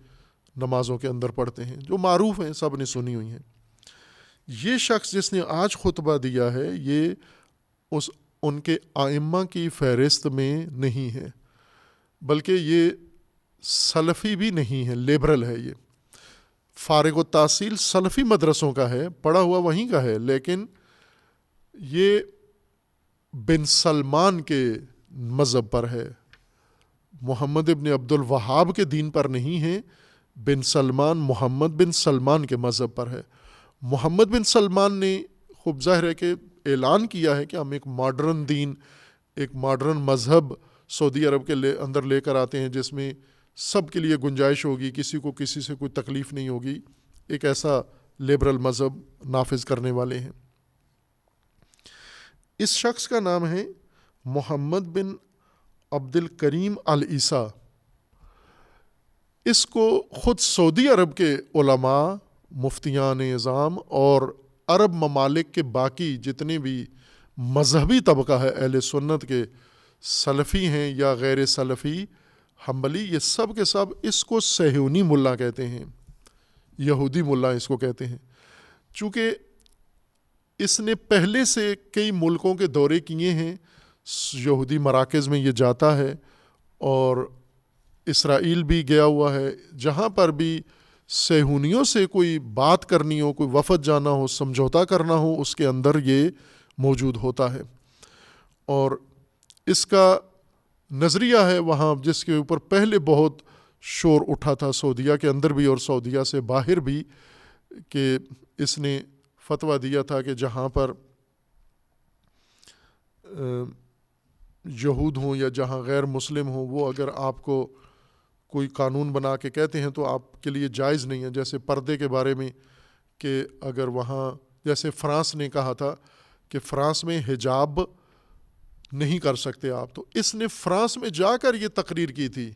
نمازوں کے اندر پڑھتے ہیں، جو معروف ہیں، سب نے سنی ہوئی ہیں۔ یہ شخص جس نے آج خطبہ دیا ہے یہ ان کے ائمہ کی فہرست میں نہیں ہے، بلکہ یہ سلفی بھی نہیں ہے، لیبرل ہے۔ یہ فارغ التحصیل سلفی مدرسوں کا ہے، پڑھا ہوا وہیں کا ہے، لیکن یہ بن سلمان کے مذہب پر ہے، محمد ابن عبد الوہاب کے دین پر نہیں ہے۔ بن سلمان محمد بن سلمان کے مذہب پر ہے۔ محمد بن سلمان نے خوب ظاہر ہے کہ اعلان کیا ہے کہ ہم ایک ماڈرن دین، ایک ماڈرن مذہب سعودی عرب کے اندر لے کر آتے ہیں جس میں سب کے لیے گنجائش ہوگی، کسی کو کسی سے کوئی تکلیف نہیں ہوگی، ایک ایسا لیبرل مذہب نافذ کرنے والے ہیں۔ اس شخص کا نام ہے محمد بن عبد الکریم العیسیٰ۔ اس کو خود سعودی عرب کے علماء، مفتیان اعظام اور عرب ممالک کے باقی جتنے بھی مذہبی طبقہ ہے اہل سنت کے، سلفی ہیں یا غیر سلفی، حنبلی، یہ سب کے سب اس کو صہیونی ملا کہتے ہیں، یہودی ملا اس کو کہتے ہیں۔ چونکہ اس نے پہلے سے کئی ملکوں کے دورے کیے ہیں، یہودی مراکز میں یہ جاتا ہے اور اسرائیل بھی گیا ہوا ہے، جہاں پر بھی صہیونیوں سے کوئی بات کرنی ہو، کوئی وفد جانا ہو، سمجھوتا کرنا ہو، اس کے اندر یہ موجود ہوتا ہے۔ اور اس کا نظریہ ہے وہاں جس کے اوپر پہلے بہت شور اٹھا تھا سعودیہ کے اندر بھی اور سعودیہ سے باہر بھی، کہ اس نے فتویٰ دیا تھا کہ جہاں پر یہود ہوں یا جہاں غیر مسلم ہوں، وہ اگر آپ کو کوئی قانون بنا کے کہتے ہیں تو آپ کے لیے جائز نہیں ہے۔ جیسے پردے کے بارے میں کہ اگر وہاں، جیسے فرانس نے کہا تھا کہ فرانس میں حجاب نہیں کر سکتے آپ، تو اس نے فرانس میں جا کر یہ تقریر کی تھی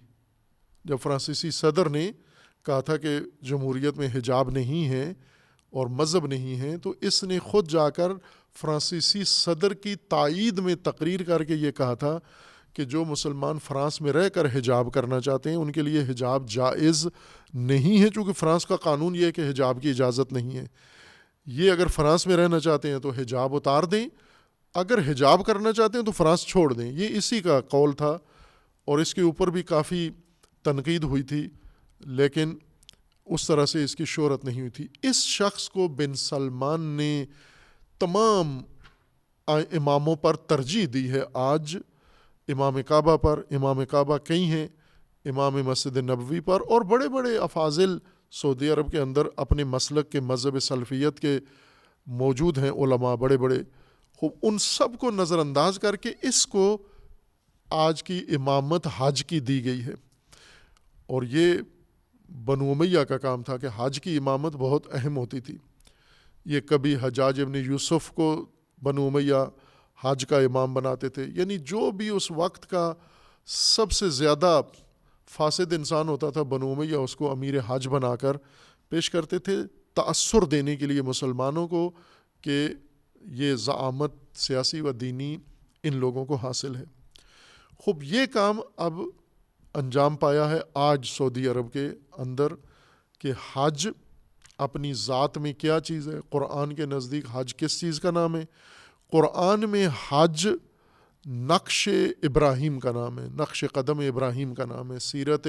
جب فرانسیسی صدر نے کہا تھا کہ جمہوریت میں حجاب نہیں ہے اور مذہب نہیں ہے، تو اس نے خود جا کر فرانسیسی صدر کی تائید میں تقریر کر کے یہ کہا تھا کہ جو مسلمان فرانس میں رہ کر حجاب کرنا چاہتے ہیں ان کے لیے حجاب جائز نہیں ہے، چونکہ فرانس کا قانون یہ ہے کہ حجاب کی اجازت نہیں ہے۔ یہ اگر فرانس میں رہنا چاہتے ہیں تو حجاب اتار دیں، اگر حجاب کرنا چاہتے ہیں تو فرانس چھوڑ دیں۔ یہ اسی کا قول تھا اور اس کے اوپر بھی کافی تنقید ہوئی تھی، لیکن اس طرح سے اس کی شہرت نہیں ہوئی تھی۔ اس شخص کو بن سلمان نے تمام اماموں پر ترجیح دی ہے۔ آج امام کعبہ پر، امام کعبہ کئی ہیں، امام مسجد نبوی پر، اور بڑے بڑے افاضل سعودی عرب کے اندر اپنے مسلک کے مذہب سلفیت کے موجود ہیں علماء بڑے بڑے، ان سب کو نظر انداز کر کے اس کو آج کی امامت حج کی دی گئی ہے۔ اور یہ بنو امیہ کا کام تھا کہ حج کی امامت بہت اہم ہوتی تھی۔ یہ کبھی حجاج ابن یوسف کو بنو امیہ حج کا امام بناتے تھے، یعنی جو بھی اس وقت کا سب سے زیادہ فاسد انسان ہوتا تھا بنو امیہ، اس کو امیر حج بنا کر پیش کرتے تھے، تأثر دینے کے لیے مسلمانوں کو کہ یہ زعامت سیاسی و دینی ان لوگوں کو حاصل ہے۔ خوب یہ کام اب انجام پایا ہے آج سعودی عرب کے اندر کہ حج اپنی ذات میں کیا چیز ہے۔ قرآن کے نزدیک حج کس چیز کا نام ہے؟ قرآن میں حج نقش ابراہیم کا نام ہے، نقش قدم ابراہیم کا نام ہے، سیرت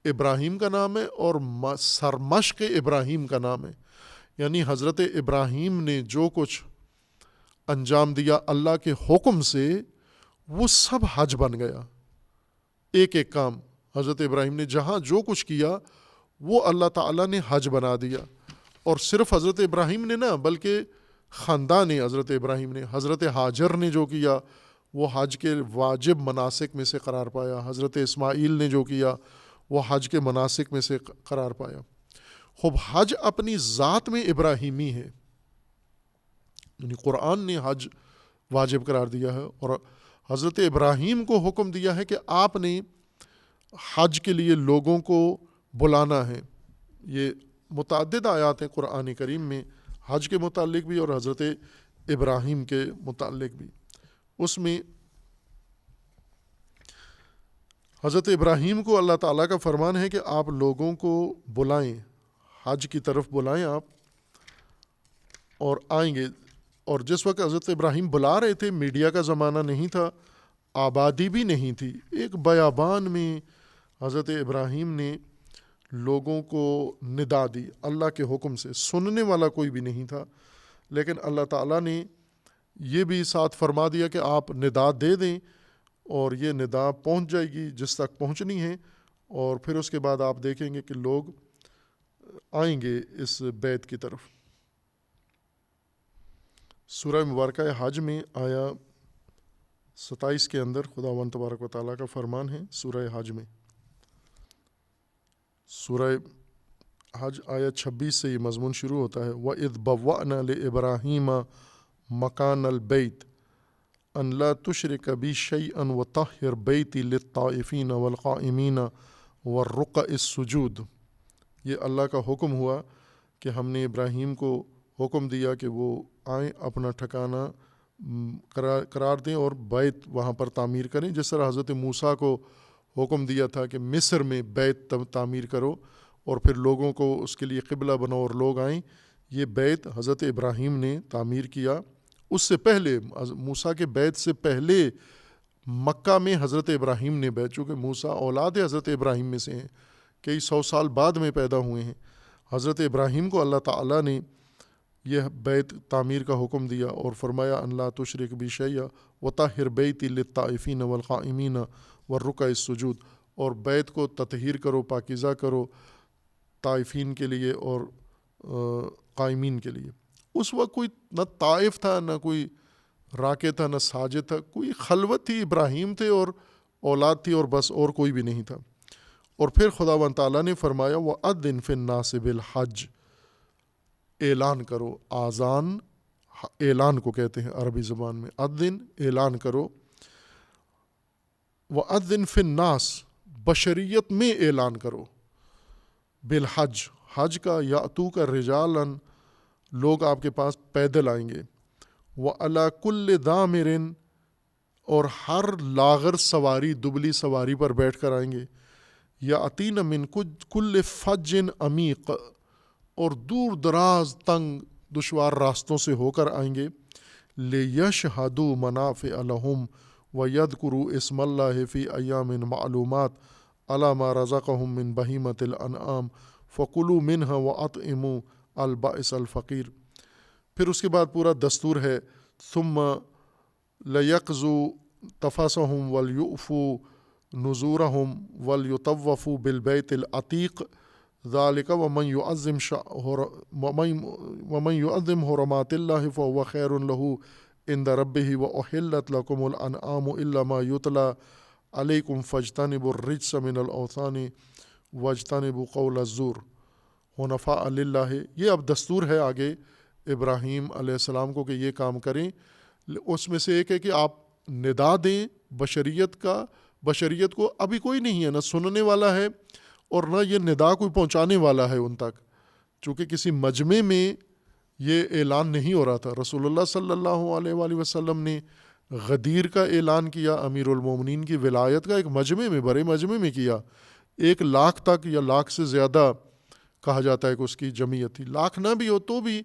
ابراہیم کا نام ہے، اور سرمشق ابراہیم کا نام ہے۔ یعنی حضرت ابراہیم نے جو کچھ انجام دیا اللہ کے حکم سے، وہ سب حج بن گیا۔ ایک ایک کام حضرت ابراہیم نے جہاں جو کچھ کیا وہ اللہ تعالیٰ نے حج بنا دیا۔ اور صرف حضرت ابراہیم نے نہ، بلکہ خاندان حضرت ابراہیم نے، حضرت ہاجر نے جو کیا وہ حج کے واجب مناسک میں سے قرار پایا، حضرت اسماعیل نے جو کیا وہ حج کے مناسک میں سے قرار پایا۔ خوب حج اپنی ذات میں ابراہیمی ہے، یعنی قرآن نے حج واجب قرار دیا ہے، اور حضرت ابراہیم کو حکم دیا ہے کہ آپ نے حج کے لیے لوگوں کو بلانا ہے۔ یہ متعدد آیات ہیں قرآن کریم میں حج کے متعلق بھی اور حضرت ابراہیم کے متعلق بھی۔ اس میں حضرت ابراہیم کو اللہ تعالیٰ کا فرمان ہے کہ آپ لوگوں کو بلائیں، حج کی طرف بلائیں آپ، اور آئیں گے۔ اور جس وقت حضرت ابراہیم بلا رہے تھے، میڈیا کا زمانہ نہیں تھا، آبادی بھی نہیں تھی، ایک بیابان میں حضرت ابراہیم نے لوگوں کو ندا دی اللہ کے حکم سے، سننے والا کوئی بھی نہیں تھا، لیکن اللہ تعالیٰ نے یہ بھی ساتھ فرما دیا کہ آپ ندا دے دیں اور یہ ندا پہنچ جائے گی جس تک پہنچنی ہے، اور پھر اس کے بعد آپ دیکھیں گے کہ لوگ آئیں گے اس بیت کی طرف۔ سورہ مبارکہ حج میں آیا 27 کے اندر خداوند تبارک و تعالیٰ کا فرمان ہے سورہ حج میں۔ سورہ حج آیت 26 سے یہ مضمون شروع ہوتا ہے، وَإِذْ بَوَّأْنَا لِإِبْرَاهِيمَ مَكَانَ الْبَيْتِ أَنْ لَا تُشْرِكَ بِي شَيْئًا وَطَهِّرْ بَيْتِي لِلطَّائِفِينَ وَالْقَائِمِينَ وَالرُّكَّعِ السُّجُودِ۔ یہ اللہ کا حکم ہوا کہ ہم نے ابراہیم کو حکم دیا کہ وہ آئیں، اپنا ٹھکانہ قرار دیں اور بیت وہاں پر تعمیر کریں، جس طرح حضرت موسیٰ کو حکم دیا تھا کہ مصر میں بیت تعمیر کرو اور پھر لوگوں کو اس کے لیے قبلہ بناؤ اور لوگ آئیں۔ یہ بیت حضرت ابراہیم نے تعمیر کیا۔ اس سے پہلے موسیٰ کے بیت سے پہلے مکہ میں حضرت ابراہیم نے بیت، چونکہ موسیٰ اولاد حضرت ابراہیم میں سے ہیں، کئی 100 سال بعد میں پیدا ہوئے ہیں، حضرت ابراہیم کو اللہ تعالیٰ نے یہ بیت تعمیر کا حکم دیا اور فرمایا ان لا تشرک بی شیئا وطہر بیتی للطائفین والقائمین والرکع السجود، اور بیت کو تطہیر کرو، پاکیزہ کرو طائفین کے لیے اور قائمین کے لیے۔ اس وقت کوئی نہ طائف تھا، نہ کوئی راکع تھا، نہ ساجد تھا، کوئی خلوت تھی، ابراہیم تھے اور اولاد تھی اور بس، اور کوئی بھی نہیں تھا۔ اور پھر خداوند تعالیٰ نے فرمایا وَأَذِّن فِي النَّاسِ بِالْحَجِّ، اعلان کرو، آذان اعلان کو کہتے ہیں عربی زبان میں، اذن اعلان کرو، وَأَذِّن فِي النَّاسِ بشریت میں اعلان کرو، بالحج حج کا، یاتوک رجالاً لوگ آپ کے پاس پیدل آئیں گے، وَعَلَى كُلِّ ضَامِرٍ اور ہر لاغر سواری، دبلی سواری پر بیٹھ کر آئیں گے، یاتین من کل فج عمیق اور دور دراز تنگ دشوار راستوں سے ہو کر آئیں گے، لیشہدوا منافع لہم ویذکروا اسم اللہ فی ایام معلومات علی ما رزقہم من بہیمۃ الانعام فکلوا منہا واطعموا البائس الفقیر۔ پھر اس کے بعد پورا دستور ہے، ثم لیقضوا تفثہم ولیؤفوا نذورہم ولیطوفوا بالبیت العتیق ذالک ومن یعظم حرمات اللہ فهو خیر لہ عند ربہ واحلت لکم الانعام الا ما یتلی علیکم فاجتنبوا الرجس من الاوثان واجتنبوا قول الزور حنفاء للہ۔ یہ اب دستور ہے آگے ابراہیم علیہ السلام کو کہ یہ کام کریں۔ اس میں سے ایک ہے کہ آپ ندا دیں بشریت کا، بشریت کو ابھی کوئی نہیں ہے، نہ سننے والا ہے اور نہ یہ ندا کوئی پہنچانے والا ہے ان تک، چونکہ کسی مجمع میں یہ اعلان نہیں ہو رہا تھا۔ رسول اللہ صلی اللہ علیہ وآلہ وسلم نے غدیر کا اعلان کیا، امیر المومنین کی ولایت کا ایک مجمع میں، بڑے مجمع میں کیا۔ 1,00,000 تک یا لاکھ سے زیادہ کہا جاتا ہے کہ اس کی جمعیت تھی، لاکھ نہ بھی ہو تو بھی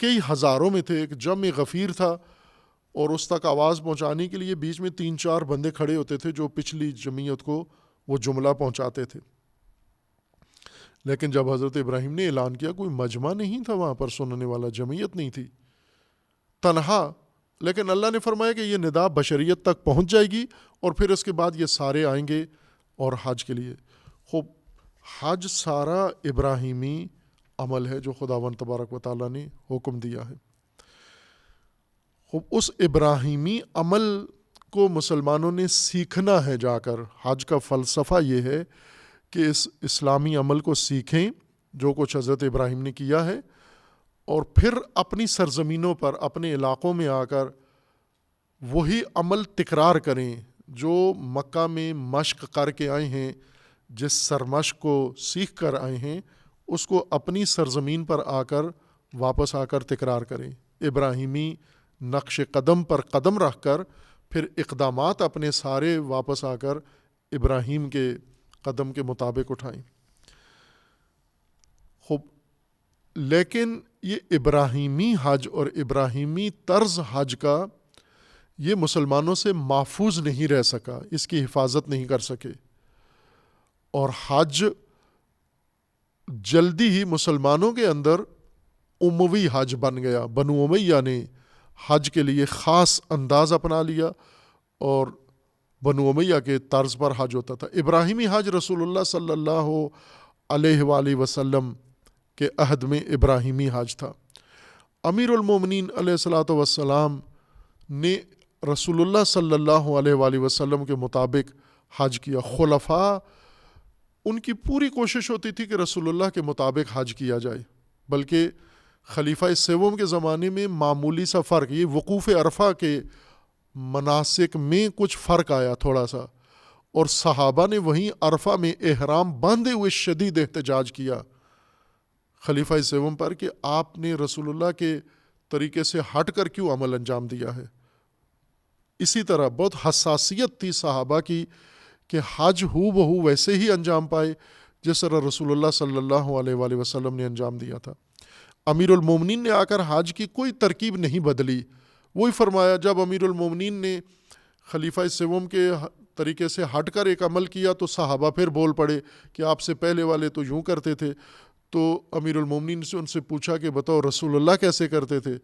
کئی ہزاروں میں تھے، ایک جمع غفیر تھا، اور اس تک آواز پہنچانے کے لیے بیچ میں 3-4 بندے کھڑے ہوتے تھے جو پچھلی جمعیت کو وہ جملہ پہنچاتے تھے۔ لیکن جب حضرت ابراہیم نے اعلان کیا، کوئی مجمع نہیں تھا وہاں پر، سننے والا جمعیت نہیں تھی، تنہا، لیکن اللہ نے فرمایا کہ یہ ندا بشریت تک پہنچ جائے گی اور پھر اس کے بعد یہ سارے آئیں گے اور حج کے لیے۔ خوب حج سارا ابراہیمی عمل ہے جو خداوند تبارک و تعالیٰ نے حکم دیا ہے۔ خوب اس ابراہیمی عمل کو مسلمانوں نے سیکھنا ہے جا کر۔ حج کا فلسفہ یہ ہے کہ اس اسلامی عمل کو سیکھیں جو کچھ حضرت ابراہیم نے کیا ہے، اور پھر اپنی سرزمینوں پر، اپنے علاقوں میں آ کر وہی عمل تکرار کریں جو مکہ میں مشق کر کے آئے ہیں، جس سرمشق کو سیکھ کر آئے ہیں اس کو اپنی سرزمین پر آ کر واپس آ کر تکرار کریں، ابراہیمی نقش قدم پر قدم رکھ کر پھر اقدامات اپنے سارے واپس آ کر ابراہیم کے قدم کے مطابق اٹھائیں۔ خوب لیکن یہ ابراہیمی حج اور ابراہیمی طرز حج کا یہ مسلمانوں سے محفوظ نہیں رہ سکا، اس کی حفاظت نہیں کر سکے، اور حج جلدی ہی مسلمانوں کے اندر اموی حج بن گیا۔ بنو امیہ نے حج کے لیے خاص انداز اپنا لیا اور بنو امیہ کے طرز پر حج ہوتا تھا۔ ابراہیمی حج رسول اللہ صلی اللہ علیہ وآلہ وسلم کے عہد میں ابراہیمی حج تھا۔ امیر المومنین علیہ الصلوۃ والسلام نے رسول اللہ صلی اللہ علیہ وآلہ وسلم کے مطابق حج کیا۔ خلفاء ان کی پوری کوشش ہوتی تھی کہ رسول اللہ کے مطابق حج کیا جائے، بلکہ خلیفہ سوم کے زمانے میں معمولی سا فرق، یہ وقوف عرفہ کے مناسک میں کچھ فرق آیا تھوڑا سا، اور صحابہ نے وہیں عرفہ میں احرام باندھے ہوئے شدید احتجاج کیا خلیفہ سوم پر کہ آپ نے رسول اللہ کے طریقے سے ہٹ کر کیوں عمل انجام دیا ہے۔ اسی طرح بہت حساسیت تھی صحابہ کی کہ حج ہو بہو ویسے ہی انجام پائے جس طرح رسول اللہ صلی اللہ علیہ وآلہ وسلم نے انجام دیا تھا۔ امیر المومنین نے آ کر حج کی کوئی ترکیب نہیں بدلی، وہی فرمایا۔ جب امیر المومنین نے خلیفہ سوم کے طریقے سے ہٹ کر ایک عمل کیا تو صحابہ پھر بول پڑے کہ آپ سے پہلے والے تو یوں کرتے تھے، تو امیر المومنین سے ان سے پوچھا کہ بتاؤ رسول اللہ کیسے کرتے تھے،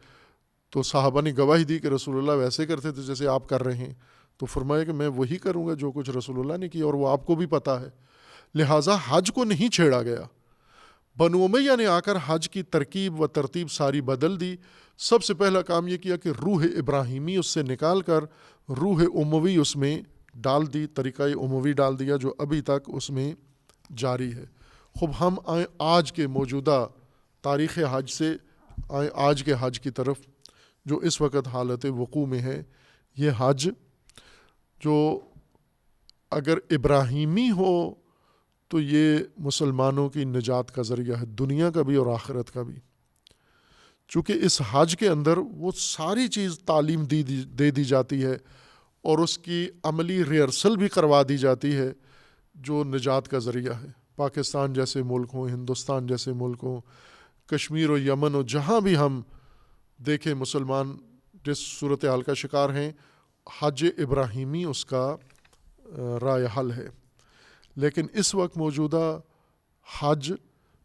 تو صحابہ نے گواہی دی کہ رسول اللہ ویسے کرتے تھے جیسے آپ کر رہے ہیں، تو فرمایا کہ میں وہی کروں گا جو کچھ رسول اللہ نے کیا، اور وہ آپ کو بھی پتہ ہے، لہٰذا حج کو نہیں چھیڑا گیا۔ بنو امیہ نے آ کر حج کی ترکیب و ترتیب ساری بدل دی۔ سب سے پہلا کام یہ کیا کہ روح ابراہیمی اس سے نکال کر روح اموی اس میں ڈال دی، طریقہ اموی ڈال دیا جو ابھی تک اس میں جاری ہے۔ خوب ہم آئیں آج کے موجودہ تاریخ حج سے آئیں آج کے حج کی طرف جو اس وقت حالت وقوع میں ہے۔ یہ حج جو اگر ابراہیمی ہو تو یہ مسلمانوں کی نجات کا ذریعہ ہے، دنیا کا بھی اور آخرت کا بھی، چونکہ اس حج کے اندر وہ ساری چیز تعلیم دے دی جاتی ہے اور اس کی عملی ریہرسل بھی کروا دی جاتی ہے جو نجات کا ذریعہ ہے۔ پاکستان جیسے ملک ہوں، ہندوستان جیسے ملک ہوں، کشمیر و یمن ہو، جہاں بھی ہم دیکھیں مسلمان جس صورتحال کا شکار ہیں، حج ابراہیمی اس کا رائے حل ہے۔ لیکن اس وقت موجودہ حج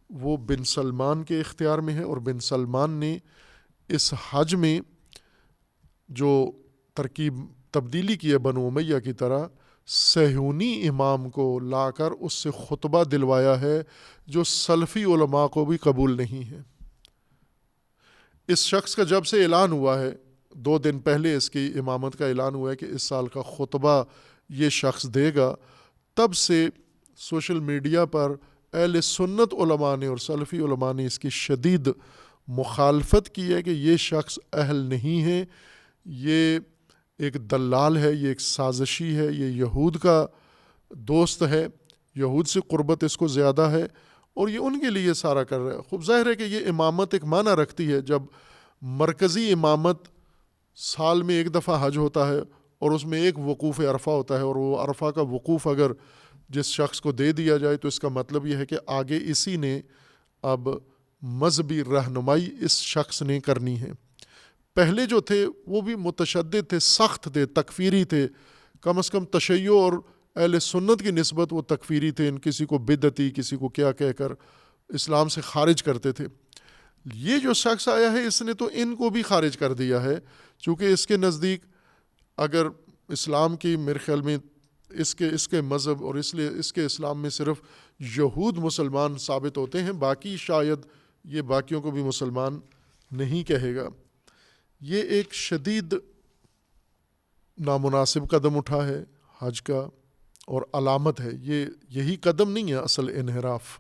وہ بن سلمان کے اختیار میں ہے، اور بن سلمان نے اس حج میں جو تبدیلی کی ہے بنو امیہ کی طرح، صہیونی امام کو لا کر اس سے خطبہ دلوایا ہے جو سلفی علماء کو بھی قبول نہیں ہے۔ اس شخص کا جب سے اعلان ہوا ہے، 2 دن پہلے اس کی امامت کا اعلان ہوا ہے کہ اس سال کا خطبہ یہ شخص دے گا، تب سے سوشل میڈیا پر اہل سنت علماء نے اور سلفی علماء نے اس کی شدید مخالفت کی ہے کہ یہ شخص اہل نہیں ہے، یہ ایک دلال ہے، یہ ایک سازشی ہے، یہ یہود کا دوست ہے، یہود سے قربت اس کو زیادہ ہے، اور یہ ان کے لیے سارا کر رہا ہے۔ خوب ظاہر ہے کہ یہ امامت ایک معنی رکھتی ہے، جب مرکزی امامت سال میں ایک دفعہ حج ہوتا ہے اور اس میں ایک وقوف عرفہ ہوتا ہے، اور وہ عرفہ کا وقوف اگر جس شخص کو دے دیا جائے تو اس کا مطلب یہ ہے کہ آگے اسی نے اب مذہبی رہنمائی اس شخص نے کرنی ہے۔ پہلے جو تھے وہ بھی متشدد تھے، سخت تھے، تکفیری تھے، کم از کم تشیع اور اہل سنت کی نسبت وہ تکفیری تھے، ان کسی کو بدعتی، کسی کو کیا کہہ کر اسلام سے خارج کرتے تھے۔ یہ جو شخص آیا ہے اس نے تو ان کو بھی خارج کر دیا ہے، چونکہ اس کے نزدیک اگر اسلام کی میرے خیال میں اس کے مذہب اور اس لیے اس کے اسلام میں صرف یہود مسلمان ثابت ہوتے ہیں، باقی شاید یہ باقیوں کو بھی مسلمان نہیں کہے گا۔ یہ ایک شدید نامناسب قدم اٹھا ہے حج کا، اور علامت ہے، یہی قدم نہیں ہے اصل انحراف۔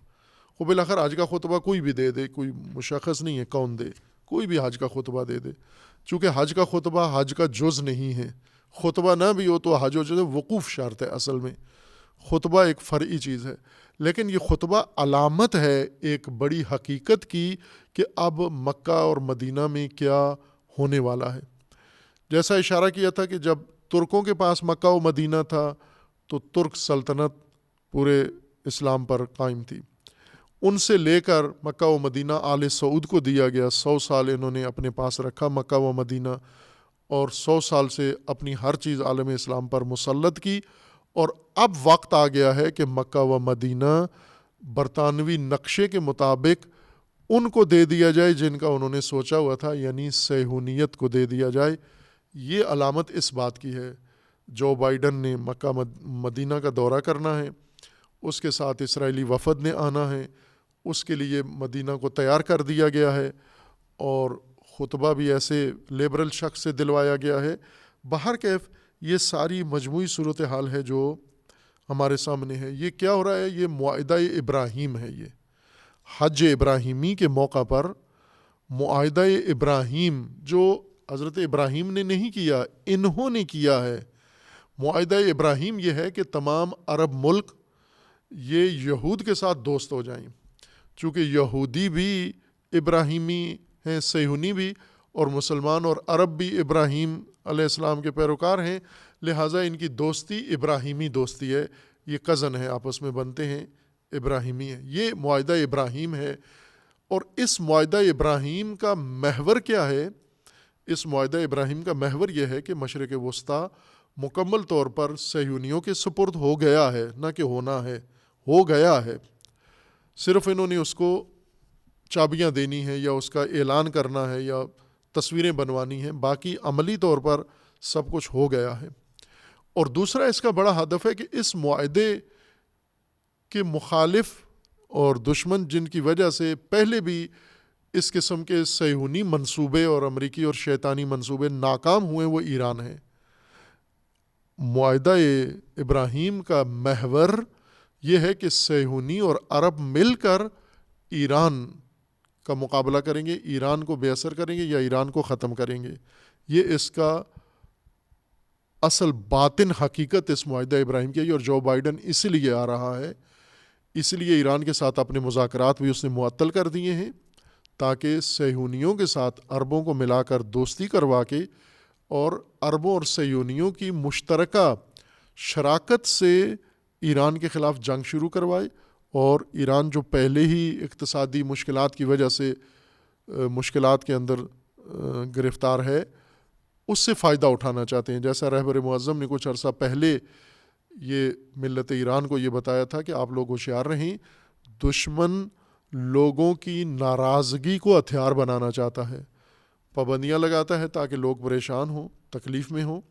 وہ بالآخر حج کا خطبہ کوئی بھی دے دے، کوئی مشخص نہیں ہے کون دے، کوئی بھی حج کا خطبہ دے دے، چونکہ حج کا خطبہ حج کا جز نہیں ہے۔ خطبہ نہ بھی ہو تو حج و جز وقوف شرط ہے، اصل میں خطبہ ایک فرعی چیز ہے، لیکن یہ خطبہ علامت ہے ایک بڑی حقیقت کی کہ اب مکہ اور مدینہ میں کیا ہونے والا ہے۔ جیسا اشارہ کیا تھا کہ جب ترکوں کے پاس مکہ و مدینہ تھا تو ترک سلطنت پورے اسلام پر قائم تھی، ان سے لے کر مکہ و مدینہ آل سعود کو دیا گیا۔ 100 سال انہوں نے اپنے پاس رکھا مکہ و مدینہ، اور 100 سال سے اپنی ہر چیز عالم اسلام پر مسلط کی، اور اب وقت آ گیا ہے کہ مکہ و مدینہ برطانوی نقشے کے مطابق ان کو دے دیا جائے جن کا انہوں نے سوچا ہوا تھا، یعنی صہیونیت کو دے دیا جائے۔ یہ علامت اس بات کی ہے۔ جو بائیڈن نے مکہ مدینہ کا دورہ کرنا ہے، اس کے ساتھ اسرائیلی وفد نے آنا ہے، اس کے لیے مدینہ کو تیار کر دیا گیا ہے، اور خطبہ بھی ایسے لیبرل شخص سے دلوایا گیا ہے۔ بہرکیف یہ ساری مجموعی صورتحال ہے جو ہمارے سامنے ہے۔ یہ کیا ہو رہا ہے؟ یہ معاہدہ ابراہیم ہے۔ یہ حج ابراہیمی کے موقع پر معاہدہ ابراہیم جو حضرت ابراہیم نے نہیں کیا، انہوں نے کیا ہے۔ معاہدہ ابراہیم یہ ہے کہ تمام عرب ملک یہ یہود کے ساتھ دوست ہو جائیں، چونکہ یہودی بھی ابراہیمی ہیں، صہیونی بھی، اور مسلمان اور عرب بھی ابراہیم علیہ السلام کے پیروکار ہیں، لہٰذا ان کی دوستی ابراہیمی دوستی ہے، یہ کزن ہے، آپس میں بنتے ہیں، ابراہیمی ہے۔ یہ معاہدہ ابراہیم ہے، اور اس معاہدہ ابراہیم کا محور کیا ہے؟ اس معاہدہ ابراہیم کا محور یہ ہے کہ مشرق وسطیٰ مکمل طور پر صہیونیوں کے سپرد ہو گیا ہے، نہ کہ ہونا ہے، ہو گیا ہے۔ صرف انہوں نے اس کو چابیاں دینی ہیں، یا اس کا اعلان کرنا ہے، یا تصویریں بنوانی ہیں، باقی عملی طور پر سب کچھ ہو گیا ہے۔ اور دوسرا اس کا بڑا ہدف ہے کہ اس معاہدے کے مخالف اور دشمن جن کی وجہ سے پہلے بھی اس قسم کے صہیونی منصوبے اور امریکی اور شیطانی منصوبے ناکام ہوئے، وہ ایران ہے۔ معاہدہ ابراہیم کا محور یہ ہے کہ صہیونی اور عرب مل کر ایران کا مقابلہ کریں گے، ایران کو بے اثر کریں گے، یا ایران کو ختم کریں گے۔ یہ اس کا اصل باطن حقیقت اس معاہدہ ابراہیم کی ہے، اور جو بائیڈن اسی لیے آ رہا ہے، اس لیے ایران کے ساتھ اپنے مذاکرات بھی اس نے معطل کر دیے ہیں، تاکہ صہیونیوں کے ساتھ عربوں کو ملا کر دوستی کروا کے، اور عربوں اور صہیونیوں کی مشترکہ شراکت سے ایران کے خلاف جنگ شروع کروائے، اور ایران جو پہلے ہی اقتصادی مشکلات کی وجہ سے مشکلات کے اندر گرفتار ہے، اس سے فائدہ اٹھانا چاہتے ہیں۔ جیسا رہبر معظم نے کچھ عرصہ پہلے یہ ملت ایران کو یہ بتایا تھا کہ آپ لوگ ہوشیار رہیں، دشمن لوگوں کی ناراضگی کو ہتھیار بنانا چاہتا ہے، پابندیاں لگاتا ہے تاکہ لوگ پریشان ہوں، تکلیف میں ہوں،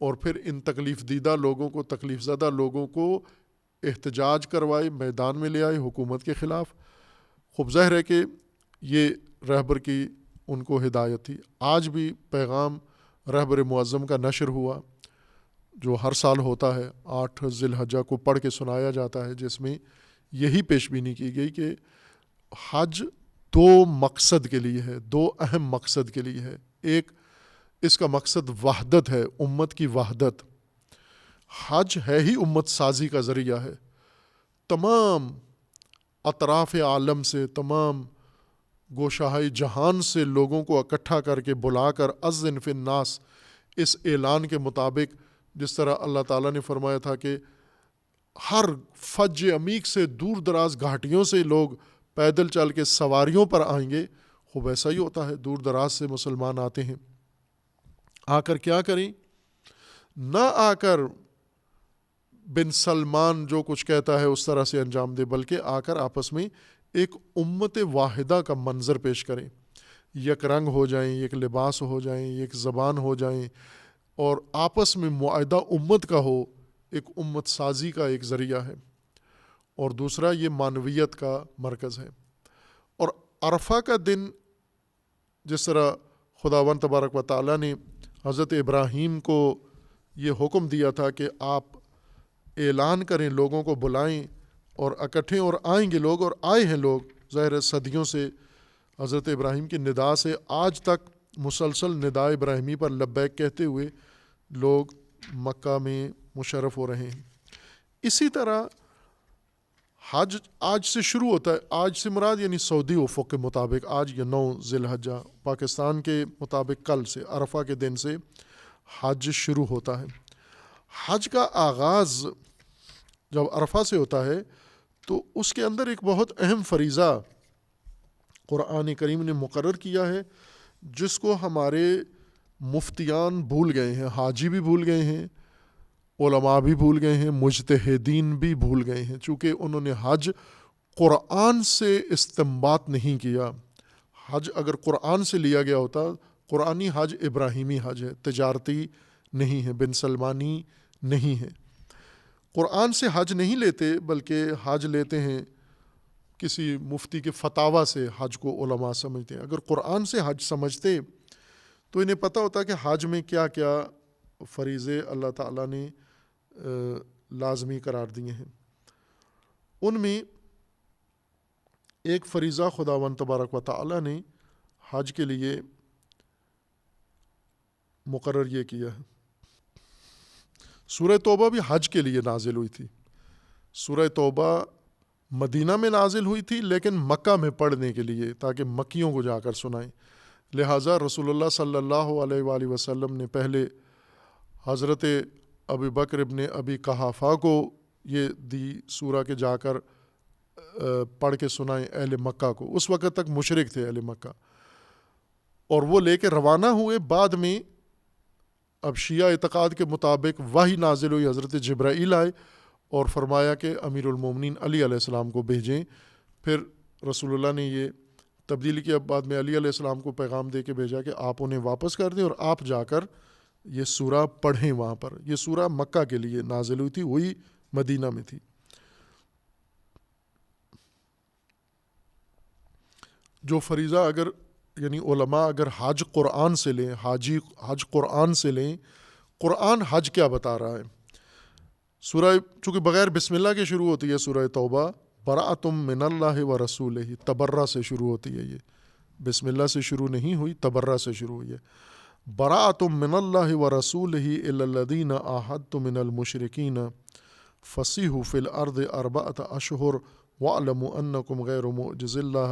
اور پھر ان تکلیف دیدہ لوگوں کو، تکلیف زدہ لوگوں کو احتجاج کروائے، میدان میں لے آئے حکومت کے خلاف۔ خوب ظاہر ہے کہ یہ رہبر کی ان کو ہدایت تھی۔ آج بھی پیغام رہبر معظم کا نشر ہوا، جو ہر سال ہوتا ہے، 8 ذی الحجہ کو پڑھ کے سنایا جاتا ہے، جس میں یہی پیش بینی کی گئی کہ حج 2 مقصد کے لیے ہے، 2 اہم مقصد کے لیے ہے۔ ایک اس کا مقصد وحدت ہے، امت کی وحدت۔ حج ہے ہی امت سازی کا ذریعہ ہے. تمام اطراف عالم سے، تمام گوشہائے جہان سے لوگوں کو اکٹھا کر کے بلا کر اذن فی الناس، اس اعلان کے مطابق جس طرح اللہ تعالیٰ نے فرمایا تھا کہ ہر فج عمیق سے، دور دراز گھاٹیوں سے لوگ پیدل چل کے سواریوں پر آئیں گے، وہ ویسا ہی ہوتا ہے. دور دراز سے مسلمان آتے ہیں، آ کر کیا کریں؟ نہ آ کر بن سلمان جو کچھ کہتا ہے اس طرح سے انجام دے، بلکہ آ کر آپس میں ایک امت واحدہ کا منظر پیش کریں. یک رنگ ہو جائیں، یک لباس ہو جائیں، یک زبان ہو جائیں، اور آپس میں معاہدہ امت کا ہو. ایک امت سازی کا ایک ذریعہ ہے. اور دوسرا یہ معنویت کا مرکز ہے. اور عرفہ کا دن جس طرح خداوند تبارک و تعالیٰ نے حضرت ابراہیم کو یہ حکم دیا تھا کہ آپ اعلان کریں، لوگوں کو بلائیں اور اکٹھیں، اور آئیں گے لوگ، اور آئے ہیں لوگ. ظاہر صدیوں سے حضرت ابراہیم کی ندا سے آج تک مسلسل ندا ابراہیمی پر لبیک کہتے ہوئے لوگ مکہ میں مشرف ہو رہے ہیں. اسی طرح حج آج سے شروع ہوتا ہے. آج سے مراد یعنی سعودی افق کے مطابق آج یا 9 ذی الحجہ، پاکستان کے مطابق کل سے عرفہ کے دن سے حج شروع ہوتا ہے. حج کا آغاز جب عرفہ سے ہوتا ہے تو اس کے اندر ایک بہت اہم فریضہ قرآن کریم نے مقرر کیا ہے، جس کو ہمارے مفتیان بھول گئے ہیں، حاجی بھی بھول گئے ہیں، علماء بھی بھول گئے ہیں، مجتہدین بھی بھول گئے ہیں، چونکہ انہوں نے حج قرآن سے استنباط نہیں کیا. حج اگر قرآن سے لیا گیا ہوتا، قرآنی حج ابراہیمی حج ہے، تجارتی نہیں ہے، بن سلمانی نہیں ہے. قرآن سے حج نہیں لیتے، بلکہ حج لیتے ہیں کسی مفتی کے فتاویٰ سے. حج کو علماء سمجھتے ہیں. اگر قرآن سے حج سمجھتے تو انہیں پتہ ہوتا کہ حج میں کیا کیا فریضے اللہ تعالیٰ نے لازمی قرار دیے ہیں. ان میں ایک فریضہ خداوند تبارک و تعالیٰ نے حج کے لیے مقرر یہ کیا ہے. سورہ توبہ بھی حج کے لیے نازل ہوئی تھی. سورہ توبہ مدینہ میں نازل ہوئی تھی، لیکن مکہ میں پڑھنے کے لیے تاکہ مکیوں کو جا کر سنائیں. لہٰذا رسول اللہ صلی اللہ علیہ وآلہ وسلم نے پہلے حضرت ابی بکر ابن ابی قحافہ کو یہ دی سورہ کے جا کر پڑھ کے سنائیں اہل مکہ کو. اس وقت تک مشرک تھے اہل مکہ، اور وہ لے کے روانہ ہوئے. بعد میں اب شیعہ اعتقاد کے مطابق وحی نازل ہوئی، حضرت جبرائیل آئے اور فرمایا کہ امیر المومنین علی علیہ السلام کو بھیجیں. پھر رسول اللہ نے یہ تبدیلی کی. اب بعد میں علی علیہ السلام کو پیغام دے کے بھیجا کہ آپ انہیں واپس کر دیں اور آپ جا کر یہ سورہ پڑھیں وہاں پر. یہ سورہ مکہ کے لیے نازل ہوئی تھی، وہی مدینہ میں تھی. جو فریضہ اگر یعنی علماء اگر حج قرآن سے لیں، حج قرآن سے لیں، قرآن حج کیا بتا رہا ہے؟ سورہ چونکہ بغیر بسم اللہ کے شروع ہوتی ہے سورہ توبہ، براءۃ من اللہ و رسولہ، تبرہ سے شروع ہوتی ہے. یہ بسم اللہ سے شروع نہیں ہوئی، تبرہ سے شروع ہوئی ہے. براءۃ من اللہ و رسولہ الی الذین عاہدتم من المشرکین فسیحوا فی الارض اربعۃ اشہر واعلموا انکم غیر معجز اللہ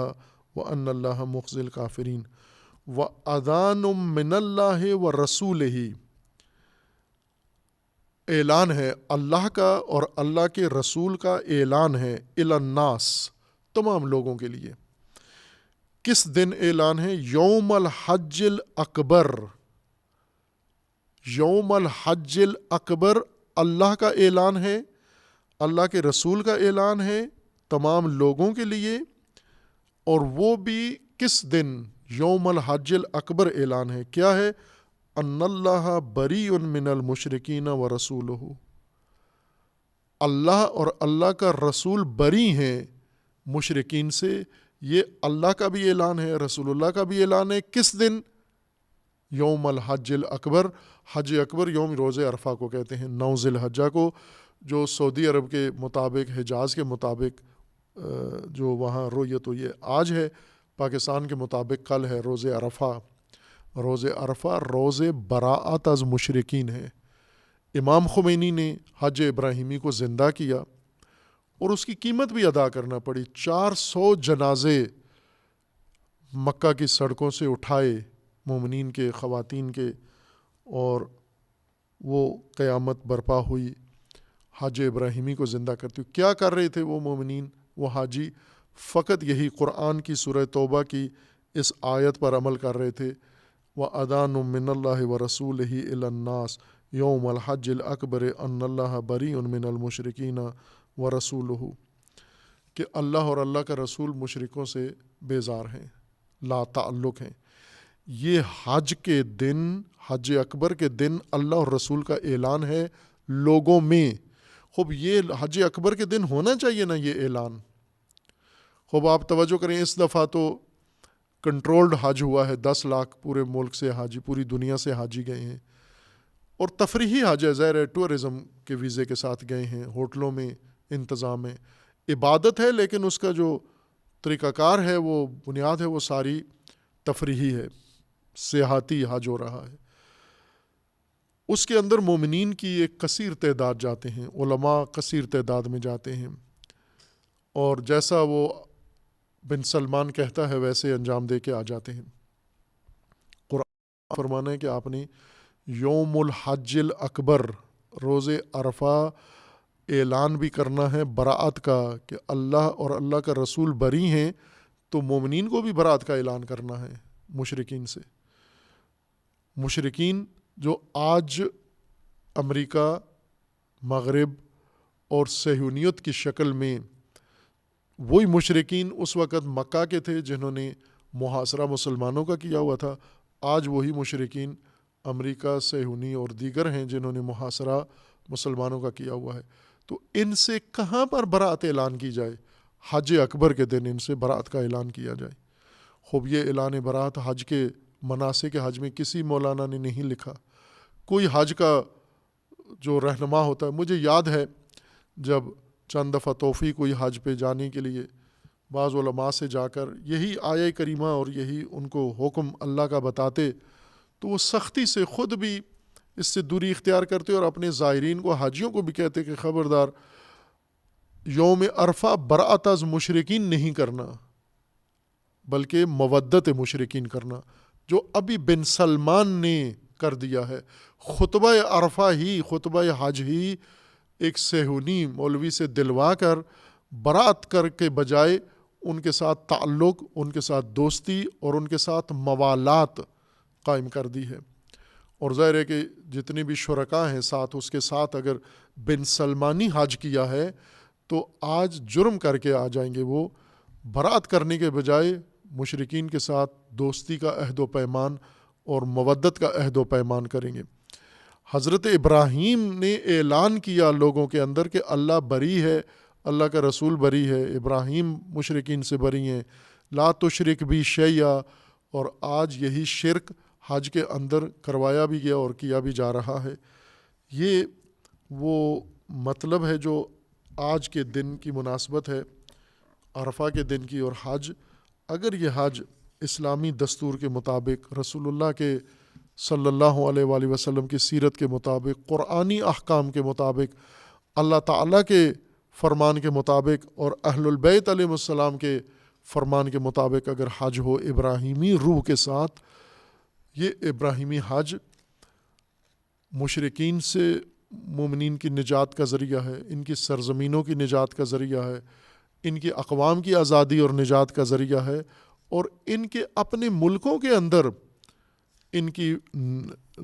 وَأَنَّ اللَّهَ مُخْزِي الْكَافِرِينَ وَأَذَانٌ مِّنَ اللَّهِ وَرَسُولِهِ. اعلان ہے اللہ کا اور اللہ کے رسول کا اعلان ہے الی الناس، تمام لوگوں کے لیے. کس دن اعلان ہے؟ یوم الحج الاکبر. یوم الحج الاکبر اللہ کا اعلان ہے، اللہ کے رسول کا اعلان ہے تمام لوگوں کے لیے. اور وہ بھی کس دن؟ یوم الحج الاکبر اعلان ہے. کیا ہے؟ ان اللہ بریء من المشرکین ورسولہ. اللہ اور اللہ کا رسول بری ہیں مشرکین سے. یہ اللہ کا بھی اعلان ہے، رسول اللہ کا بھی اعلان ہے. کس دن؟ یوم الحج الاکبر. حج اکبر یوم روز عرفہ کو کہتے ہیں، 9 ذی الحجہ کو، جو سعودی عرب کے مطابق، حجاز کے مطابق جو وہاں رویت ہوئی ہے آج ہے، پاکستان کے مطابق کل ہے روز عرفہ. روز عرفہ روز براءت از مشرکین ہے. امام خمینی نے حج ابراہیمی کو زندہ کیا اور اس کی قیمت بھی ادا کرنا پڑی. 400 جنازے مکہ کی سڑکوں سے اٹھائے مومنین کے، خواتین کے، اور وہ قیامت برپا ہوئی حج ابراہیمی کو زندہ کرتی ہوئی. کیا کر رہے تھے وہ مومنین، وہ حاجی؟ فقط یہی قرآن کی سورہ توبہ کی اس آیت پر عمل کر رہے تھے. وَأَذَانٌ مِّنَ اللَّهِ وَرَسُولِهِ إِلَى النَّاسِ یوم الحج الاکبر ان اللہ بریء من المشرکین ورسولہ، کہ اللہ اور اللہ کا رسول مشرکوں سے بیزار ہیں، لا تعلق ہیں. یہ حج کے دن، حج اکبر کے دن اللہ اور رسول کا اعلان ہے لوگوں میں. خوب یہ حج اکبر کے دن ہونا چاہیے نا یہ اعلان. خوب آپ توجہ کریں، اس دفعہ تو کنٹرولڈ حج ہوا ہے، 10 لاکھ پورے ملک سے حاجی، پوری دنیا سے حاجی گئے ہیں، اور تفریحی حج ہے، ظاہر ہے ٹورزم کے ویزے کے ساتھ گئے ہیں، ہوٹلوں میں انتظام ہے، عبادت ہے، لیکن اس کا جو طریقہ کار ہے، وہ بنیاد ہے، وہ ساری تفریحی ہے، سیاحتی حج ہو رہا ہے. اس کے اندر مومنین کی ایک کثیر تعداد جاتے ہیں، علماء کثیر تعداد میں جاتے ہیں، اور جیسا وہ بن سلمان کہتا ہے ویسے انجام دے کے آ جاتے ہیں. قرآن فرمانا ہے کہ آپ نے یوم الحج الاکبر، روز عرفہ، اعلان بھی کرنا ہے براءت کا کہ اللہ اور اللہ کا رسول بری ہیں، تو مومنین کو بھی براءت کا اعلان کرنا ہے مشرکین سے. مشرکین جو آج امریکہ، مغرب اور صہیونیت کی شکل میں، وہی مشرکین اس وقت مکہ کے تھے جنہوں نے محاصرہ مسلمانوں کا کیا ہوا تھا. آج وہی مشرکین امریکہ، صہیونی اور دیگر ہیں جنہوں نے محاصرہ مسلمانوں کا کیا ہوا ہے. تو ان سے کہاں پر براءت اعلان کی جائے؟ حج اکبر کے دن ان سے براءت کا اعلان کیا جائے. خوب یہ اعلان براءت حج کے مناسک حج میں کسی مولانا نے نہیں لکھا. کوئی حج کا جو رہنما ہوتا ہے، مجھے یاد ہے جب چند دفعہ توفیق ہوئی حج پہ جانے کے لیے، بعض علماء سے جا کر یہی آیہ کریمہ اور یہی ان کو حکم اللہ کا بتاتے، تو وہ سختی سے خود بھی اس سے دوری اختیار کرتے اور اپنے زائرین کو، حاجیوں کو بھی کہتے کہ خبردار، یوم عرفہ براءت از مشرکین نہیں کرنا، بلکہ مودت مشرکین کرنا، جو ابھی بن سلمان نے کر دیا ہے. خطبہ عرفہ ہی، خطبہ حج ہی ایک صہیونی مولوی سے دلوا کر براءت کر کے بجائے ان کے ساتھ تعلق، ان کے ساتھ دوستی اور ان کے ساتھ موالات قائم کر دی ہے. اور ظاہر ہے کہ جتنے بھی شرکاء ہیں ساتھ، اس کے ساتھ اگر بن سلمانی حج کیا ہے تو آج جرم کر کے آ جائیں گے. وہ براءت کرنے کے بجائے مشرکین کے ساتھ دوستی کا عہد و پیمان اور مودت کا عہد و پیمان کریں گے. حضرت ابراہیم نے اعلان کیا لوگوں کے اندر کہ اللہ بری ہے، اللہ کا رسول بری ہے، ابراہیم مشرکین سے بری ہیں، لا تشرک بی شیئا. اور آج یہی شرک حج کے اندر کروایا بھی گیا اور کیا بھی جا رہا ہے. یہ وہ مطلب ہے جو آج کے دن کی مناسبت ہے، عرفہ کے دن کی. اور حج، اگر یہ حج اسلامی دستور کے مطابق، رسول اللہ کے صلی اللہ علیہ وآلہ وسلم کی سیرت کے مطابق، قرآنی احکام کے مطابق، اللہ تعالیٰ کے فرمان کے مطابق اور اہل البیت علیہ السلام کے فرمان کے مطابق اگر حج ہو ابراہیمی روح کے ساتھ، یہ ابراہیمی حج مشرکین سے مومنین کی نجات کا ذریعہ ہے، ان کی سرزمینوں کی نجات کا ذریعہ ہے، ان کی اقوام کی آزادی اور نجات کا ذریعہ ہے، اور ان کے اپنے ملکوں کے اندر ان کی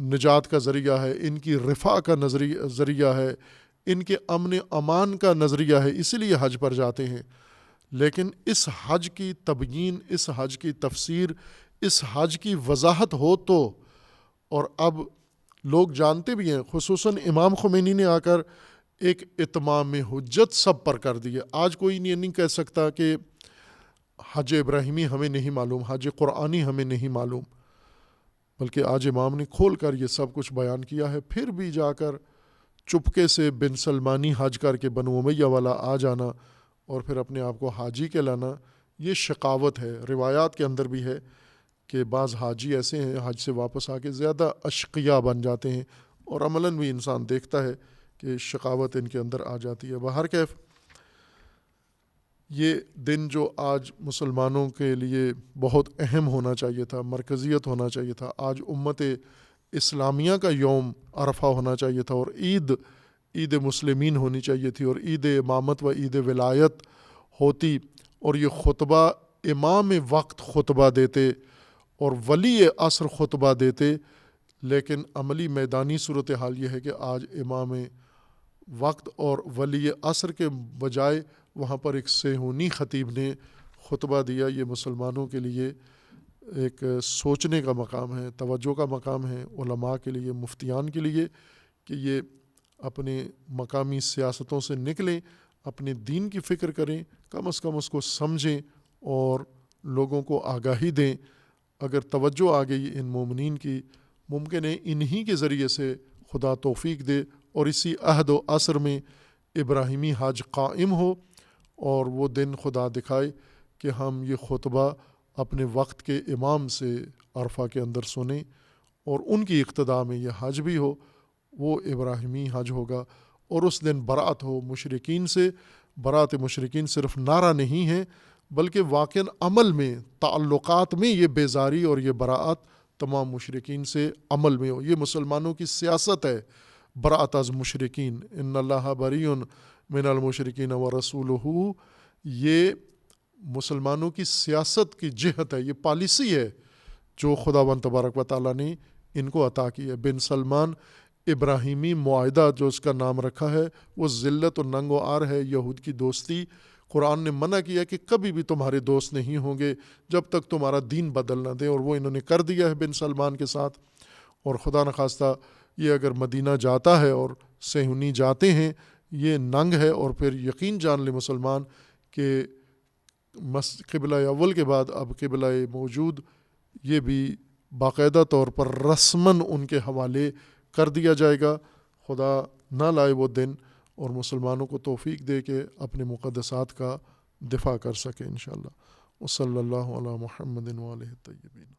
نجات کا ذریعہ ہے، ان کی رفاع کا ذریعہ ہے، ان کے امن امان کا نظریہ ہے. اسی لیے حج پر جاتے ہیں. لیکن اس حج کی تبیین، اس حج کی تفسیر، اس حج کی وضاحت ہو تو، اور اب لوگ جانتے بھی ہیں، خصوصاً امام خمینی نے آ کر ایک اتمام حجت سب پر کر دی ہے. آج کوئی نہیں کہہ سکتا کہ حج ابراہیمی ہمیں نہیں معلوم، حج قرآنی ہمیں نہیں معلوم، بلکہ آج امام نے کھول کر یہ سب کچھ بیان کیا ہے. پھر بھی جا کر چپکے سے بن سلمانی حج کر کے بنو امیہ والا آ جانا اور پھر اپنے آپ کو حاجی کہلانا، یہ شقاوت ہے. روایات کے اندر بھی ہے کہ بعض حاجی ایسے ہیں حج سے واپس آ کے زیادہ اشقیاء بن جاتے ہیں اور عملاً بھی انسان دیکھتا ہے کہ شقاوت ان کے اندر آ جاتی ہے۔ بہرکیف یہ دن جو آج مسلمانوں کے لیے بہت اہم ہونا چاہیے تھا، مرکزیت ہونا چاہیے تھا، آج امت اسلامیہ کا یوم عرفہ ہونا چاہیے تھا، اور عید مسلمین ہونی چاہیے تھی، اور عید امامت و عید ولایت ہوتی، اور یہ خطبہ امام وقت خطبہ دیتے اور ولی عصر خطبہ دیتے، لیکن عملی میدانی صورتحال یہ ہے کہ آج امام وقت اور ولی عصر کے بجائے وہاں پر ایک صہیونی خطیب نے خطبہ دیا۔ یہ مسلمانوں کے لیے ایک سوچنے کا مقام ہے، توجہ کا مقام ہے، علماء کے لیے، مفتیان کے لیے، کہ یہ اپنے مقامی سیاستوں سے نکلیں، اپنے دین کی فکر کریں، کم از کم اس کو سمجھیں اور لوگوں کو آگاہی دیں۔ اگر توجہ آ گئی ان مومنین کی، ممکن ہے انہی کے ذریعے سے خدا توفیق دے اور اسی عہد و عصر میں ابراہیمی حج قائم ہو، اور وہ دن خدا دکھائے کہ ہم یہ خطبہ اپنے وقت کے امام سے عرفہ کے اندر سنیں، اور ان کی اقتداء میں یہ حج بھی ہو، وہ ابراہیمی حج ہوگا، اور اس دن برات ہو مشرکین سے۔ برات مشرکین صرف نعرہ نہیں ہے، بلکہ واقعاً عمل میں، تعلقات میں یہ بیزاری اور یہ براعت تمام مشرکین سے عمل میں ہو۔ یہ مسلمانوں کی سیاست ہے، برات از مشرکین، ان اللہ بریء من المشرکین ورسولہ۔ یہ مسلمانوں کی سیاست کی جہت ہے، یہ پالیسی ہے جو خداوند تبارک و تعالیٰ نے ان کو عطا کی ہے۔ بن سلمان ابراہیمی معاہدہ جو اس کا نام رکھا ہے، وہ ذلت و ننگ و عار ہے، یہود کی دوستی۔ قرآن نے منع کیا کہ کبھی بھی تمہارے دوست نہیں ہوں گے جب تک تمہارا دین بدل نہ دیں، اور وہ انہوں نے کر دیا ہے بن سلمان کے ساتھ۔ اور خدا نخواستہ یہ اگر مدینہ جاتا ہے اور صہیونی جاتے ہیں، یہ ننگ ہے۔ اور پھر یقین جان لے مسلمان کہ قبلہ اول کے بعد اب قبلہ موجود یہ بھی باقاعدہ طور پر رسماً ان کے حوالے کر دیا جائے گا۔ خدا نہ لائے وہ دن، اور مسلمانوں کو توفیق دے کہ اپنے مقدسات کا دفاع کر سکے انشاءاللہ۔ وصلی اللہ علی محمد وآلہ الطیبین۔